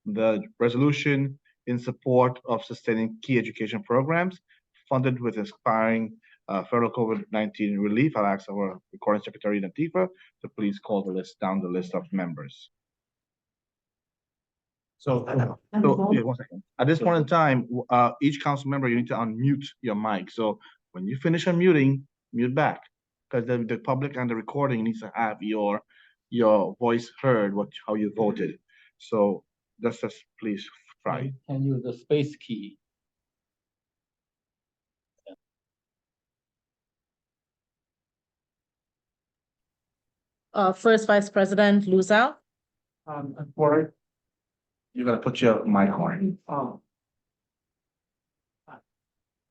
the resolution in support of sustaining key education programs funded with expiring federal COVID-19 relief. I'll ask our recording secretary, Natifa, to please call the list down the list of members. So yeah, 1 second. At this point in time, each council member, you need to unmute your mic. So when you finish unmuting, mute back, because the public and the recording needs to have your voice heard, how you voted. So just please try. Can use the space key. First Vice President Luzal. For you gotta put your mic on.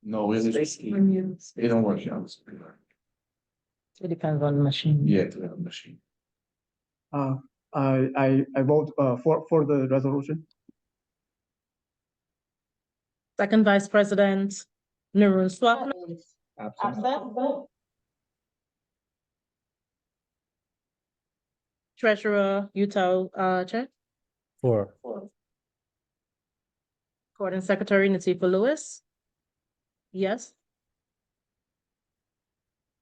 No, it don't work on the speaker. It depends on the machine. Yeah, the machine. I vote for the resolution. Second Vice President Nurun Swapna. Absent. Treasurer Utah Chen. For. Recording Secretary Natifa Lewis. Yes.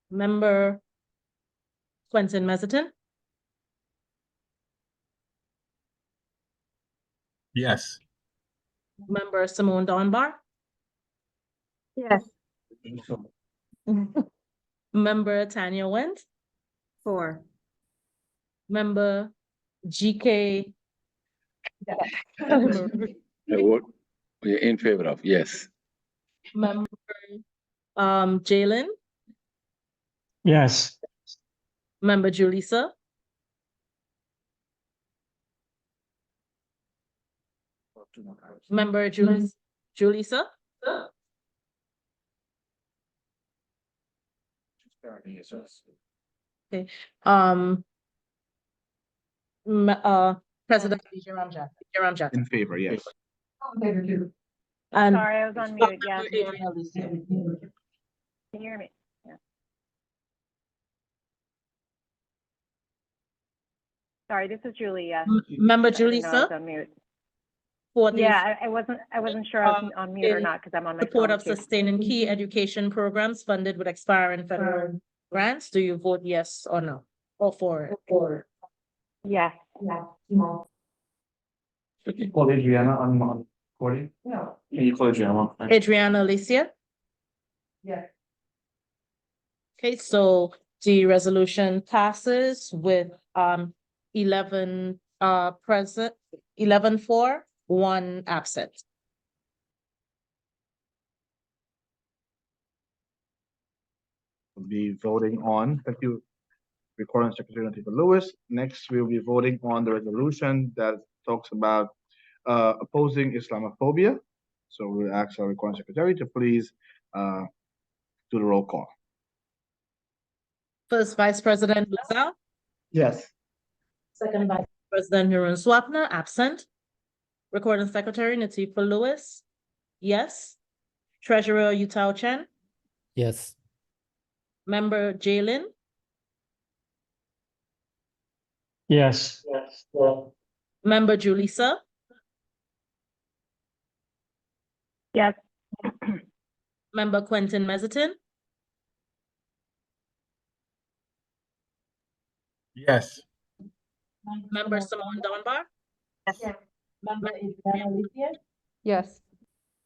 Member Quentin Mezitin. Yes. Member Simone Donbar. Yes. Member Tanya Wendt. 4. Member GK. I vote in favor of, yes. Member Jalen. Yes. Member Julissa. Member Julissa. Okay. President Jerome Jackson. In favor, yes. And Sorry, I was on mute. Yes. Adriana. Can you hear me? Yeah. Sorry, this is Julie. Yes. Member I didn't know I Julissa. was on mute. For the Yeah, I wasn't sure I was on mute or not because I'm on my support phone of too. sustaining key education programs funded with expiring federal grants. Do you vote yes or no? Or for it? Yes. Call Adriana on recording. Yeah. Can you call Adriana? Adriana Alicia? Yes. Okay, so the resolution passes with 11 present, 11 for, 1 absent. We'll be voting on, thank you, Recording Secretary Natifa Lewis. Next, we'll be voting on the resolution that talks about opposing Islamophobia. So we'll ask our Recording Secretary to please do the roll call. First Vice President Luzal. Yes. Second Vice President Nurun Swapna, absent. Recording Secretary Natifa Lewis. Yes. Treasurer Utah Chen. Yes. Member Jalen, Yes. Member Julissa, Yes. Member Quentin Mezitin, Yes. Member Simone Dunbar, Yes. Member Adriana Lithia, Yes.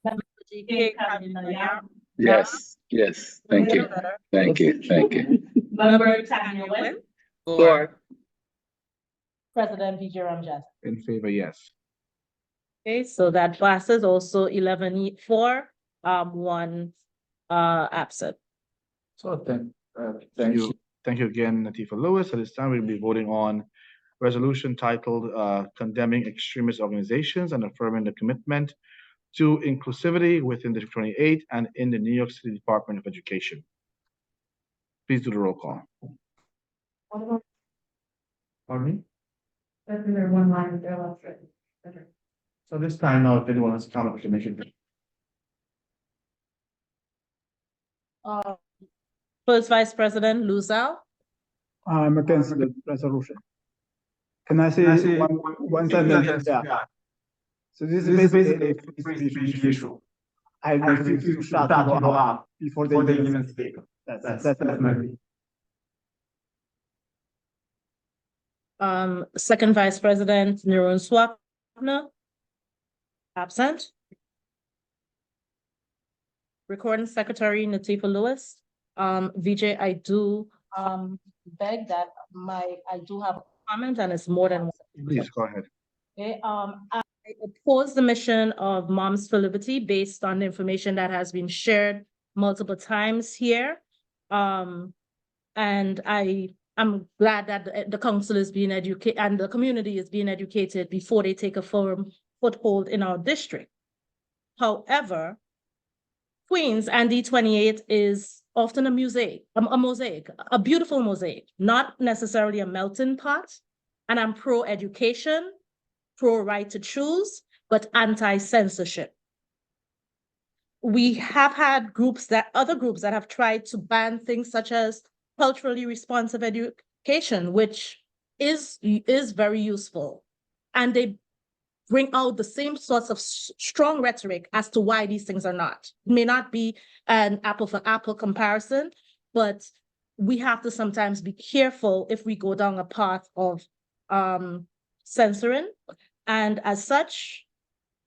Member GK Kalina Yes, yes, thank you, thank you, thank you. Member Tanya Wen, Four. President VJ Ramjas. In favor, yes. Okay, so that passes also 11-4, one absent. So thank you. Thank you again, Natifa Lewis. At this time, we'll be voting on resolution titled condemning extremist organizations and affirming the commitment to inclusivity within District 28 and in the New York City Department of Education. Please do the roll call. Pardon me? There one line there left written. So this time, now, if anyone has a comment, we can make it. First Vice President Luzal, I'm against the resolution. Can I say one sentence? Yeah. So this is basically a free speech issue. I refuse to shut people up before they even speak. That's my view. Second Vice President Nirun Swapna, absent. Recording Secretary Natifa Lewis. VJ, I do beg that I do have a comment and it's more than one. Please go ahead. Okay, I oppose the mission of Moms for Liberty based on the information that has been shared multiple times here. And I'm glad that the council is being educated and the community is being educated before they take a firm foothold in our district. However, Queens and D28 is often a mosaic, a beautiful mosaic, not necessarily a melting pot. And I'm pro-education, pro-right to choose, but anti-censorship. We have had other groups that have tried to ban things such as culturally responsive education, which is very useful. And they bring out the same sorts of strong rhetoric as to why these things are not. It may not be an apple for apple comparison, but we have to sometimes be careful if we go down a path of censoring. And as such,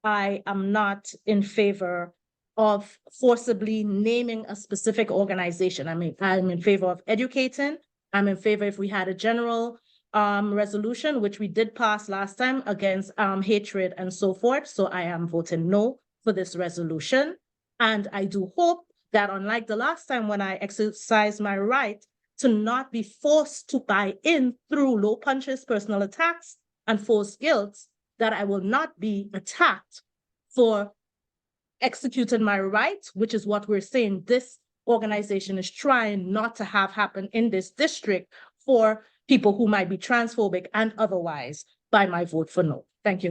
I am not in favor of forcibly naming a specific organization. I mean, I'm in favor of educating. I'm in favor if we had a general resolution, which we did pass last time against hatred and so forth. So I am voting no for this resolution. And I do hope that unlike the last time when I exercised my right to not be forced to buy in through low punches, personal attacks, and forced guilt, that I will not be attacked for executing my right, which is what we're saying this organization is trying not to have happen in this district for people who might be transphobic and otherwise, by my vote for no. Thank you.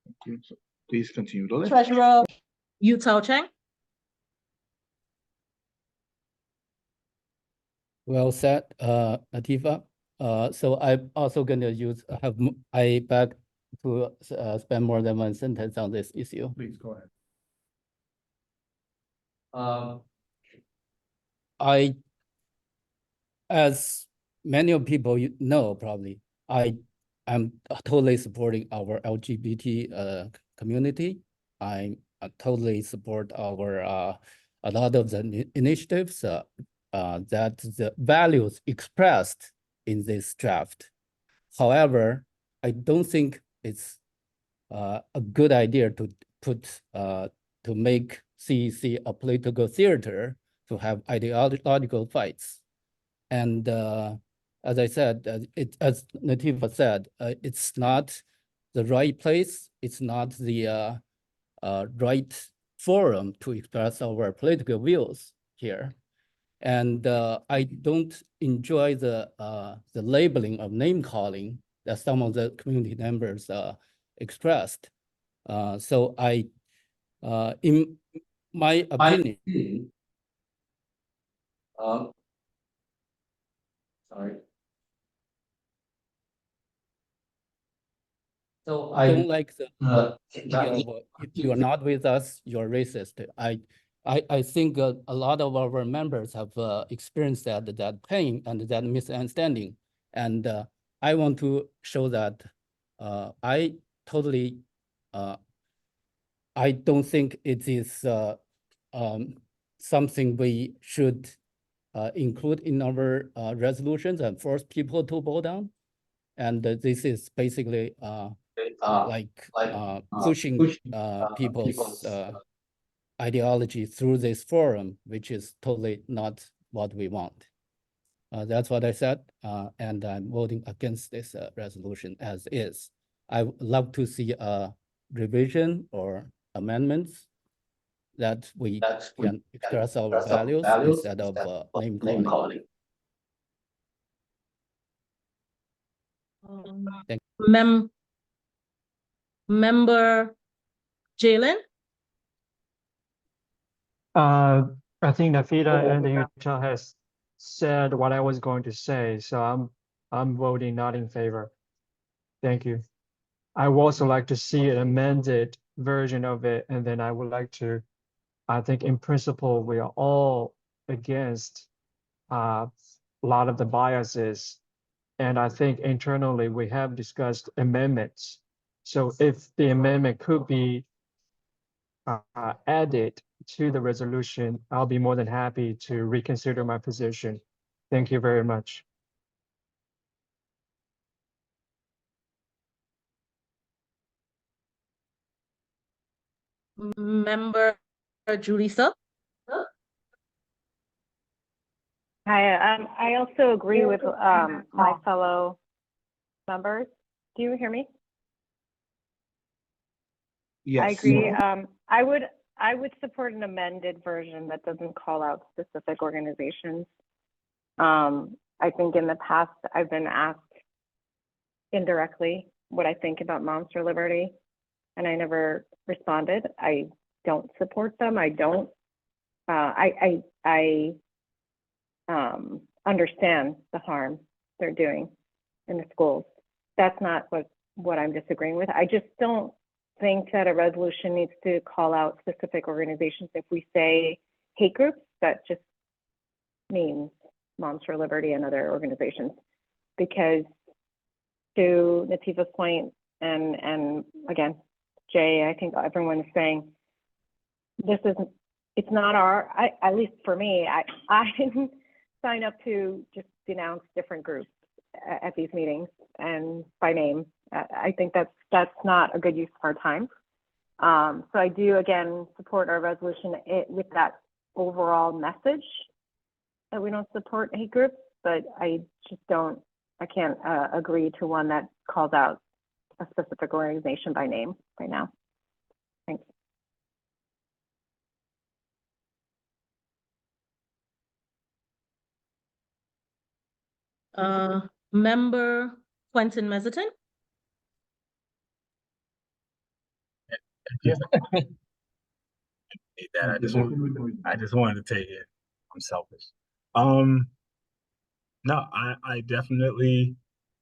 Thank you. So please continue the list. Treasurer Yu Tao Cheng. Well said, Natifa. So I'm also gonna I beg to spend more than one sentence on this issue. Please go ahead. As many of people know, probably, I am totally supporting our LGBT community. I totally support our a lot of the initiatives that the values expressed in this draft. However, I don't think it's a good idea to make CEC a political theater to have ideological fights. And as I said, as Natifa said, it's not the right place. It's not the right forum to express our political views here. And I don't enjoy the labeling of name calling that some of the community members expressed. So in my opinion, Sorry. So I don't like the idea of if you are not with us, you're racist. I think a lot of our members have experienced that pain and that misunderstanding, and I want to show that I totally I don't think it is something we should include in our resolutions and force people to bow down. And this is basically pushing people's ideology through this forum, which is totally not what we want. That's what I said, and I'm voting against this resolution as is. I would love to see a revision or amendments that we can express our values instead of name calling. Thank Member Jalen? I think Nafita and Utah has said what I was going to say, so I'm voting not in favor. Thank you. I would also like to see an amended version of it, and then I would like to, I think in principle, we are all against a lot of the biases. And I think internally we have discussed amendments. So if the amendment could be added to the resolution, I'll be more than happy to reconsider my position. Thank you very much. Member Julissa? Hi, I also agree with my fellow members. Do you hear me? Yes. I agree. I would support an amended version that doesn't call out specific organizations. I think in the past I've been asked indirectly what I think about Moms for Liberty, and I never responded. I don't support them. I don't. I understand the harm they're doing in the schools. That's not what I'm disagreeing with. I just don't think that a resolution needs to call out specific organizations. If we say hate groups, that just means Moms for Liberty and other organizations. Because to Nativa's point, and again, Jay, I think everyone is saying, it's not at least for me, I didn't sign up to just denounce different groups at these meetings and by name. I think that's not a good use of our time. So I do, again, support our resolution with that overall message that we don't support hate groups, but I can't agree to one that calls out a specific organization by name right now. Thanks. Member Quentin Mezzatine? That I just wanted to take it. I'm selfish. No, I definitely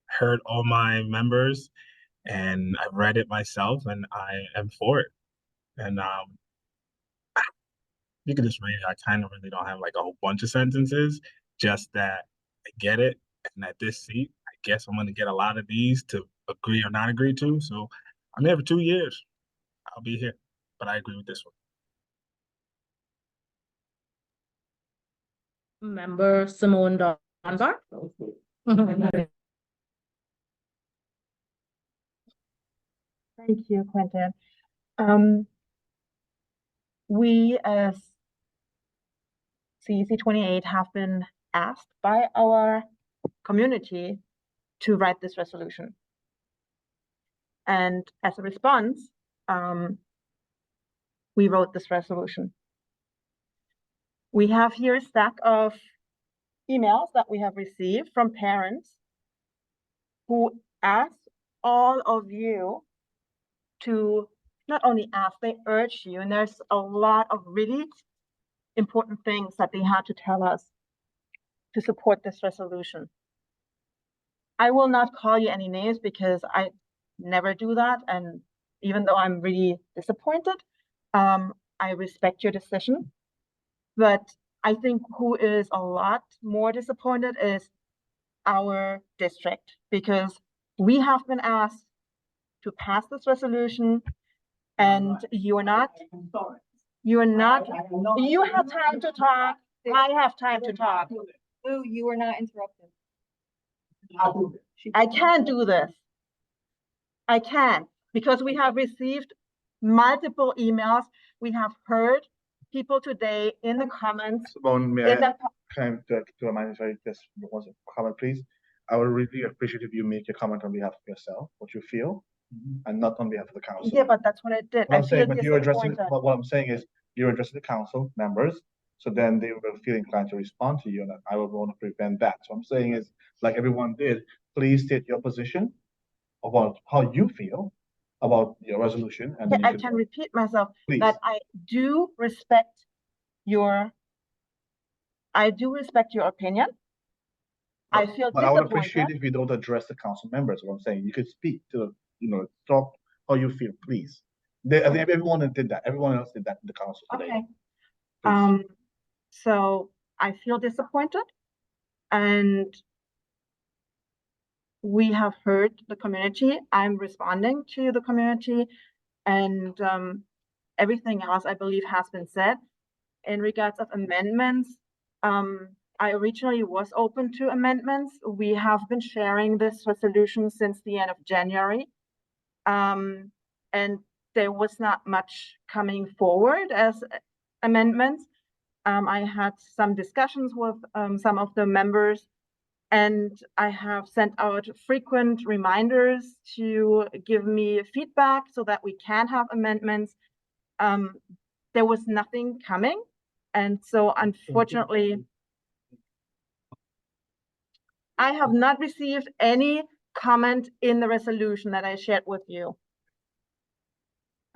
heard all my members and I've read it myself and I am for it. And you can just read it. I kind of really don't have like a whole bunch of sentences, just that I get it. And at this seat, I guess I'm gonna get a lot of these to agree or not agree to. So I'm here for 2 years. I'll be here. But I agree with this one. Member Simone Donbar? Thank you, Quentin. We as CEC28 have been asked by our community to write this resolution. And as a response, we wrote this resolution. We have here a stack of emails that we have received from parents who ask all of you to not only ask, they urge you, and there's a lot of really important things that they had to tell us. to support this resolution. I will not call you any names because I never do that. And even though I'm really disappointed, I respect your decision. But I think who is a lot more disappointed is our district, because we have been asked to pass this resolution and you are not, you have time to talk. I have time to talk. Lou, you are not interrupted. I can't do this. I can't, because we have received multiple emails. We have heard people today in the comments. Simone, may I come to remind you, sorry, just was a comment, please. I would really appreciate if you make a comment on behalf of yourself, what you feel, and not on behalf of the council. Yeah, but that's what I did. What I'm saying, but you're addressing, what I'm saying is you're addressing the council members, so then they will feel inclined to respond to you, and I would want to prevent that. So I'm saying is, like everyone did, please state your position about how you feel about your resolution. And yeah, I can repeat myself, please. That I do respect your opinion. I feel but I would appreciate if you don't address the council members. What I'm saying, you could speak to, talk how you feel, please. I think everyone did that. Everyone else did that in the council today. Okay. Please. So I feel disappointed, and we have heard the community. I'm responding to the community, and everything else I believe has been said. In regards of amendments, I originally was open to amendments. We have been sharing this resolution since the end of January. And there was not much coming forward as amendments. I had some discussions with some of the members, and I have sent out frequent reminders to give me feedback so that we can have amendments. There was nothing coming. And so unfortunately, I have not received any comment in the resolution that I shared with you.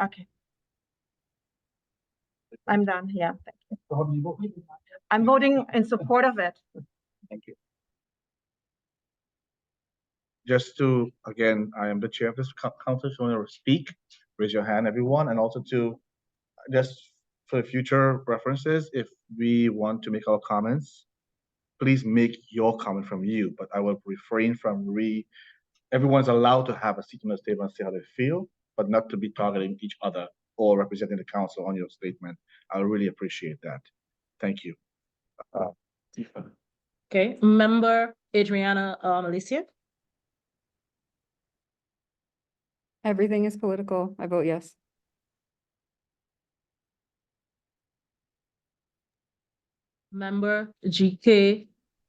Okay. I'm done here. Thank you. I'm voting in support of it. Thank you. Just to, again, I am the chair of this council. If you want to speak, raise your hand, everyone. And also to, just for future references, if we want to make our comments, please make your comment from you, but I will refrain from everyone's allowed to have a seat on the table and say how they feel, but not to be targeting each other or representing the council on your statement. I really appreciate that. Thank you. Okay, member Adriana Alicia. Everything is political. I vote yes. Member GK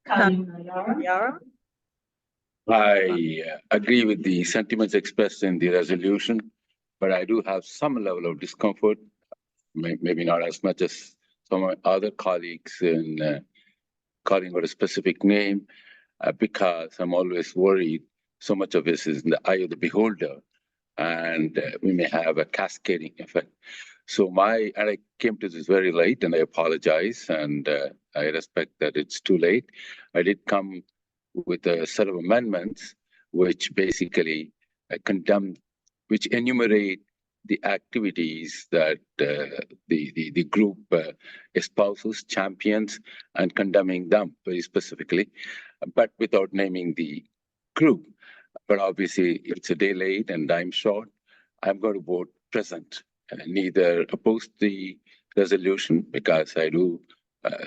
Kanyara. I agree with the sentiments expressed in the resolution, but I do have some level of discomfort, maybe not as much as some of my other colleagues in calling out a specific name, because I'm always worried so much of this is in the eye of the beholder, and we may have a cascading effect. So and I came to this very late, and I apologize, and I respect that it's too late. I did come with a set of amendments which basically which enumerate the activities that the group espouses, champions, and condemning them very specifically, but without naming the group. But obviously, it's a day late and I'm short. I'm going to vote present, neither oppose the resolution because I do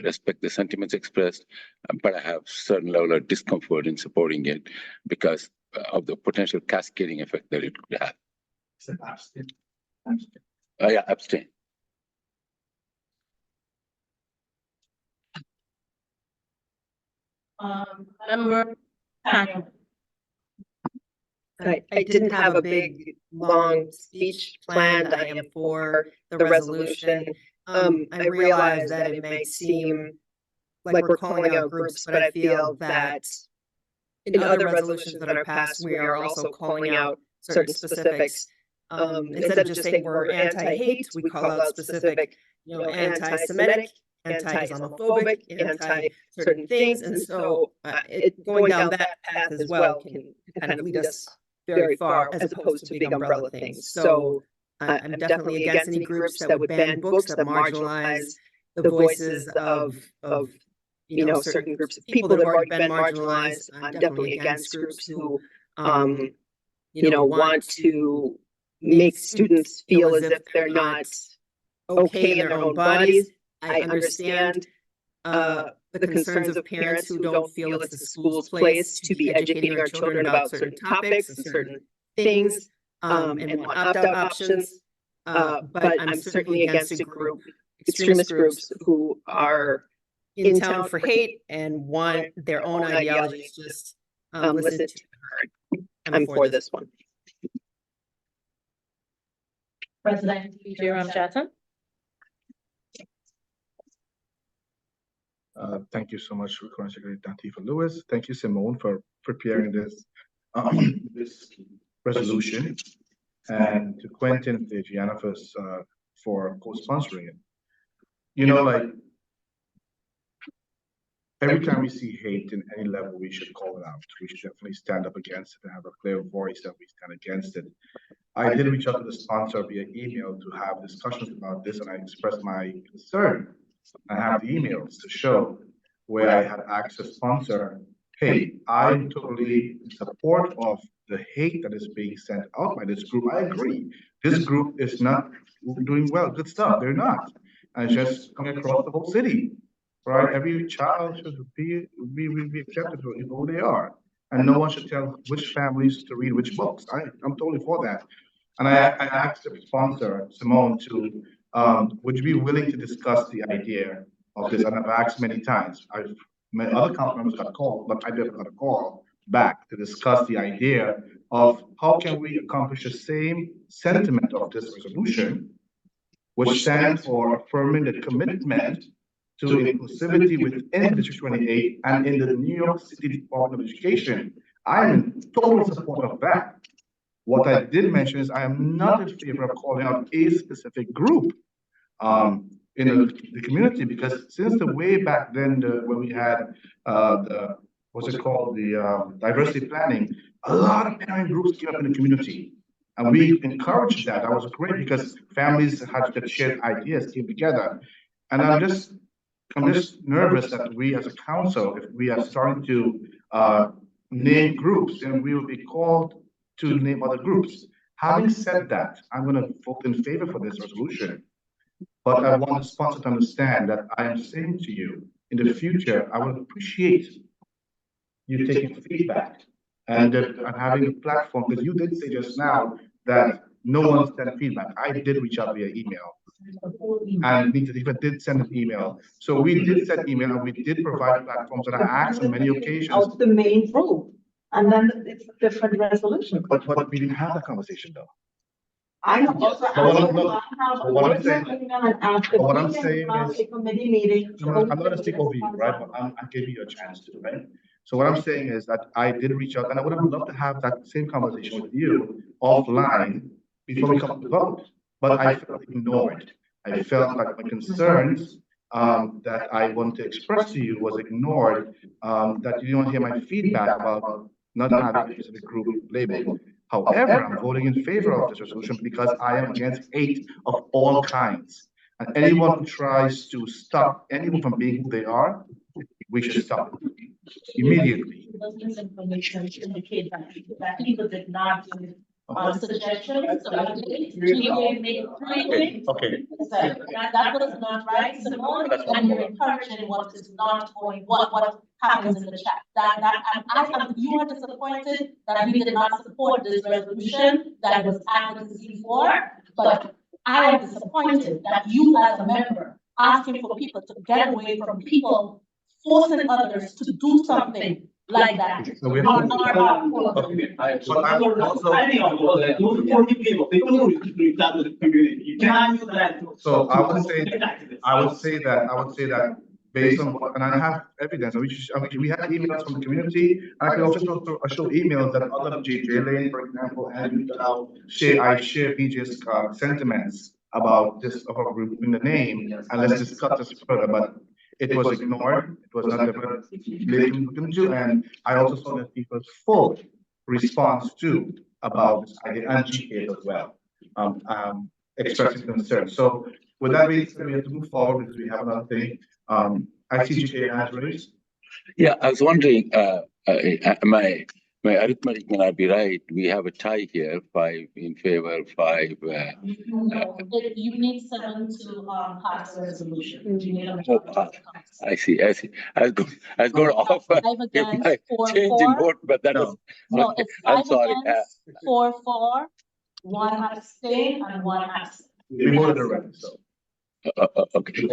respect the sentiments expressed, but I have certain level of discomfort in supporting it because of the potential cascading effect that it could have. Abstain. Yeah, abstain. Member Kanyara. I didn't have a big, long speech planned. I am for the resolution. I realize that it may seem like we're calling out groups, but I feel that in other resolutions that are passed, we are also calling out certain specifics. Instead of just saying we're anti-hate, we call out specific, anti-Semitic anti-Islamophobic, anti-certain things. And so going down that path as well can kind of lead us very far as opposed to big umbrella things. So I'm definitely against any groups that would ban books that marginalize the voices of certain groups of people that have already been marginalized. I'm definitely against groups who want to make students feel as if they're not okay in their own bodies. I understand the concerns of parents who don't feel it's the school's place to be educating our children about certain topics and certain things, and want opt-out options. But I'm certainly against extremist groups who are in town for hate and want their own ideologies just listened to and heard. I'm for this one. President Jerome Jackson. Thank you so much, Recording Secretary Latifah Lewis. Thank you, Simone, for preparing this resolution, and to Quentin and to Gianna for co-sponsoring it. You know, like, every time we see hate in any level, we should call it out. We should definitely stand up against it and have a clear voice that we stand against it. I did reach out to the sponsor via email to have discussions about this, and I expressed my concern. I have the emails to show where I had asked the sponsor, hey, I'm totally in support of the hate that is being sent out by this group. I agree. This group is not doing well, good stuff. They're not. And it's just coming across the whole city, right? Every child should be accepted for who they are. And no one should tell which families to read which books. I'm totally for that. And I asked the sponsor, Simone, to would you be willing to discuss the idea of this? And I've asked many times. My other council members got called, but I never got a call back to discuss the idea of how can we accomplish the same sentiment of this resolution, which stands for affirming the commitment to inclusivity within District 28 and in the New York City Department of Education. I am in total support of that. What I did mention is I am not in favor of calling out a specific group in the community, because since the way back then, when we had the diversity planning, a lot of parent groups came up in the community, and we encouraged that. That was great because families had that shared ideas came together, and I'm just nervous that we as a council, if we are starting to name groups, then we will be called to name other groups. Having said that, I'm going to vote in favor for this resolution. But I want the sponsor to understand that I am saying to you, in the future, I would appreciate you taking feedback and having a platform, because you did say just now that no one sent feedback. I did reach out via email. And Latifah did send an email. So we did send email and we did provide platforms, and I asked on many occasions. Of the main rule. And then it's a different resolution. But we didn't have that conversation though. I have also asked what I'm saying is, a committee meeting. I'm not going to speak over you, right? But I gave you a chance to, right? So what I'm saying is that I did reach out, and I would have loved to have that same conversation with you offline before we come to vote. But I felt ignored. I felt like my concerns that I want to express to you was ignored, that you don't hear my feedback about not having a specific group label. However, I'm voting in favor of this resolution because I am against hate of all kinds. And anyone who tries to stop anyone from being who they are, we should stop it immediately. This information indicate that people did not give suggestions. So okay. That was not right, Simone, and you're encouraging what is not going, what happens in the chat. You are disappointed that we did not support this resolution that was advocacy for, but I am disappointed that you as a member asking for people to get away from people forcing others to do something like that. So we have So I would say that based on what, and I have evidence. We have emails from the community, and I can also show emails that other JJ Lane, for example, and I share BJ's sentiments about this of our group in the name, and let's discuss this further, but it was ignored. It was not ever looked into, and I also saw that people's full response to about this idea and GPAs as well, expressing concern. So with that being said, we have to move forward because we have another thing. I see GPA hands raised. Yeah, I was wondering, my arithmetic may not be right. We have a tie here, 5 in favor, 5. You need 7 to pass the resolution. I see. I was going to offer my changing vote, but that was. No, it's I'm 5 sorry. against, 4 for, 1 abstain, and 1 absent. We voted already, so. Okay, so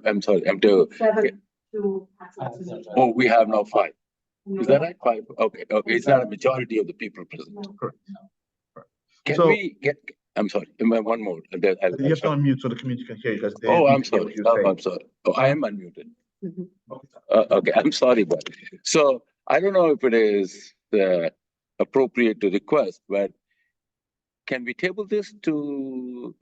I'm sorry. I'm to. 7 to pass the resolution. Oh, we have now 5. Is that right? 5. Okay. It's not a majority of the people present. Correct. Can we get? I'm sorry. One more. You have to unmute so the community can hear you because they. Oh, I'm sorry. I'm sorry. Oh, I am unmuted. Okay, I'm sorry, but so I don't know if it is appropriate to request, but can we table this to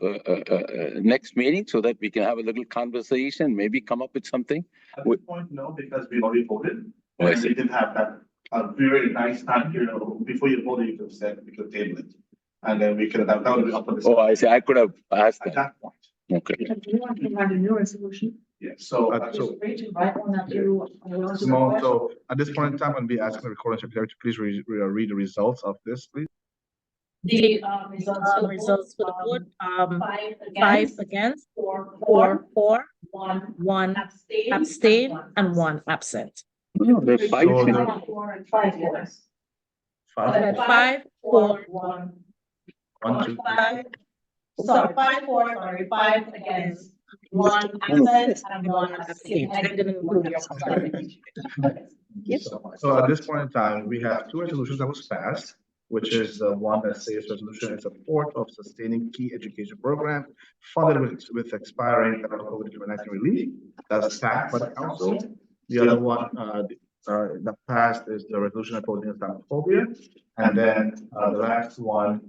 next meeting so that we can have a little conversation, maybe come up with something? At this point, no, because we already voted. Oh, I And see. we didn't have that very nice time here. Before you voted, you could have said we could table it. And then we could have, that would be up on this. Oh, I see. I could have asked At that. that point. Okay. You want to write a new resolution? Yeah, so, Simone, so at this point in time, I'll be asking the recording secretary to please read the results of this, please. The results for the vote, 5 against, 4 for, 1 abstain, and 1 absent. No, there's 5. So the- 5, 4, 1, 2, 5. Sorry, 5 for, sorry, 5 against, 1 absent, and 1 abstain. I didn't include your. So at this point in time, we have 2 resolutions that was passed, which is the one that says resolution in support of sustaining key education program funded with expiring COVID-19 relief. That's passed by the council. The other one that passed is the resolution opposing Islamophobia. And then the last one,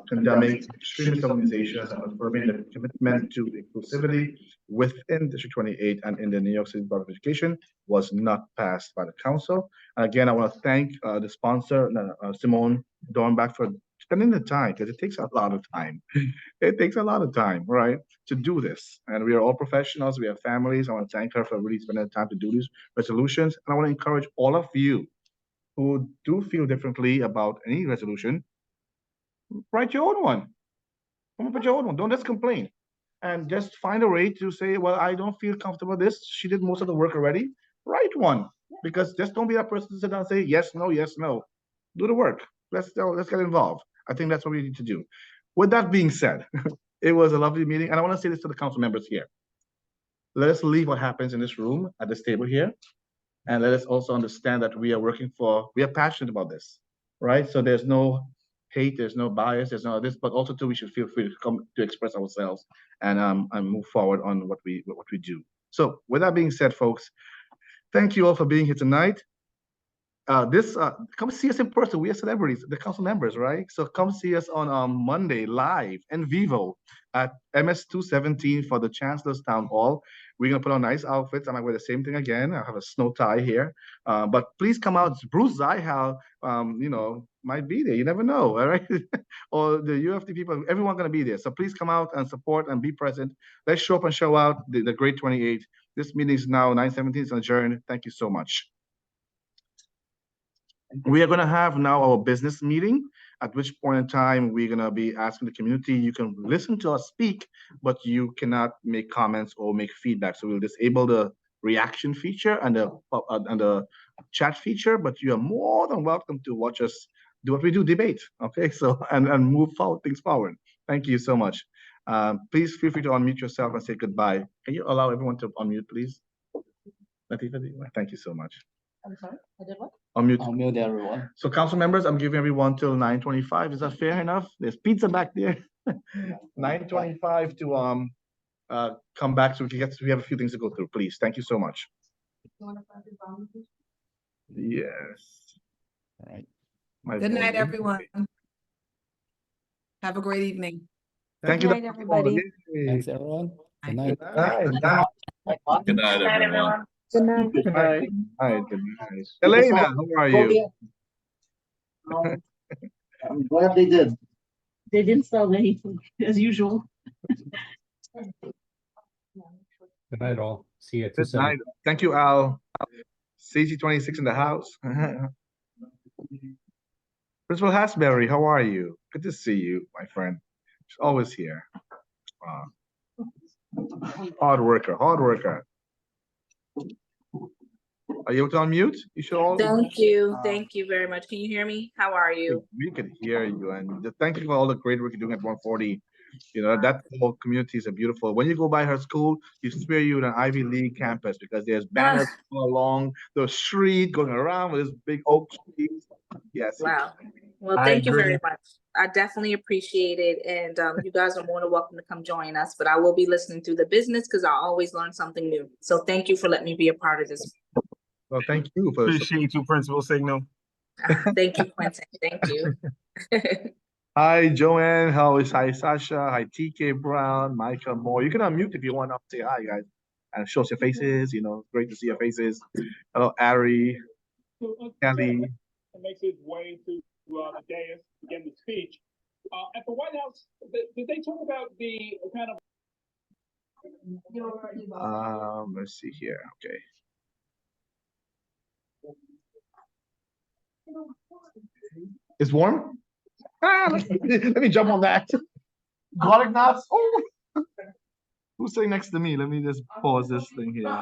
condemning extremist organizations and affirming the commitment to inclusivity within District 28 and in the New York City Board of Education was not passed by the council. And again, I want to thank the sponsor, Simone Dornbach, for spending the time, because it takes a lot of time. It takes a lot of time, right, to do this. And we are all professionals. We have families. I want to thank her for really spending the time to do these resolutions. And I want to encourage all of you who do feel differently about any resolution, write your own one. Come up with your own one. Don't just complain. And just find a way to say, well, I don't feel comfortable with this. She did most of the work already. Write one. Because just don't be that person to sit down and say, yes, no, yes, no. Do the work. Let's get involved. I think that's what we need to do. With that being said, it was a lovely meeting. And I want to say this to the council members here. Let us leave what happens in this room at this table here. And let us also understand that we are passionate about this, right? So there's no hate, there's no bias, there's no this, but also too, we should feel free to come to express ourselves and move forward on what we do. So with that being said, folks, thank you all for being here tonight. Come see us in person. We are celebrities, the council members, right? So come see us on Monday live in vivo at MS217 for the Chancellor's Town Hall. We're gonna put on nice outfits. I might wear the same thing again. I have a snow tie here, but please come out. Bruce Zihal, might be there. You never know, all right? Or the UFT people, everyone gonna be there. So please come out and support and be present. Let's show up and show out the Great 28. This meeting is now 9:17. It's adjourned. Thank you so much. We are going to have now our business meeting, at which point in time we're going to be asking the community, you can listen to us speak, but you cannot make comments or make feedback. So we'll disable the reaction feature and the chat feature, but you are more than welcome to watch us do what we do, debate. Okay, so and move things forward. Thank you so much. Please feel free to unmute yourself and say goodbye. Can you allow everyone to unmute, please? Latifa, thank you so much. I'm sorry, I did what? Unmute everyone. So council members, I'm giving everyone till 9:25. Is that fair enough? There's pizza back there. 9:25 to come back so we have a few things to go through, please. Thank you so much. Yes. All right. My Good night, volume. everyone. Have a great evening. Thank you. night, Dr. everybody. Yay. Thanks, everyone. Good night. Good night, everyone. Good night. Good night. Good night. Elena, how are you? I'm glad they did. They didn't sell anything as usual. Good night, all. See you at Good 2:07. night. Thank you, Al. CG26 in the house. Principal Hasbury, how are you? Good to see you, my friend. She's always here. Hard worker, hard worker. Are you able to unmute? You should all. Thank you. Thank you very much. Can you hear me? How are you? We can hear you, and thank you for all the great work you're doing at 140. You know, that whole community is a beautiful. When you go by her school, you swear you're in an Ivy League campus because there's banners all along the street going around with this big oak tree. Yes. Wow. Well, I thank you agree. very much. I definitely appreciate it. And you guys are more than welcome to come join us, but I will be listening through the business because I always learn something new. So thank you for letting me be a part of this. Well, thank you for Appreciate you, Principal Signal. Thank you, Quentin. Thank you. Hi, Joanne. Hi, Sasha. Hi, TK Brown, Micah Moore. You can unmute if you want to say hi, guys. And show us your faces. You know, great to see your faces. Hello, Ari, Kelly. Makes his way to the dais to begin the speech. At the White House, did they talk about the kind of? Let's see here. Okay. It's warm? Let me jump on that. Garlic knots. Oh. Who's sitting next to me? Let me just pause this thing here.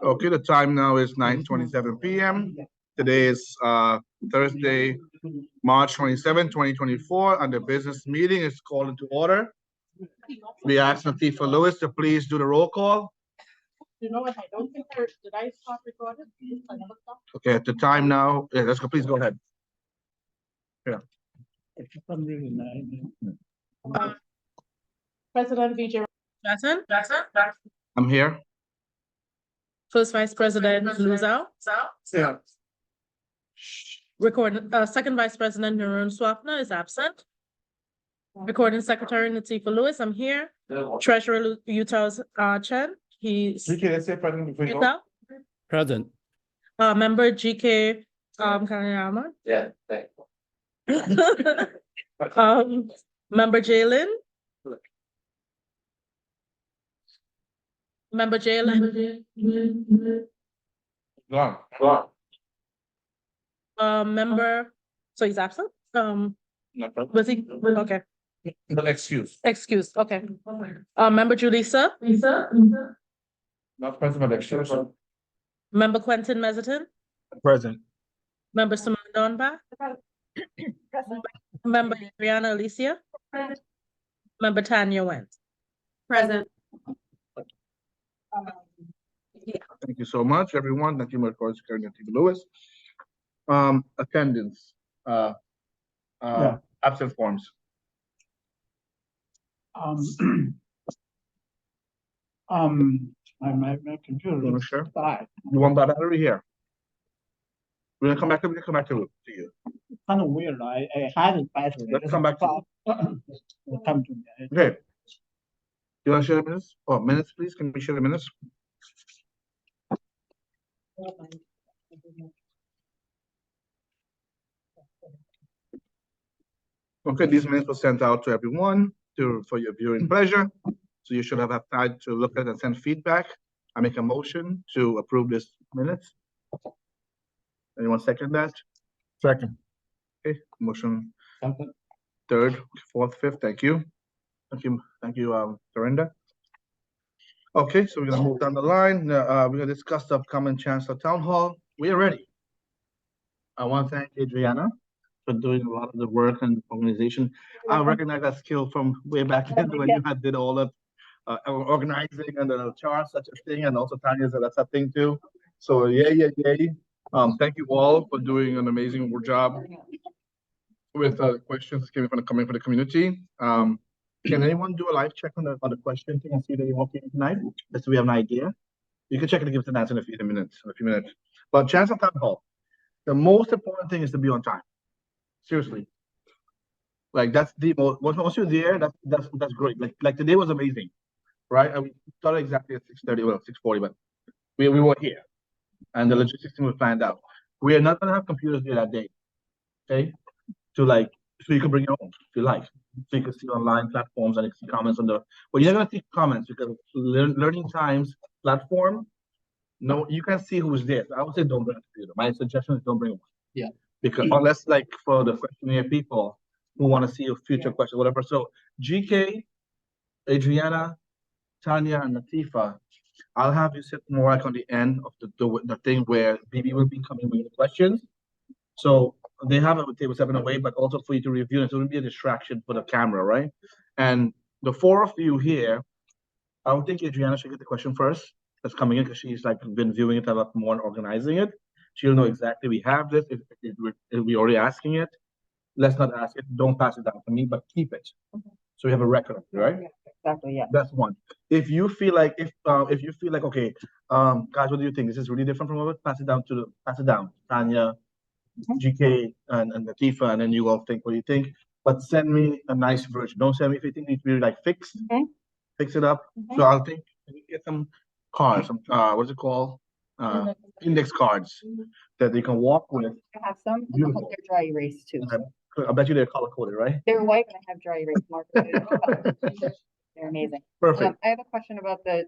Okay, the time now is 9:27 p.m. Today is Thursday, March 27, 2024, and the business meeting is called into order. We ask Latifah Lewis to please do the roll call. You know what? I don't think did I stop recording? Okay, at the time now, yeah, let's go. Please go ahead. Yeah. President VJ Jackson. I'm here. First Vice President Luzau. Yeah. Second Vice President Narun Swapna is absent. Recording Secretary Latifah Lewis, I'm here. Treasurer Utah Chen, he's let's say President before you go. Present. Member GK Kanayama. Yeah, thanks. Member Jalen. Member Jalen. Go on. Member, so he's absent? No problem. Was he? Okay. No excuse. Excuse, okay. Member Julissa? Not present, but excuse. Member Quentin Mezzatine? Present. Member Simone Donba? Member Adriana Alicia? Member Tanya Wentz? Present. Thank you so much, everyone. Thank you, my Secretary Latifah Lewis. Attendance. Absent forms. My computer. Sure. Died. You want that battery here? We're gonna come back to you. Kind of weird. I had it battery. Let's come back to you. Come to me. Okay. You want to share the minutes? Oh, minutes, please. Can we share the minutes? Okay, these minutes were sent out to everyone for your viewing pleasure. So you should have had time to look at and send feedback. I make a motion to approve this minutes. Anyone second that? Second. Okay, motion third, fourth, fifth. Thank you. Thank you, Dorinda. Okay, so we're gonna move down the line. We're gonna discuss the upcoming Chancellor Town Hall. We are ready. I want to thank Adriana for doing a lot of the work and organization. I recognize that skill from way back then when you had did all of organizing and the charts, such a thing, and also Tanya's that's a thing too. So yay. Thank you all for doing an amazing job with questions coming from the community. Can anyone do a live check on the question thing and see that you're working tonight? Just so we have an idea. You can check it and give us an answer in a few minutes. But Chancellor Town Hall, the most important thing is to be on time. Seriously. Like that's the most. Once you're there, that's great. Like today was amazing, right? And we started exactly at 6:30, well 6:40, but we were here, and the logistics team was planned out. We are not gonna have computers there that day, okay? So you can bring your own if you like. So you can see online platforms and see comments on the. Well, you're not gonna see comments because Learning Times platform. No, you can see who's there. I would say don't bring a computer. My suggestion is don't bring one. Yeah. Because unless like for the questionnaire people who want to see a future question, whatever. So GK, Adriana, Tanya, and Latifah, I'll have you sit more like on the end of the thing where BB will be coming with the questions. So they have it with table 7 away, but also for you to review it. So it will be a distraction for the camera, right? And the 4 of you here, I would think Adriana should get the question first. That's coming in because she's like been viewing it a lot more and organizing it. She'll know exactly we have this. If we're already asking it, let's not ask it. Don't pass it down to me, but keep it. So we have a record of it, right? Exactly. Yeah. That's one. If you feel like okay, guys, what do you think? This is really different from what? Pass it down. Tanya, GK, and Latifah, and then you all think what do you think. But send me a nice version. Don't send me if you think it needs to be like fixed. Okay. Fix it up. Okay. So I'll think get some cards, some what's it called? Index cards that they can walk with. I have some. And I hope they're dry erase too. I bet you they're color coded, right? They're white and I have dry erase markers. They're amazing. Perfect. I have a question about the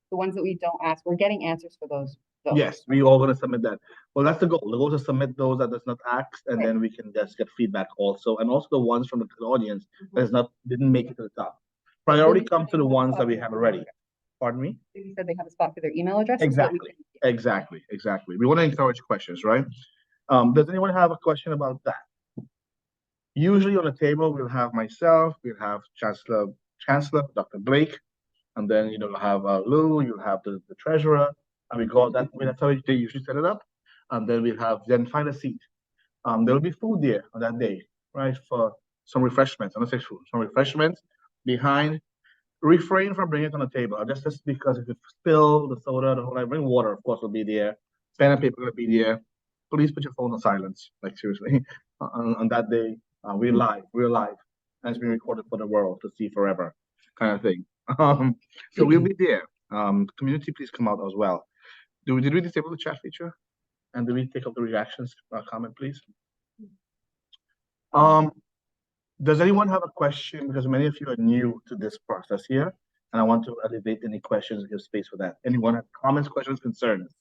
ones that we don't ask. We're getting answers for those. Yes, we all gonna submit that. Well, that's the goal. The goal is to submit those that does not ask, and then we can just get feedback also, and also the ones from the audience that didn't make it to the top. Priority comes to the ones that we have already. Pardon me? You said they have a spot for their email address? Is what we Exactly. Exactly. We want to encourage questions, right? Does anyone have a question about that? Usually on the table, we'll have myself, we'll have Chancellor, Dr. Blake, and then, you know, you'll have Lou, you'll have the treasurer, and we go that way. That's how they usually set it up. And then we'll then find a seat. There'll be food there on that day, right? For some refreshments, I'm not saying food, some refreshments behind. Refrain from bringing it on the table. Just because if you spill the soda, the whole night, bring water, of course, will be there. Pen and paper will be there. Please put your phone on silence. Like seriously, on that day, we're live, and it's being recorded for the world to see forever, kind of thing. So we'll be there. Community, please come out as well. Did we disable the chat feature? And do we take up the reactions comment, please? Does anyone have a question? Because many of you are new to this process here, and I want to elevate any questions and give space for that. Anyone have comments, questions, concerns?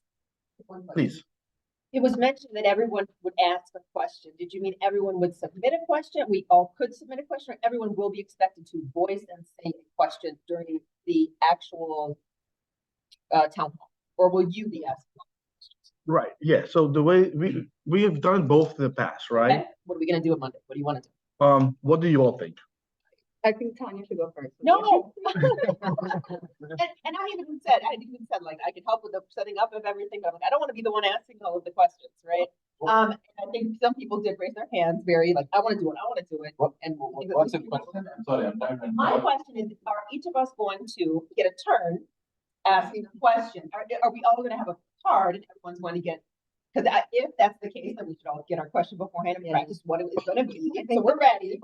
Please. It was mentioned that everyone would ask a question. Did you mean everyone would submit a question? We all could submit a question, or everyone will be expected to voice and say a question during the actual town hall? Or will you be asking questions? Right, yeah. So the way we have done both in the past, right? Okay. What are we gonna do on Monday? What do you want to do? What do you all think? I think Tanya should go first. No. and I even said like I could help with the setting up of everything, but I'm like, I don't want to be the one asking all of the questions, right? And I think some people did raise their hands very like, I want to do it, I want to do it. And What's the question? I'm sorry, I'm trying to. My question is, are each of us going to get a turn asking the question? Are we all gonna have a card and everyone's going to get, because if that's the case, then we should all get our question beforehand and practice what it is gonna be, so we're ready.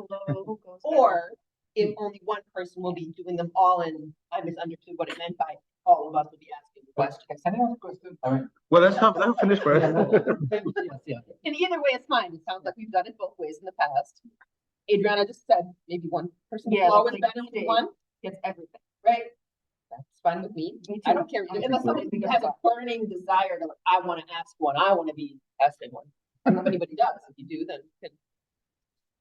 Or if only one person will be doing them all, and I misunderstood what it meant by all of us will be asking the question. Well, let's finish first. And either way, it's fine. It sounds like we've done it both ways in the past. Adriana just said maybe one person will always better than one gets everything, right? That's fine with me. I don't care unless somebody has a burning desire to like, I want to ask one, I want to be asking one. I don't know if anybody does. If you do, then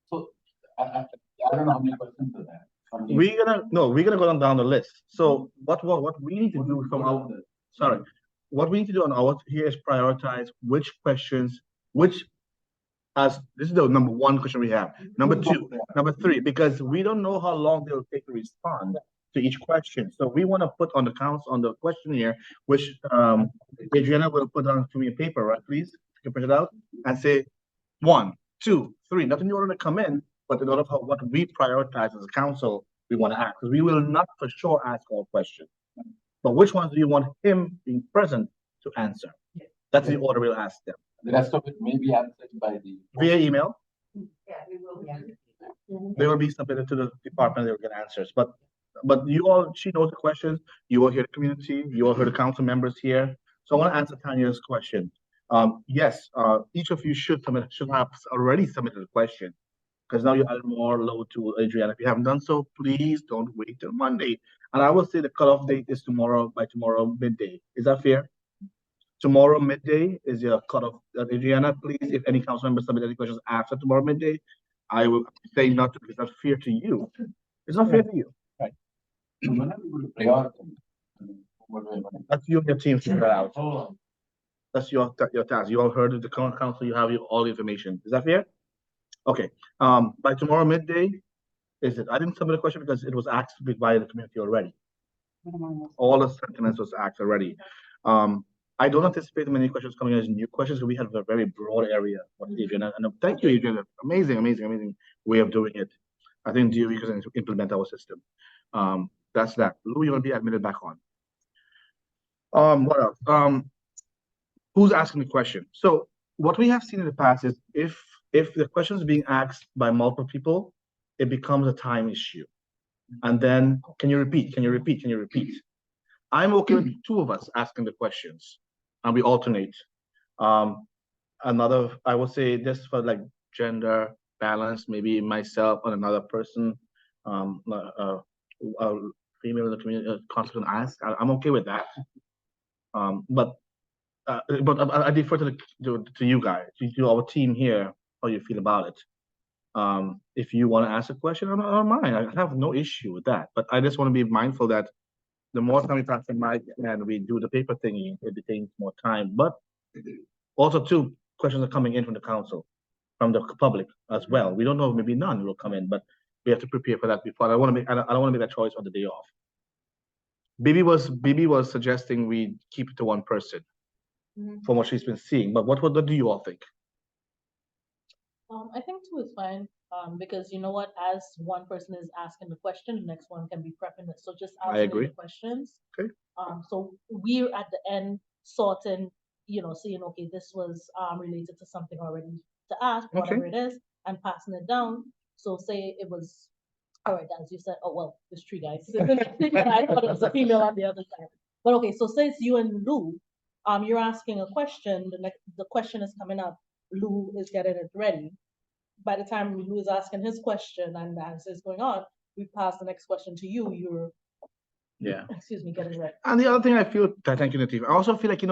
So I don't know how many questions are there. We're gonna go down the list. So what we need to do from our what we need to do on our here is prioritize which questions, as this is the number one question we have. Number two, number three, because we don't know how long they'll take to respond to each question. So we want to put on the questionnaire, which Adriana will put on to me in paper, right? Please, you can print it out and say 1, 2, 3, not in the order to come in, but in order of what we prioritize as a council we want to ask. Because we will not for sure ask all questions. But which ones do you want him being present to answer? That's the order we'll ask them. The rest of it may be answered by the. Via email. yeah, we will be answering. They will be submitted to the department, they will get answers. But she knows the questions, you all hear the community, you all heard the council members here. So I want to answer Tanya's question. Yes, each of you should have already submitted a question, because now you add more load to Adriana. If you haven't done so, please don't wait till Monday. And I will say the cutoff date is by tomorrow midday. Is that fair? Tomorrow midday is your cutoff. Adriana, please, if any council members submit any questions after tomorrow midday, I will say not to, because it's not fair to you. It's not fair to you. Right. That's you and your team figure it out. That's your task. You all heard of the council, you have all the information. Is that fair? Okay. By tomorrow midday, is it? I didn't submit a question because it was asked by the community already. All the sentiments was asked already. I don't anticipate many questions coming as new questions. We have a very broad area with Adriana. And thank you, Adriana. Amazing way of doing it. I think DOE can implement our system. That's that. Lou, you're gonna be admitted back on. What else? Who's asking the question? So what we have seen in the past is if the question is being asked by multiple people, it becomes a time issue. And then, can you repeat? I'm okay with two of us asking the questions, and we alternate. I would say this for like gender balance, maybe myself and another person, female in the community, constantly ask. I'm okay with that. But I defer to you guys, to our team here, how you feel about it. If you want to ask a question, I don't mind. I have no issue with that. But I just want to be mindful that the more time we pass the mic and we do the paper thingy, it takes more time. But also, too, questions are coming in from the council, from the public as well. We don't know, maybe none will come in, but we have to prepare for that before. I don't want to make that choice on the day off. BB was suggesting we keep it to one person from what she's been seeing. But what do you all think? I think 2 is fine, because you know what, as one person is asking the question, the next one can be prepping it. So just asking agree. the questions. Okay. So we're at the end sorting, seeing, okay, this was related to something already to ask, whatever it is, and passing it down. So say it was, all right, as you said, oh, well, there's 3 guys. I thought it was a female on the other side. But okay, so say it's you and Lou, you're asking a question, the question is coming up, Lou is getting it ready. By the time Lou is asking his question and the answer is going on, we pass the next question to you. You're, excuse me, getting ready. And the other thing I feel, thank you, Natif. I also feel like,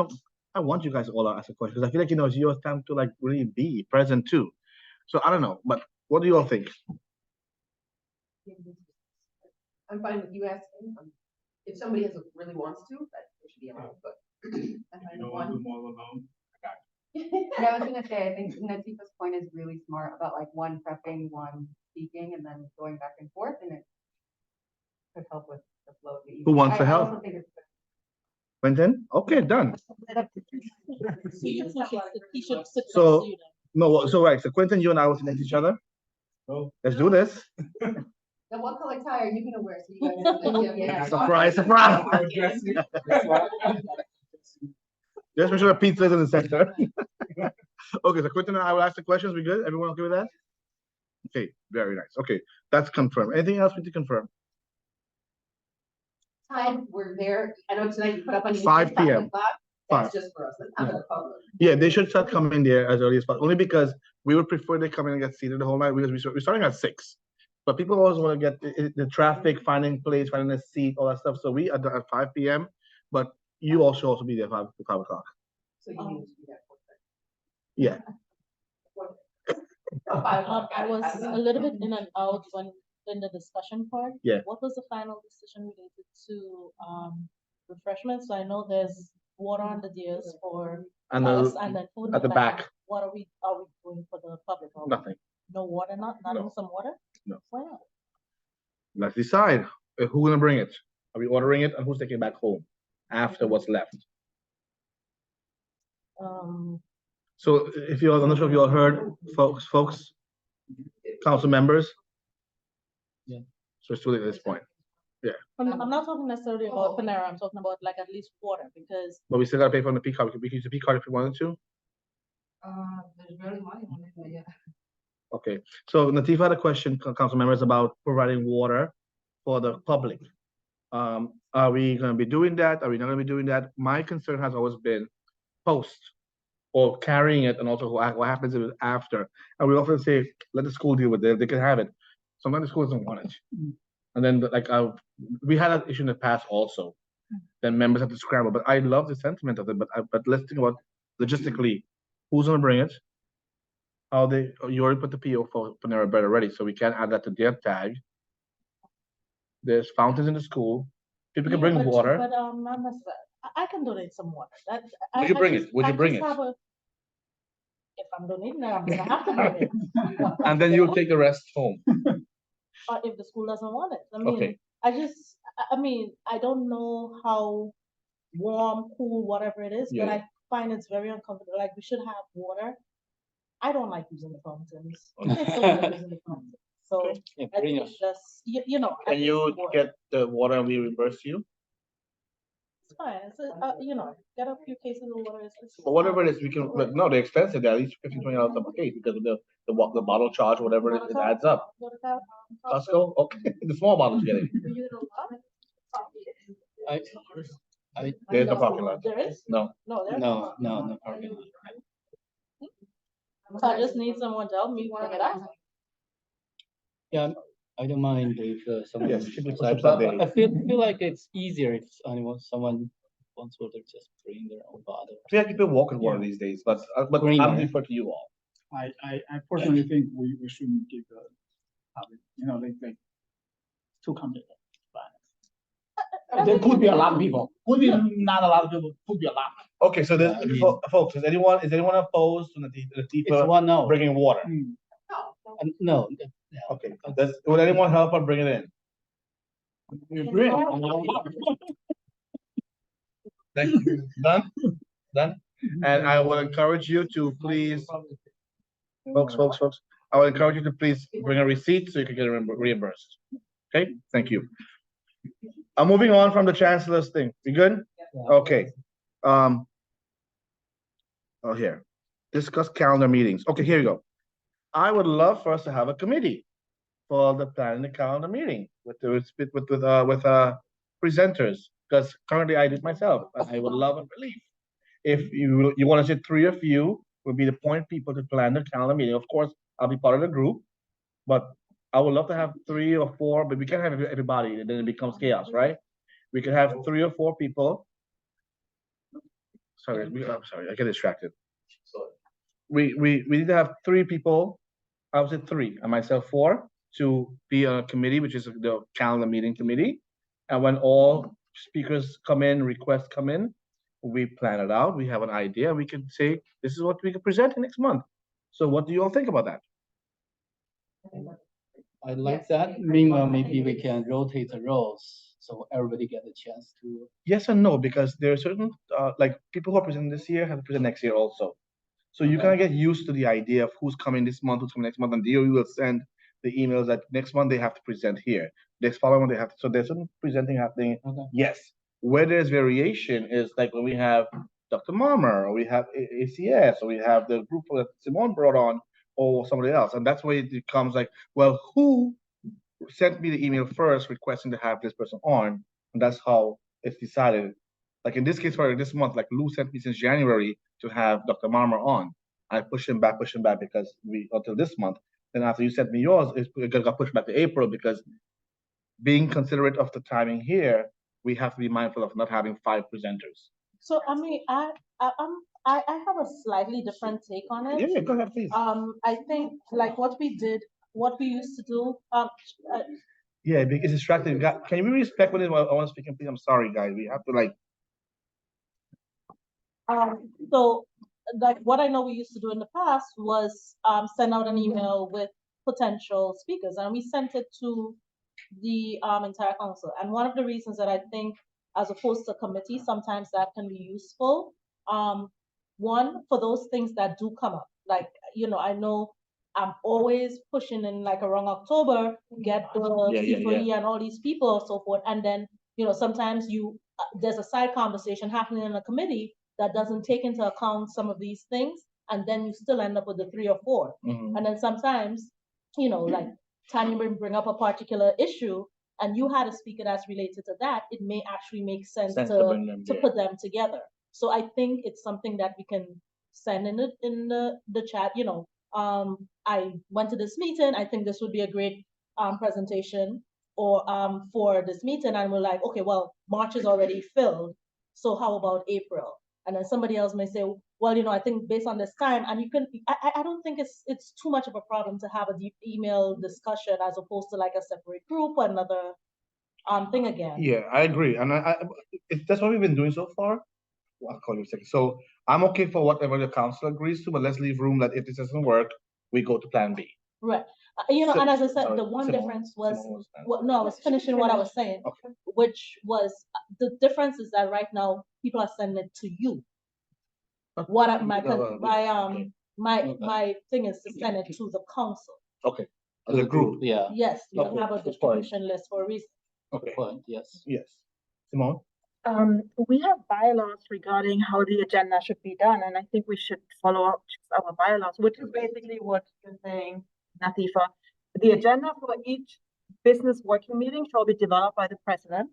I want you guys all to ask a question because I feel like, it's your time to like really be present too. So I don't know, but what do you all think? I'm fine with you asking. If somebody really wants to, that they should be allowed, but. You don't want to do more alone? Yeah, I was gonna say, I think Natifa's point is really smart about like one prepping, one speaking, and then going back and forth, and it could help with the flow. Who wants to I help? also think it's Quentin? Okay, done. So So Quentin, you and I will sit next to each other. Oh. Let's do this. Then what color tie are you gonna wear? So you guys Surprise, surprise. Just make sure the pizza is in the center. Okay, so Quentin and I will ask the questions. We good? Everyone okay with that? Okay, very nice. Okay, that's confirmed. Anything else we need to confirm? Time, we're there. I know tonight you put up on your. 5 p.m. That's just for us. That's not for the public. Yeah, they should start coming there as early as possible. Only because we would prefer they come in and get seated the whole night because we're starting at 6. But people always want to get the traffic, finding place, finding a seat, all that stuff. So we are at 5 p.m. But you all should also be there at 5 o'clock. So you need to be there. Yeah. I was a little bit in and out in the discussion part. Yeah. What was the final decision related to refreshments? So I know there's water on the deals for And us, and then food at the back. What are we doing for the public? Nothing. No water, not even some water? No. Why not? Let's decide who's gonna bring it. Are we ordering it and who's taking it back home after what's left? So I'm not sure if you all heard, folks, council members. Yeah. So it's too late at this point. Yeah. I'm not talking necessarily about Panera. I'm talking about like at least water because. But we still gotta pay for the P card. We could use the P card if we wanted to. There's barely money on it, but yeah. Okay. So Natif had a question, council members, about providing water for the public. Are we gonna be doing that? Are we not gonna be doing that? My concern has always been post or carrying it, and also what happens if it's after. And we often say, let the school deal with it. They can have it. Sometimes the school doesn't want it. And then we had an issue in the past also. Then members have to scramble. But I love the sentiment of it. But let's think about logistically, who's gonna bring it? You already put the PO for Panera Bread already, so we can't add that to their tag. There's fountains in the school. People can bring water. But I can donate some water. Would you bring it? Would you bring it? If I'm donating, then I'm gonna have to bring it. And then you'll take the rest home. If the school doesn't want it. I mean, Okay. I don't know how warm, cool, whatever it is, but I find it's very uncomfortable. Like we should have water. I don't like using the fountains. Kids don't like using the fountains. So I think it's just Can you get the water and we reimburse you? It's fine. It's get a few cases of water. But whatever it is, we can. But no, they're expensive. They're at least $15-20 a case because of the bottle charge, whatever it adds up. Costco, okay, the small bottle's getting. There's no parking lot. There is? No. No parking lot. So I just need someone to help me bring it out. Yeah, I don't mind if someone. Yes, I feel like it's easier if someone wants water, just bring their own bottle. I feel like people walk with water these days, but I'll defer to you all. I personally think we shouldn't give like too complicated. There could be a lot of people, could be not a lot of people, could be a lot. Okay, so Yeah, I mean- folks, is anyone opposed to the It's one no. bringing water? No. Okay, would anyone help her bring it in? Thank you. Done? And I will encourage you to please, folks, I will encourage you to please bring a receipt so you can get reimbursed. Okay, thank you. I'm moving on from the chancellor's thing. You good? Okay. Here. Discuss calendar meetings. Okay, here you go. I would love for us to have a committee for the planning the calendar meeting with presenters, because currently I do it myself, but I would love a relief. If you want to say 3 of you will be the point people to plan the calendar meeting. Of course, I'll be part of the group, but I would love to have 3 or 4, but we can't have everybody, and then it becomes chaos, right? We could have 3 or 4 people. Sorry, I'm sorry, I get distracted. We need to have 3 people. I would say 3, and myself 4, to be on a committee, which is the calendar meeting committee. And when all speakers come in, requests come in, we plan it out. We have an idea. We can say, this is what we can present next month. So what do you all think about that? I like that. Meanwhile, maybe we can rotate the roles so everybody get a chance to. Yes and no, because there are certain, like people who are presenting this year have to present next year also. So you kind of get used to the idea of who's coming this month, who's coming next month, and DOE will send the emails that next month they have to present here. Next following month they have to, so there's some presenting happening. Yes. Where there's variation is like when we have Dr. Marmer, or we have ACS, or we have the group that Simone brought on, or somebody else. And that's where it becomes like, well, who sent me the email first requesting to have this person on? And that's how it's decided. Like in this case, for this month, like Lou sent me since January to have Dr. Marmer on. I pushed him back because until this month. Then after you sent me yours, it got pushed back to April, because being considerate of the timing here, we have to be mindful of not having 5 presenters. So I mean, I have a slightly different take on it. Yeah, go ahead, please. I think like what we used to do, Yeah, it's distracting. Can you respect when I want to speak? Please, I'm sorry, guys. We have to like. So like what I know we used to do in the past was send out an email with potential speakers, and we sent it to the entire council. And one of the reasons that I think, as opposed to committee, sometimes that can be useful. One, for those things that do come up, like, I know I'm always pushing in like around October, get the C4E and all these people or so forth. And then, sometimes there's a side conversation happening in a committee that doesn't take into account some of these things. And then you still end up with the 3 or 4. And then sometimes, like Tanya will bring up a particular issue and you had a speaker that's related to that, it may actually make sense to put them together. So I think it's something that we can send in the chat. I went to this meeting. I think this would be a great presentation or for this meeting. And we're like, okay, well, March is already filled. So how about April? And then somebody else may say, well, I think based on this time, and you can, I don't think it's too much of a problem to have a deep email discussion as opposed to like a separate group or another thing again. Yeah, I agree. And that's what we've been doing so far. Well, I'll call you a second. So I'm okay for whatever the council agrees to, but let's leave room that if this doesn't work, we go to plan B. Right. And as I said, the one difference was, I was finishing what I was saying, which was the difference is that right now people are sending it to you. My thing is to send it to the council. Okay. As a group. Yeah. Yes, you have a distribution list for a reason. Okay. Yes. Yes. Simone? We have bylaws regarding how the agenda should be done, and I think we should follow up our bylaws, which is basically what you're saying, Natifa. The agenda for each business working meeting shall be developed by the president.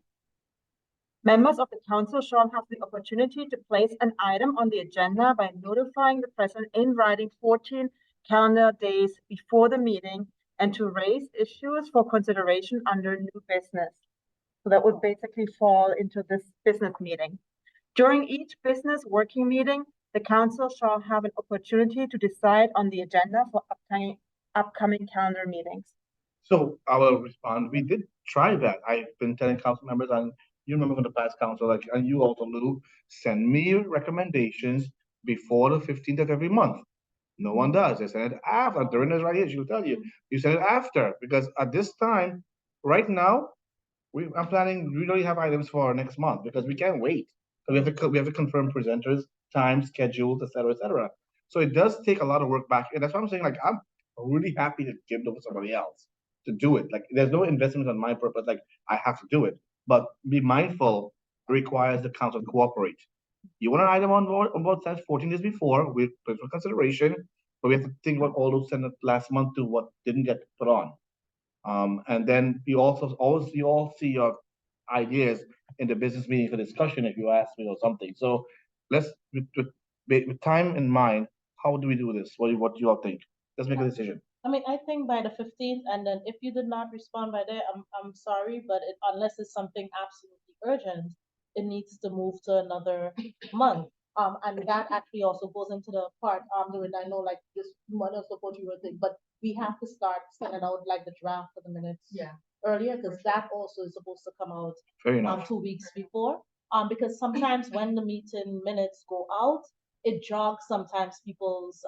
Members of the council shall have the opportunity to place an item on the agenda by notifying the president in writing 14 calendar days before the meeting and to raise issues for consideration under new business. So that would basically fall into this business meeting. During each business working meeting, the council shall have an opportunity to decide on the agenda for upcoming calendar meetings. So I will respond. We did try that. I've been telling council members, and you remember from the past council, like, and you also, Lou, send me recommendations before the 15th of every month. No one does. They send it after. Dorinda's right here. She'll tell you. You send it after because at this time, right now, I'm planning. We already have items for next month because we can't wait. So we have to confirm presenters, time, schedules, etc., etc. So it does take a lot of work back, and that's why I'm saying like I'm really happy to give them to somebody else to do it. Like there's no investment on my purpose. Like I have to do it, but be mindful. It requires the council to cooperate. You want an item on board sides 14 days before, we put for consideration, but we have to think about all those sent last month to what didn't get put on. And then you all see your ideas in the business meeting for discussion if you ask me or something. So let's with time in mind, how do we do this? What do you all think? Let's make a decision. I mean, I think by the 15th, and then if you did not respond by there, I'm sorry, but unless it's something absolutely urgent, it needs to move to another month. And that actually also goes into the part, Dorinda, I know like this month of support you were thinking, but we have to start sending out like the draft for the minutes earlier, because that also is supposed to come out Fair enough. 2 weeks before. Because sometimes when the meeting minutes go out, it jogs sometimes people's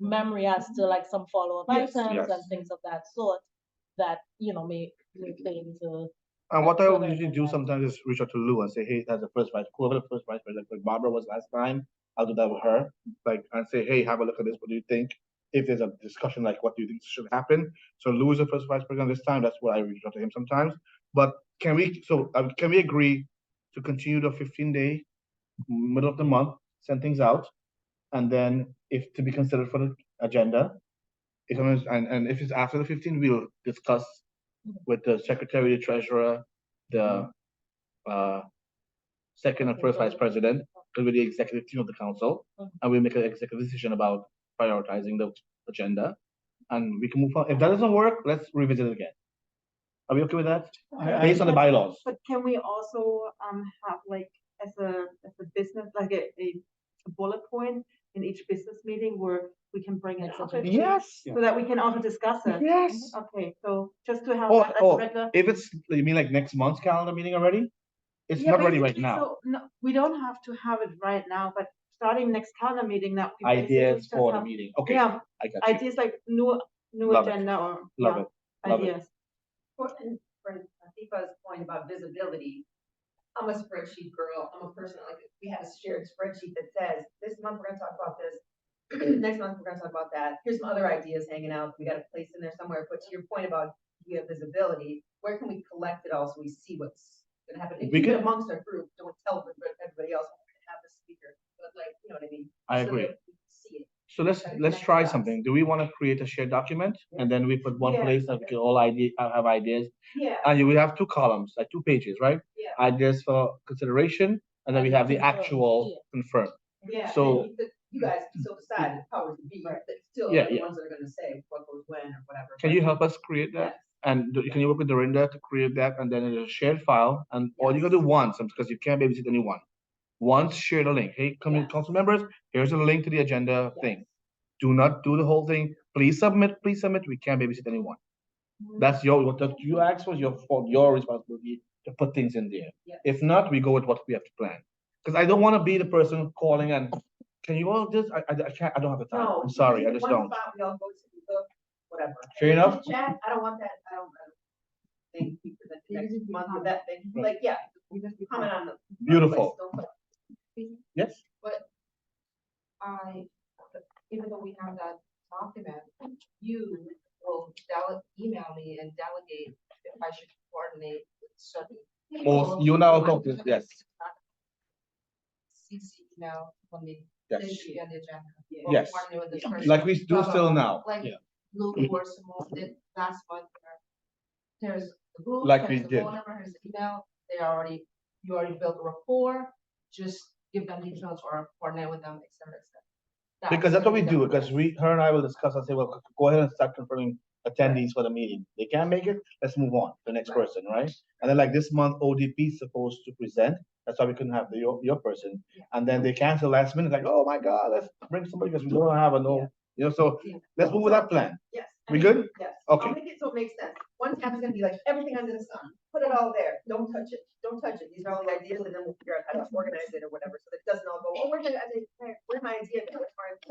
memory as to like some follow-up items and things of that sort that may play into. And what I would usually do sometimes is reach out to Lou and say, hey, that's the first vice, whoever the first vice president, like Barbara was last time, I'll do that with her. Like, and say, hey, have a look at this. What do you think? If there's a discussion, like, what do you think should happen? So Lou is the first vice president this time. That's why I reach out to him sometimes. But can we agree to continue the 15-day, middle of the month, send things out, and then if to be considered for the agenda, and if it's after the 15th, we'll discuss with the secretary, the treasurer, the second and first vice president, with the executive team of the council, and we'll make an executive decision about prioritizing the agenda, and we can move on. If that doesn't work, let's revisit it again. Are we okay with that? Based on the bylaws. But can we also have like as a business like a bullet point in each business meeting where we can bring it up? Yes. So that we can also discuss it. Yes. Okay, so just to have that as a regular. If it's, you mean like next month's calendar meeting already? It's not ready right now. So no, we don't have to have it right now, but starting next calendar meeting that we Ideas for the meeting. Okay. Yeah, I got you. ideas like new Love it. agenda or Love it. Love it. ideas. For Atifa's point about visibility, I'm a spreadsheet girl. I'm a person like we have a shared spreadsheet that says this month we're gonna talk about this. Next month we're gonna talk about that. Here's some other ideas hanging out. We got a place in there somewhere. But to your point about we have visibility, where can we collect it all so we see what's gonna happen? And We keep it can- amongst our group. Don't tell everybody else we're gonna have the speaker. But like, you know what I mean? I So agree. that we can see it. So let's try something. Do we want to create a shared document and then we put one Yeah. place that we can all have ideas? Yeah. And you will have 2 columns, like 2 pages, right? Yeah. Ideas for consideration, and then we have the actual confirmed. Yeah. So- and you guys still decide the powers to be, but still Yeah, the yeah. ones that are gonna say what goes when or whatever. Can but- you help us create that? And can you work with Dorinda to create that? And then it's a shared file, and all you gotta do once, because you can't babysit anyone. Once share the link. Hey, council members, here's a link to the agenda thing. Do not do the whole thing. Please submit. We can't babysit anyone. That's what you asked for, your responsibility to put things in there. If not, we go with what we have to plan. Because I don't want to be the person calling and, can you all just, I can't, I don't have the time. No. I'm sorry, I just one don't. spot, we all go to the book, whatever. Fair enough? Chat, I don't want that, I don't think we present next month with that thing, like, yeah, we just comment on the. Beautiful. Yes? But even though we have that document, you will email me and delegate if I should coordinate with certain. Most, you now talk this, yes. CC email when we Yes. finish on the agenda. Yes. Coordinate with this person, Like we do blah, blah, still blah. now. Like Yeah. Luke or Simone did last month. There's the group, Like we there's the did. phone number, here's the email, you already built a rapport, just give them details or coordinate with them, et cetera, et cetera. Because that's what we do, because her and I will discuss and say, well, go ahead and start confirming attendees for the meeting. They can't make it, let's move on to the next person, right? And then like this month, ODP is supposed to present, that's why we couldn't have your person. And then they cancel last minute, like, oh my God, let's bring somebody, because we don't have so let's move with that plan. Yes, We good? Yes. Okay. I'll make it so it makes sense. One tab is gonna be like everything under the sun. Put it all there. Don't touch it. Don't touch it. These are all the ideas, and then we'll figure out how to organize it or whatever, so that it doesn't all go, oh, where's my idea?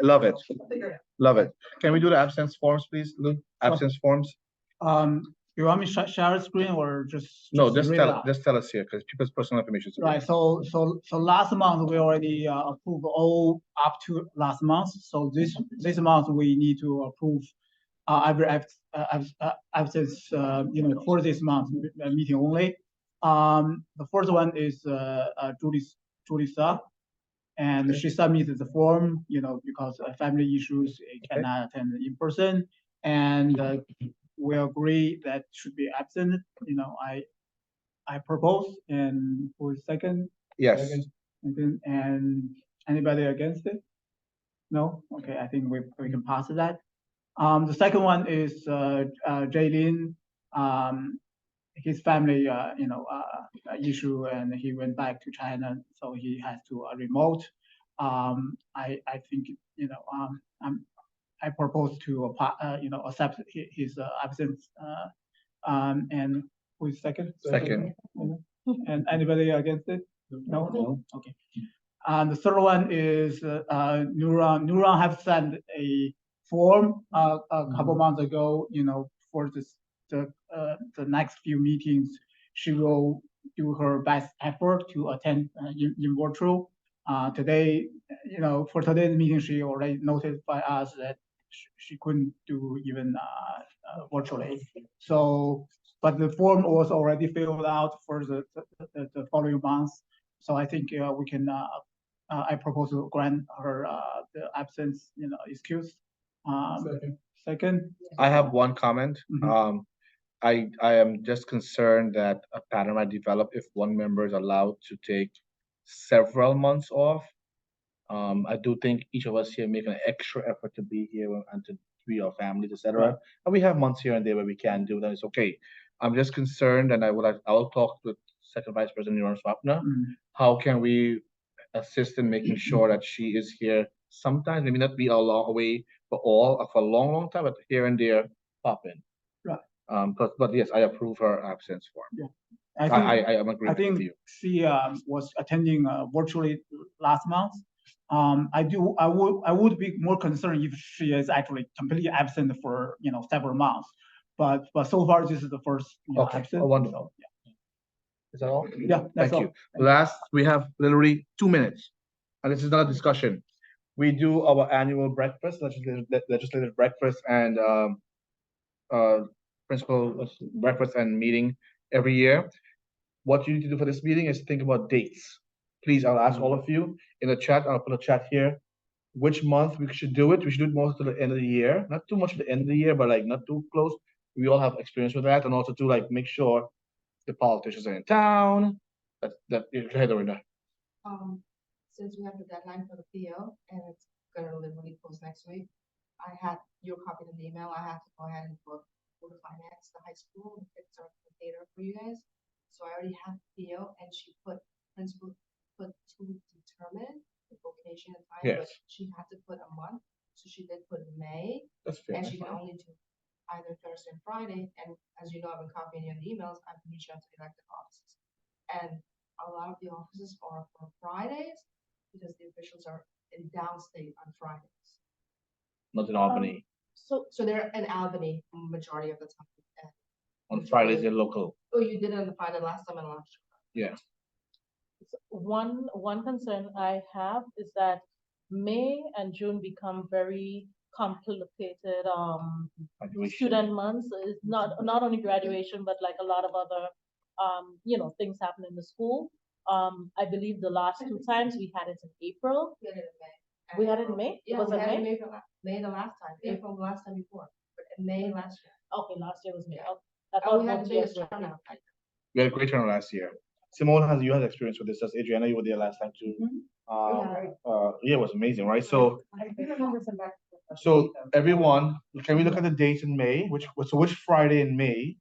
Love it. Figure it out. Love it. Can we do the absence forms, please, Lou? Absence forms? You want me to share a screen or just? No, just read it out? tell us here, because people's personal information. Right, so last month, we already approved all up to last month. So this month, we need to approve every absence, for this month meeting only. The first one is Julie Sa, and she submitted the form, because of family issues, it cannot attend in person. And we agree that should be absent. I propose, and who is second? Yes. Second, and anybody against it? No? Okay, I think we can pass that. The second one is Jaylin, his family, issue, and he went back to China, so he has to remote. I think, I propose to, accept his absence. And who is second? Second. And anybody against it? No? Okay. The third one is Nuran. Nuran have sent a form a couple months ago, for the next few meetings. She will do her best effort to attend in virtual. Today, for today's meeting, she already notified us that she couldn't do even virtually. So, but the form was already filled out for the following months. So I think we can. I propose to grant her the absence, excuse. Second. I have one comment. Mhm. I am just concerned that a pattern might develop if one member is allowed to take several months off. I do think each of us here make an extra effort to be here and to treat our families, etc. Right. And we have months here and there where we can do that. It's okay. I'm just concerned, and I'll talk with Second Vice President Nuran Swapna. How can we assist in making sure that she is here sometimes, maybe not be a long away for a long, long time, but here and there pop in. Right. But yes, I approve her absence form. Yeah. I am agreeing I think with you. she was attending virtually last month. I would be more concerned if she is actually completely absent for several months. But so far this is the first Okay. absent. Oh, wonderful. So, yeah. Is that all? Yeah, that's Thank all. you. Last, we have literally 2 minutes, and this is not a discussion. We do our annual breakfast, legislative breakfast, and principal breakfast and meeting every year. What you need to do for this meeting is think about dates. Please, I'll ask all of you in the chat. I'll put a chat here. Which month we should do it? We should do it more to the end of the year, not too much at the end of the year, but like not too close. We all have experience with that, and also to like make sure the politicians are in town. Go ahead, Dorinda. Since we have the deadline for the PO and it's gonna literally close next week, I had your copy of the email. I have to go ahead and book for the finance, the high school, and fix our data for you guys. So I already have the PO, and principal put to determine the location and time, but Yes. she had to put a month, so she did put May. That's fair. And she can only do either Thursday and Friday, and as you know, I've been copying you on the emails, I've been reaching out to the elected offices. And a lot of the offices are for Fridays, because the officials are in downstate on Fridays. Not in Albany. So they're in Albany majority of the time. And On Fridays, they're local. oh, you did it on the Friday last time and last year. Yeah. One concern I have is that May and June become very complicated Graduation. student months. It's not only graduation, but like a lot of other things happen in the school. I believe the last 2 times we had it in April. We had it in May. We had it in May? Yeah, Was we it had it in May? May the last time, April the last time before, but in May last year. Okay, last year was May. Yeah. I Oh, thought we had both the years biggest were. turnout. We had a great turnout last year. Simone, you had experience with this. As Adriana, you were there last time too. Yeah, it was amazing, right? So, I do remember some back. so everyone, can we look at the dates in May? Which Friday in May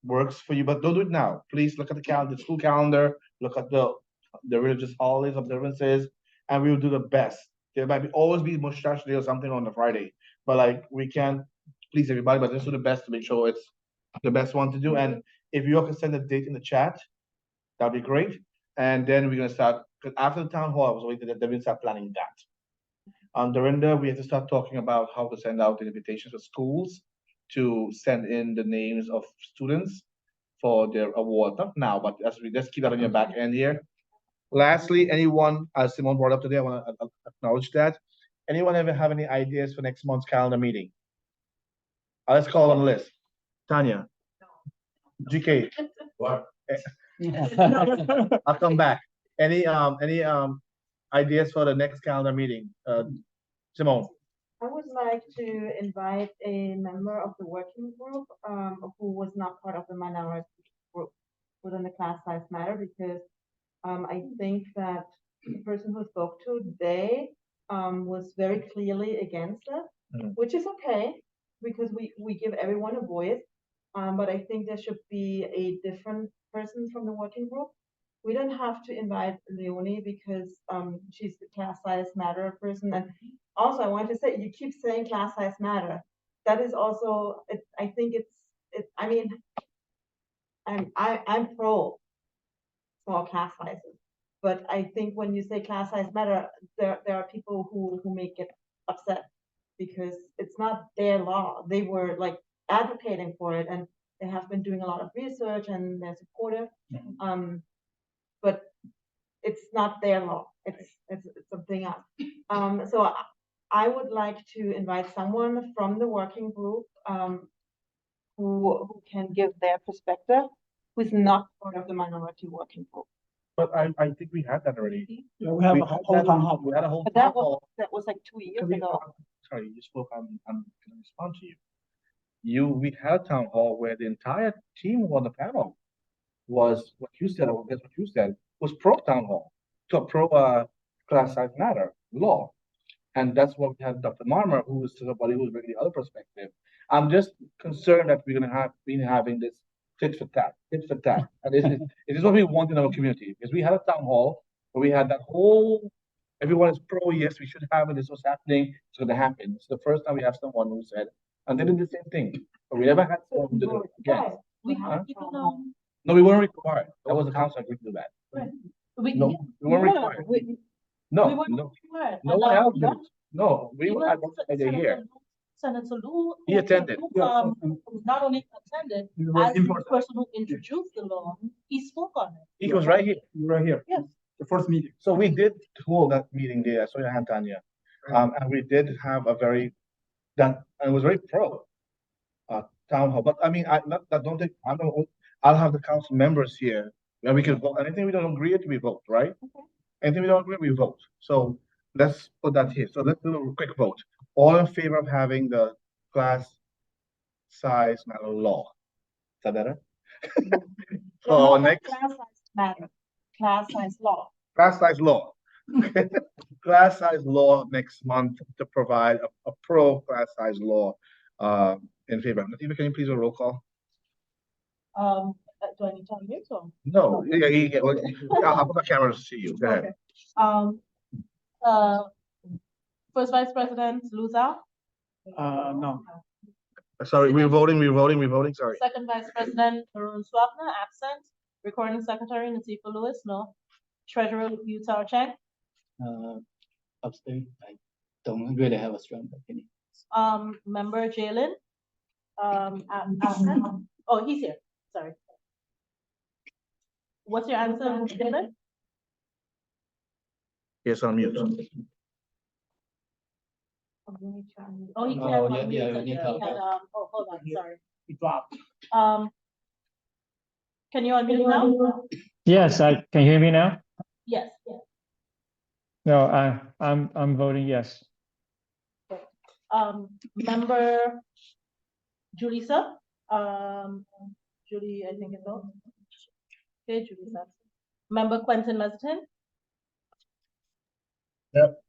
works for you? But don't do it now. Please look at the calendar, the school calendar. Look at the religious holidays observances, and we will do the best. There might always be mustache day or something on the Friday, but like we can't please everybody, but let's do the best to make sure it's the best one to do. And if you all can send a date in the chat, that'd be great. And then we're gonna start, because after the town hall, I was waiting, then we'll start planning that. Dorinda, we have to start talking about how to send out the invitations for schools to send in the names of students for their award. Not now, but as we just keep that on your back end here. Lastly, anyone, as Simone brought up today, I want to acknowledge that. Anyone ever have any ideas for next month's calendar meeting? Let's call on the list. Tanya. GK. What? I'll come back. Any ideas for the next calendar meeting? Simone. I would like to invite a member of the working group who was not part of the minority group within the class size matter, because I think that the person who spoke today was very clearly against it, which is okay because we give everyone a voice. But I think there should be a different person from the working group. We don't have to invite Leonie because she's the class size matter person. And also, I want to say, you keep saying class size matter. That is also, I think I mean, I'm pro small class sizes, but I think when you say class size matter, there are people who may get upset because it's not their law. They were like advocating for it, and they have been doing a lot of research and they're supportive. But it's not their law. It's something else. So I would like to invite someone from the working group who can give their perspective, who's not part of the minority working group. But I think we had that already. Yeah, we have a whole town hall. We had a whole But town hall. that was like 2 years ago. Sorry, you spoke. I'm gonna respond to you. We had a town hall where the entire team on the panel was what you said, or that's what you said, was pro town hall, so pro class size matter law. And that's what we had Dr. Marmer, who was somebody who's bringing the other perspective. I'm just concerned that we're gonna been having this tit for tat. And it is what we want in our community, because we had a town hall where we had that whole, everyone is pro, yes, we should have it, this was happening, it's gonna happen. It's the first time we have someone who said, and they did the same thing, but we never had someone who did it again. No, we weren't required. That was the council agreed to do that. No, we weren't required. No, one else did it. No, we were at a year. Senator Lou. He attended. Not only attended, as the person who introduced the law, he spoke on it. He was right here. Right here. Yes. The first meeting. So we did hold that meeting there. I saw your hand, Tanya. And we did have a very, and it was very pro town hall. But I mean, I'll have the council members here where we can vote. Anything we don't agree with, we vote, right? Anything we don't agree, we vote. So let's put that here. So let's do a quick vote. All in favor of having the class size matter law? Is that better? Oh, next. Class size matter. Class size law. Class size law. Class size law next month to provide a pro class size law in favor. Nativa, can you please do a roll call? Do I need to unmute or? No, yeah. Well, I'll put my camera to see you. Go ahead. Okay. First Vice President Luza. No. Sorry, we're voting. Sorry. Second Vice President Arun Swapna, absent. Recording Secretary Natifa Lewis, no. Treasurer Utah Cheng. Abstain. I don't really have a strong opinion. Member Jalen. Absent. Oh, he's here. Sorry. What's your answer, Jalen? Yes, on mute. Oh, he can't. Oh, hold on. Sorry. He dropped. Can you unmute now? Yes, can you hear me now? Yes. No, I'm voting yes. Member Julissa. Julie, I think it's all. Okay, Julie's absent. Member Quentin Mezzatine. Yep.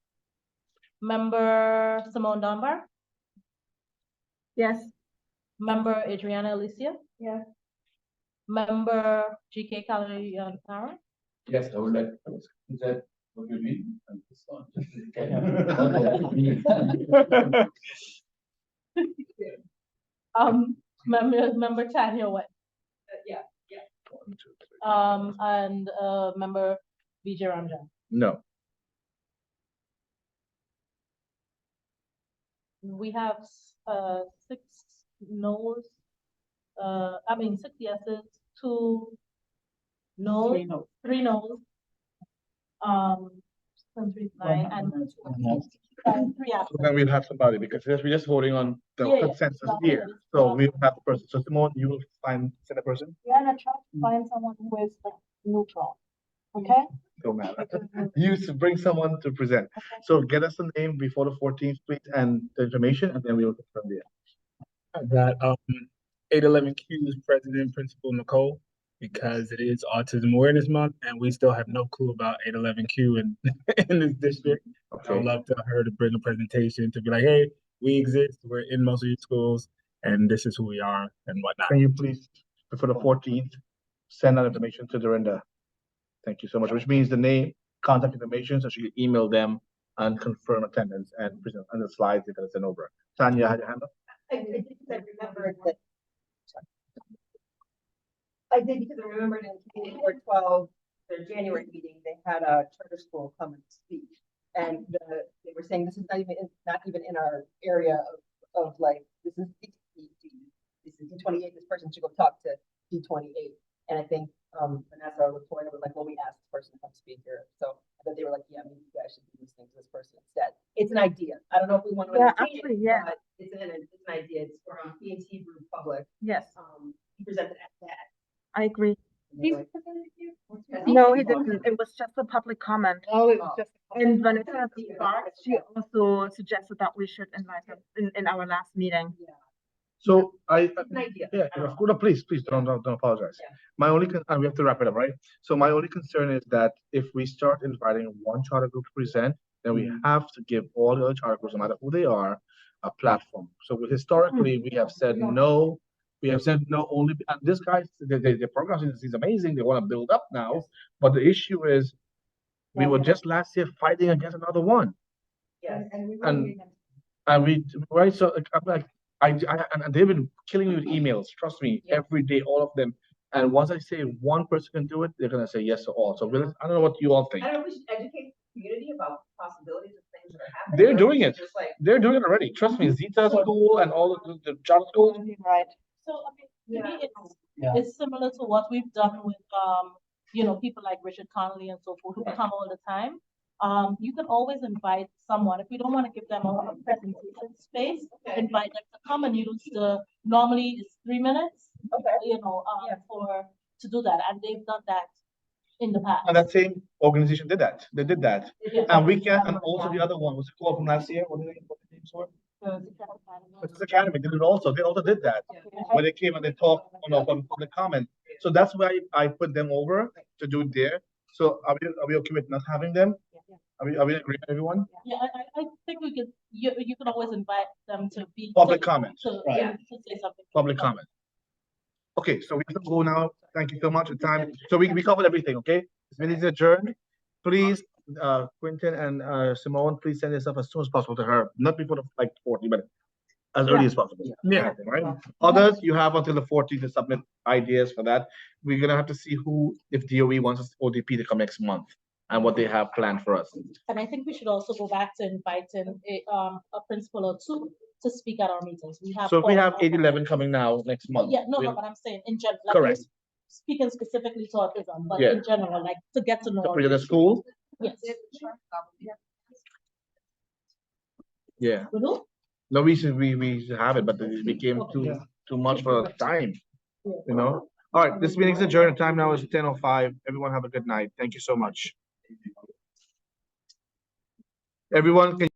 Member Simone Dunbar. Yes. Member Adriana Alicia. Yes. Member GK Calorie Power. Yes, I would like. Is that what you mean? Member Tanya Wet. Yeah. And member BJ Ramjan. No. We have 6 no's, 6 yeses, 2 no's, 3 no's. 9 and 3 So then we'll have somebody because we're just voting on the consensus here. So we have the person. So Simone, you will send a person? Yeah, and I try to find someone who is like neutral. Okay? Don't matter. You bring someone to present. So get us the name before the 14th, please, and the information, and then we will confirm the. I got 811Q's president, Principal Nicole, because it is Autism Awareness Month, and we still have no clue about 811Q in this district. Okay. I would love to her to bring a presentation to be like, hey, we exist, we're in most of your schools, and this is who we are and whatnot. Can you please, before the 14th, send that information to Dorinda? Thank you so much, which means the name, contact information, so she can email them and confirm attendance and present on the slides they're gonna send over. Tanya, had your hand up? I did because I remembered in community board 12, their January meeting, they had a charter school come and speak. And they were saying this is not even in our area of like, this is D28, this person should go talk to D28. And I think Vanessa or Latoya was like, well, we asked this person to come speak here. So I thought they were like, yeah, maybe you guys should be listening to this person instead. It's an idea. I don't know if we want to entertain it, but it's an idea. It's from P&T Group Public. Yes. He presented at that. I agree. No, No, he didn't. It was just a public comment. Oh, it was just. And Vanessa Sparks, she also suggested that we should invite her in our last meeting. So An idea. yeah, no, please don't apologize. My only and we have to wrap it up, right? So my only concern is that if we start inviting one charter group to present, then we have to give all the other charter groups, no matter who they are, a platform. So historically, we have said no. We have said no only, and this guy, the program is amazing. They want to build up now, but the issue is, we were just last year fighting against another one. Yes. And we, right, so I'm like, and they've been killing me with emails, trust me, every day, all of them. And once I say one person can do it, they're gonna say yes to all. So I don't know what you all think. I don't know if we should educate the community about possibilities of things that are happening. They're doing it. Just like, They're doing it already. Trust me, Zita School and all the charter schools. Right. So I mean, it's similar to what we've done with people like Richard Connolly and so forth who come all the time. You can always invite someone. If we don't want to give them a presentation space, invite them to come and use normally it's 3 minutes. To do that, and they've done that in the past. And that same organization did that. They did that. And we can, and also the other one was it called from last year. What the names were? It's Academy did it also. They also did that when they came and they talked on public comment. So that's why I put them over to do it there. So are we okay with not having them? Are we agreeing, everyone? Yeah, I think we could. You can always invite them to be public comment. To say something. Public comment. Okay, so we have to go now. Thank you so much for time. So we covered everything. Okay, this meeting is adjourned. Please, Quentin and Simone, please send this up as soon as possible to her. Not before the 40, but as early as possible. Yeah. Right. Others, you have until the 14th to submit ideas for that. We're gonna have to see if DOE wants ODP to come next month and what they have planned for us. And I think we should also go back to inviting a principal or two to speak at our meetings. We have. So if we have 811 coming now next month. Yeah, no, but I'm saying in general. Correct. Speaking specifically to autism, but in general, like to get to know. To present at school? Yes. Yeah. No, we should have it, but it became too much for the time. All right, this meeting's adjourned. The time now is 10:05. Everyone have a good night. Thank you so much. Everyone, can